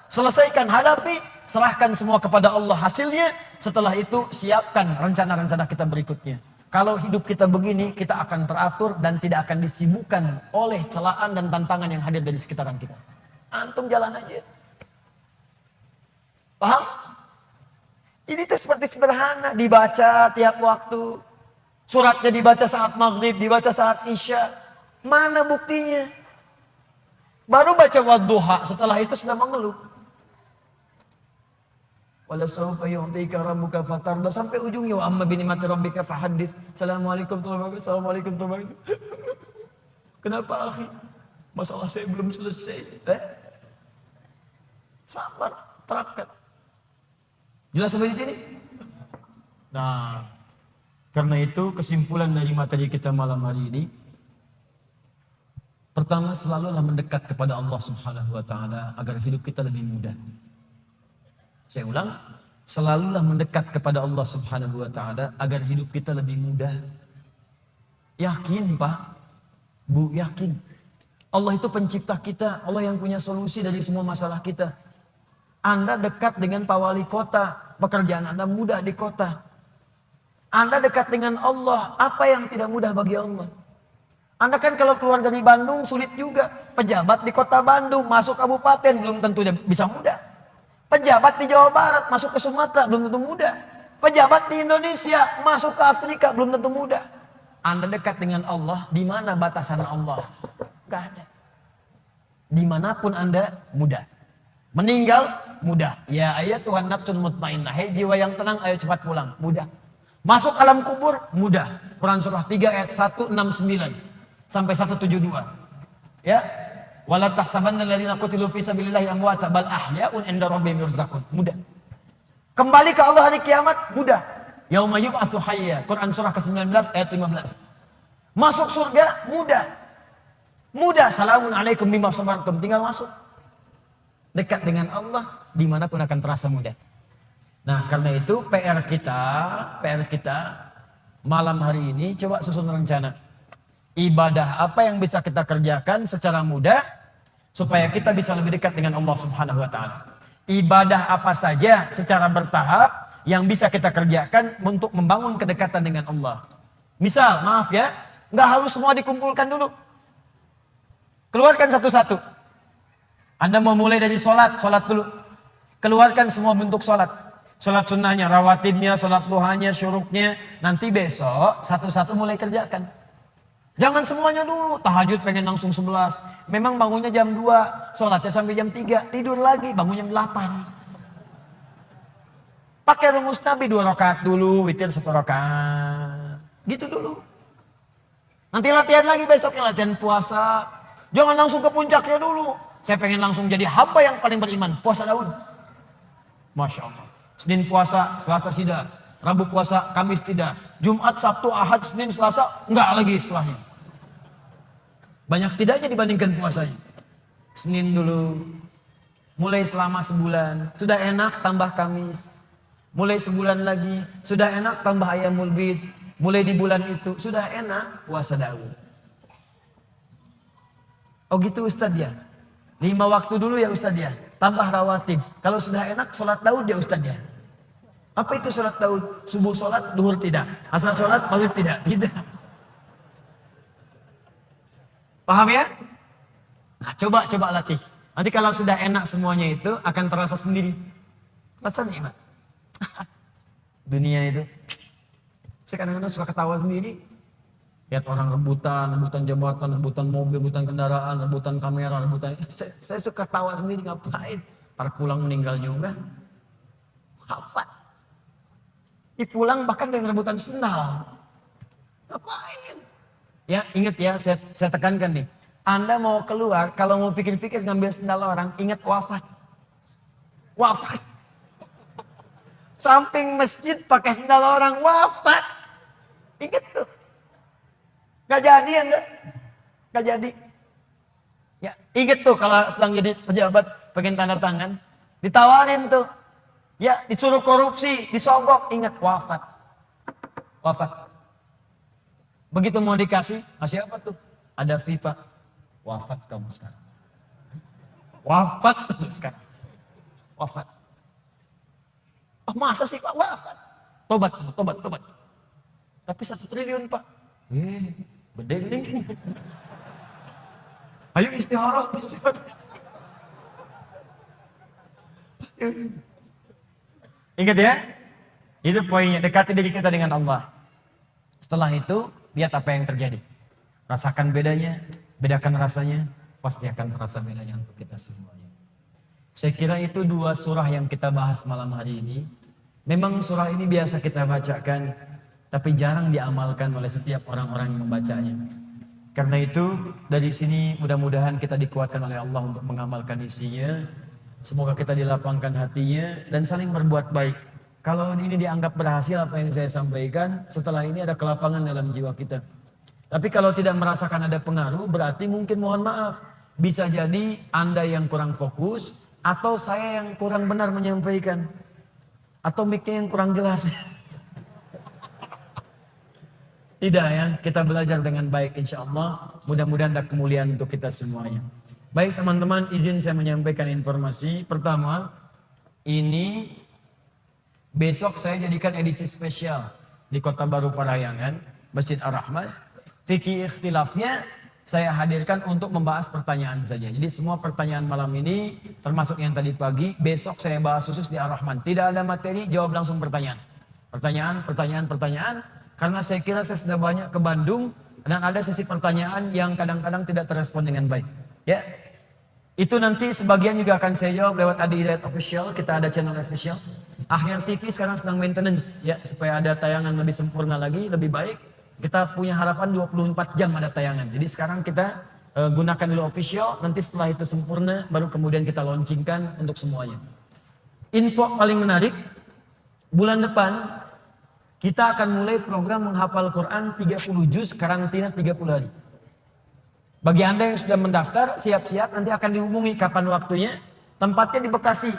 selesaikan, hadapi, serahkan semua kepada Allah hasilnya. Setelah itu, siapkan rencana-rencana kita berikutnya. Kalau hidup kita begini, kita akan teratur dan tidak akan disibukkan oleh celaan dan tantangan yang hadir dari sekitaran kita. Antum jalan aja. Paham? Ini tuh seperti sederhana, dibaca tiap waktu. Suratnya dibaca saat maghrib, dibaca saat isya. Mana buktinya? Baru baca wadduha, setelah itu sudah mengeluh. Wala sawfa yu'tika rabbuka fatarda, sampai ujungnya wa amma bi ni'mati rabbika fahaddits. Assalamualaikum warahmatullahi wabarakatuh. Assalamualaikum warahmatullahi wabarakatuh. Kenapa akhi? Masalah saya belum selesai. Sabar, terapkan. Jelas sampai di sini? Nah, karena itu kesimpulan dari materi kita malam hari ini, pertama, selalulah mendekat kepada Allah Subhanahu wa taala agar hidup kita lebih mudah. Saya ulang, selalulah mendekat kepada Allah Subhanahu wa taala agar hidup kita lebih mudah. Yakin, Pak? Bu, yakin. Allah itu pencipta kita, Allah yang punya solusi dari semua masalah kita. Anda dekat dengan Pak Wali Kota, pekerjaan Anda mudah di kota. Anda dekat dengan Allah, apa yang tidak mudah bagi Allah? Anda kan kalau keluar dari Bandung sulit juga. Pejabat di kota Bandung, masuk kabupaten belum tentu bisa mudah. Pejabat di Jawa Barat, masuk ke Sumatera belum tentu mudah. Pejabat di Indonesia masuk ke Afrika belum tentu mudah. Anda dekat dengan Allah, di mana batasan Allah? Gak ada. Dimanapun Anda mudah. Meninggal mudah. Ya ayat Tuhan nafsun mutmainnah. Hei jiwa yang tenang, ayo cepat pulang. Mudah. Masuk alam kubur mudah. Quran surah 3 ayat 169 sampai 172. Ya. Wala tahsabanna alladziina qutilu fi sabilillahi amwata bal ahya'un 'inda rabbihim yurzaqun. Mudah. Kembali ke Allah hari kiamat mudah. Yauma yub'atsu hayya. Quran surah ke-19 ayat 15. Masuk surga mudah. Mudah. Salamun alaikum bima sabartum. Tinggal masuk. Dekat dengan Allah dimanapun akan terasa mudah. Nah, karena itu PR kita malam hari ini coba susun rencana. Ibadah apa yang bisa kita kerjakan secara mudah supaya kita bisa lebih dekat dengan Allah Subhanahu wa taala. Ibadah apa saja secara bertahap yang bisa kita kerjakan untuk membangun kedekatan dengan Allah. Misal, maaf ya, nggak harus semua dikumpulkan dulu. Keluarkan satu-satu. Anda mau mulai dari sholat dulu. Keluarkan semua bentuk sholat. Sholat sunnahnya, rawatibnya, sholat duhanya, syuruknya. Nanti besok satu-satu mulai kerjakan. Jangan semuanya dulu. Tahajud pengen langsung 11. Memang bangunnya jam 2. Sholatnya sampai jam 3. Tidur lagi, bangunnya jam 8. Pakai rumus Nabi 2 rakaat dulu, witir 1 rakaat. Gitu dulu. Nanti latihan lagi besoknya, latihan puasa. Jangan langsung ke puncaknya dulu. Saya pengen langsung jadi hamba yang paling beriman. Puasa Daud. Masya Allah. Senin puasa, Selasa tidak. Rabu puasa, Kamis tidak. Jumat, Sabtu, Ahad, Senin, Selasa. Enggak lagi setelahnya. Banyak tidaknya dibandingkan puasanya. Senin dulu. Mulai selama sebulan. Sudah enak tambah Kamis. Mulai sebulan lagi. Sudah enak tambah Ayyamul Bid. Mulai di bulan itu. Sudah enak puasa Daud. Oh gitu Ustadz ya. 5 waktu dulu ya Ustadz ya. Tambah rawatib. Kalau sudah enak sholat Daud ya Ustadz ya. Apa itu sholat Daud? Subuh sholat, duhur tidak. Asar sholat, maghrib tidak. Tidak. Paham ya? Nah coba latih. Nanti kalau sudah enak semuanya itu akan terasa sendiri. Terasa nikmat. Dunia itu. Saya kadang-kadang suka ketawa sendiri. Lihat orang rebutan jabatan, rebutan mobil, rebutan kendaraan, rebutan kamera, rebutan. Saya suka ketawa sendiri, ngapain? Para pulang meninggal juga. Hafat. Pulang bahkan dengan rebutan sendal. Ngapain? Ya ingat ya, saya tekankan nih. Anda mau keluar, kalau mau pikir-pikir ngambil sendal orang, ingat wafat. Wafat. Samping masjid pakai sendal orang, wafat. Ingat tuh. Gak jadi Anda. Gak jadi. Ya, ingat tuh kalau sedang jadi pejabat, pengen tanda tangan. Ditawarin tuh. Ya, disuruh korupsi, disogok, ingat wafat. Wafat. Begitu mau dikasih, kasih apa tuh? Ada FIFA. Wafat kamu sekarang. Wafat sekarang. Wafat. Oh, masa sih Pak wafat? Tobat. Tapi 1 triliun Pak. Gede nih. Ayo istihara. Ingat ya, itu poinnya, dekati diri kita dengan Allah. Setelah itu, lihat apa yang terjadi. Rasakan bedanya, bedakan rasanya, pasti akan terasa bedanya untuk kita semuanya. Saya kira itu 2 surah yang kita bahas malam hari ini. Memang surah ini biasa kita bacakan, tapi jarang diamalkan oleh setiap orang-orang yang membacanya. Karena itu, dari sini mudah-mudahan kita dikuatkan oleh Allah untuk mengamalkan isinya. Semoga kita dilapangkan hatinya dan saling berbuat baik. Kalau ini dianggap berhasil apa yang saya sampaikan, setelah ini ada kelapangan dalam jiwa kita. Tapi kalau tidak merasakan ada pengaruh, berarti mungkin mohon maaf. Bisa jadi Anda yang kurang fokus, atau saya yang kurang benar menyampaikan. Atau mic-nya yang kurang jelas. Tidak ya, kita belajar dengan baik insya Allah. Mudah-mudahan ada kemuliaan untuk kita semuanya. Baik teman-teman, izin saya menyampaikan informasi. Pertama, ini besok saya jadikan edisi spesial di Kota Baru Parahyangan, Masjid Ar-Rahman. Fikih ikhtilafnya saya hadirkan untuk membahas pertanyaan saja. Jadi semua pertanyaan malam ini, termasuk yang tadi pagi, besok saya bahas khusus di Ar-Rahman. Tidak ada materi, jawab langsung pertanyaan. Pertanyaan. Karena saya kira saya sudah banyak ke Bandung dan ada sesi pertanyaan yang kadang-kadang tidak terrespon dengan baik. Ya, itu nanti sebagian juga akan saya jawab lewat Adi Hidayat Official. Kita ada channel official. Akhir TV sekarang sedang maintenance ya, supaya ada tayangan lebih sempurna lagi, lebih baik. Kita punya harapan 24 jam ada tayangan. Jadi sekarang kita gunakan dulu official, nanti setelah itu sempurna baru kemudian kita launchingkan untuk semuanya. Info paling menarik, bulan depan kita akan mulai program menghafal Quran 30 juz karantina 30 hari. Bagi Anda yang sudah mendaftar, siap-siap, nanti akan dihubungi kapan waktunya. Tempatnya di Bekasi,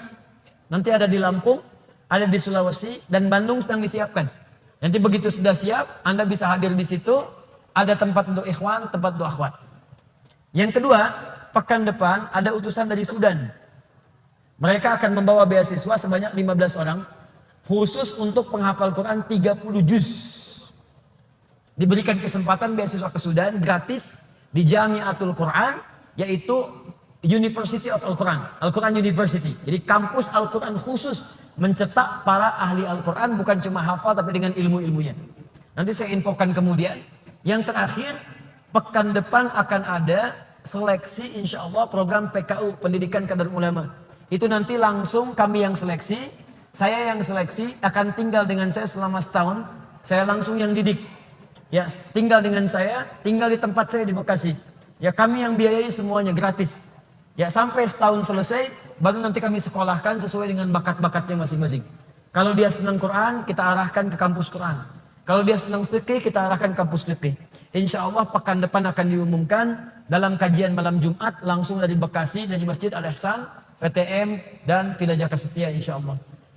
nanti ada di Lampung, ada di Sulawesi, dan Bandung sedang disiapkan. Nanti begitu sudah siap, Anda bisa hadir di situ, ada tempat untuk ikhwan, tempat untuk akhwat. Yang kedua, pekan depan ada utusan dari Sudan. Mereka akan membawa beasiswa sebanyak 15 orang, khusus untuk penghafal Quran 30 juz. Diberikan kesempatan beasiswa ke Sudan gratis di Jamiatul Quran, yaitu University of Al-Quran, Al-Quran University. Jadi kampus Al-Quran khusus mencetak para ahli Al-Quran, bukan cuma hafal tapi dengan ilmu-ilmunya. Nanti saya infokan kemudian. Yang terakhir, pekan depan akan ada seleksi insya Allah program PKU, Pendidikan Kader Ulama. Itu nanti langsung kami yang seleksi. Saya yang seleksi, akan tinggal dengan saya selama setahun. Saya langsung yang didik. Ya, tinggal dengan saya, tinggal di tempat saya di Bekasi. Ya, kami yang biayai semuanya gratis. Ya, sampai setahun selesai, baru nanti kami sekolahkan sesuai dengan bakat-bakatnya masing-masing. Kalau dia senang Quran, kita arahkan ke kampus Quran. Kalau dia senang fikih, kita arahkan ke kampus fikih. Insya Allah pekan depan akan diumumkan dalam kajian malam Jumat langsung dari Bekasi, dari Masjid Al-Ihsan, PTM, dan Villa Jaka Setia insya Allah.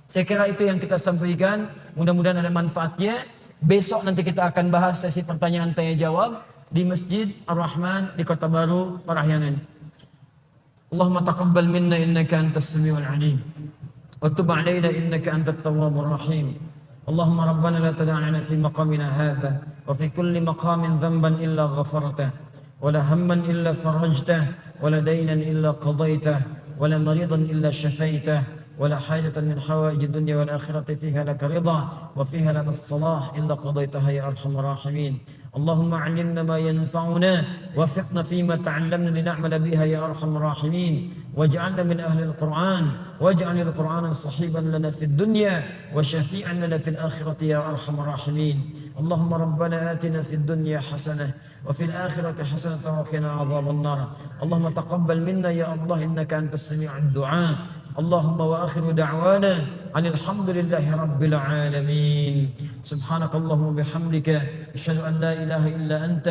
Saya kira itu yang kita sampaikan, mudah-mudahan ada manfaatnya. Besok nanti kita akan bahas sesi pertanyaan tanya jawab di Masjid Ar-Rahman di Kota Baru, Parahyangan. Allahumma taqabbal minna innaka antas samiul alim wa tub alaina innaka antat tawwabur rahim. Allahumma rabbana la tad'ana fi maqamina hadha wa fi kulli maqamin dhanban illa ghafartah wa la hamman illa farajtah wa la daynan illa qadaytah wa la maridan illa shafaitah ولا حاجة من حوائج الدنيا والآخرة فيها لك رضا وفيها لنا الصلاح إلا قضيتها يا أرحم الراحمين. اللهم علمنا ما ينفعنا وفقنا فيما تعلمنا لنعمل بها يا أرحم الراحمين واجعلنا من أهل القرآن واجعل القرآن صحيبا لنا في الدنيا وشفيعا لنا في الآخرة يا أرحم الراحمين. اللهم ربنا آتنا في الدنيا حسنة وفي الآخرة حسنة وقنا عذاب النار. اللهم تقبل منا يا الله إنك أنت السميع الدعاء. اللهم وآخر دعوانا أن الحمد لله رب العالمين. سبحانك اللهم وبحمدك أشهد أن لا إله إلا أنت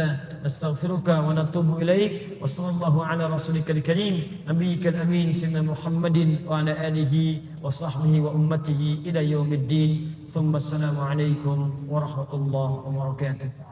نستغفرك ونتوب إليك وصلى الله على رسولك الكريم نبيك الأمين سيدنا محمد وعلى آله وصحبه وأمته إلى يوم الدين ثم السلام عليكم ورحمة الله وبركاته.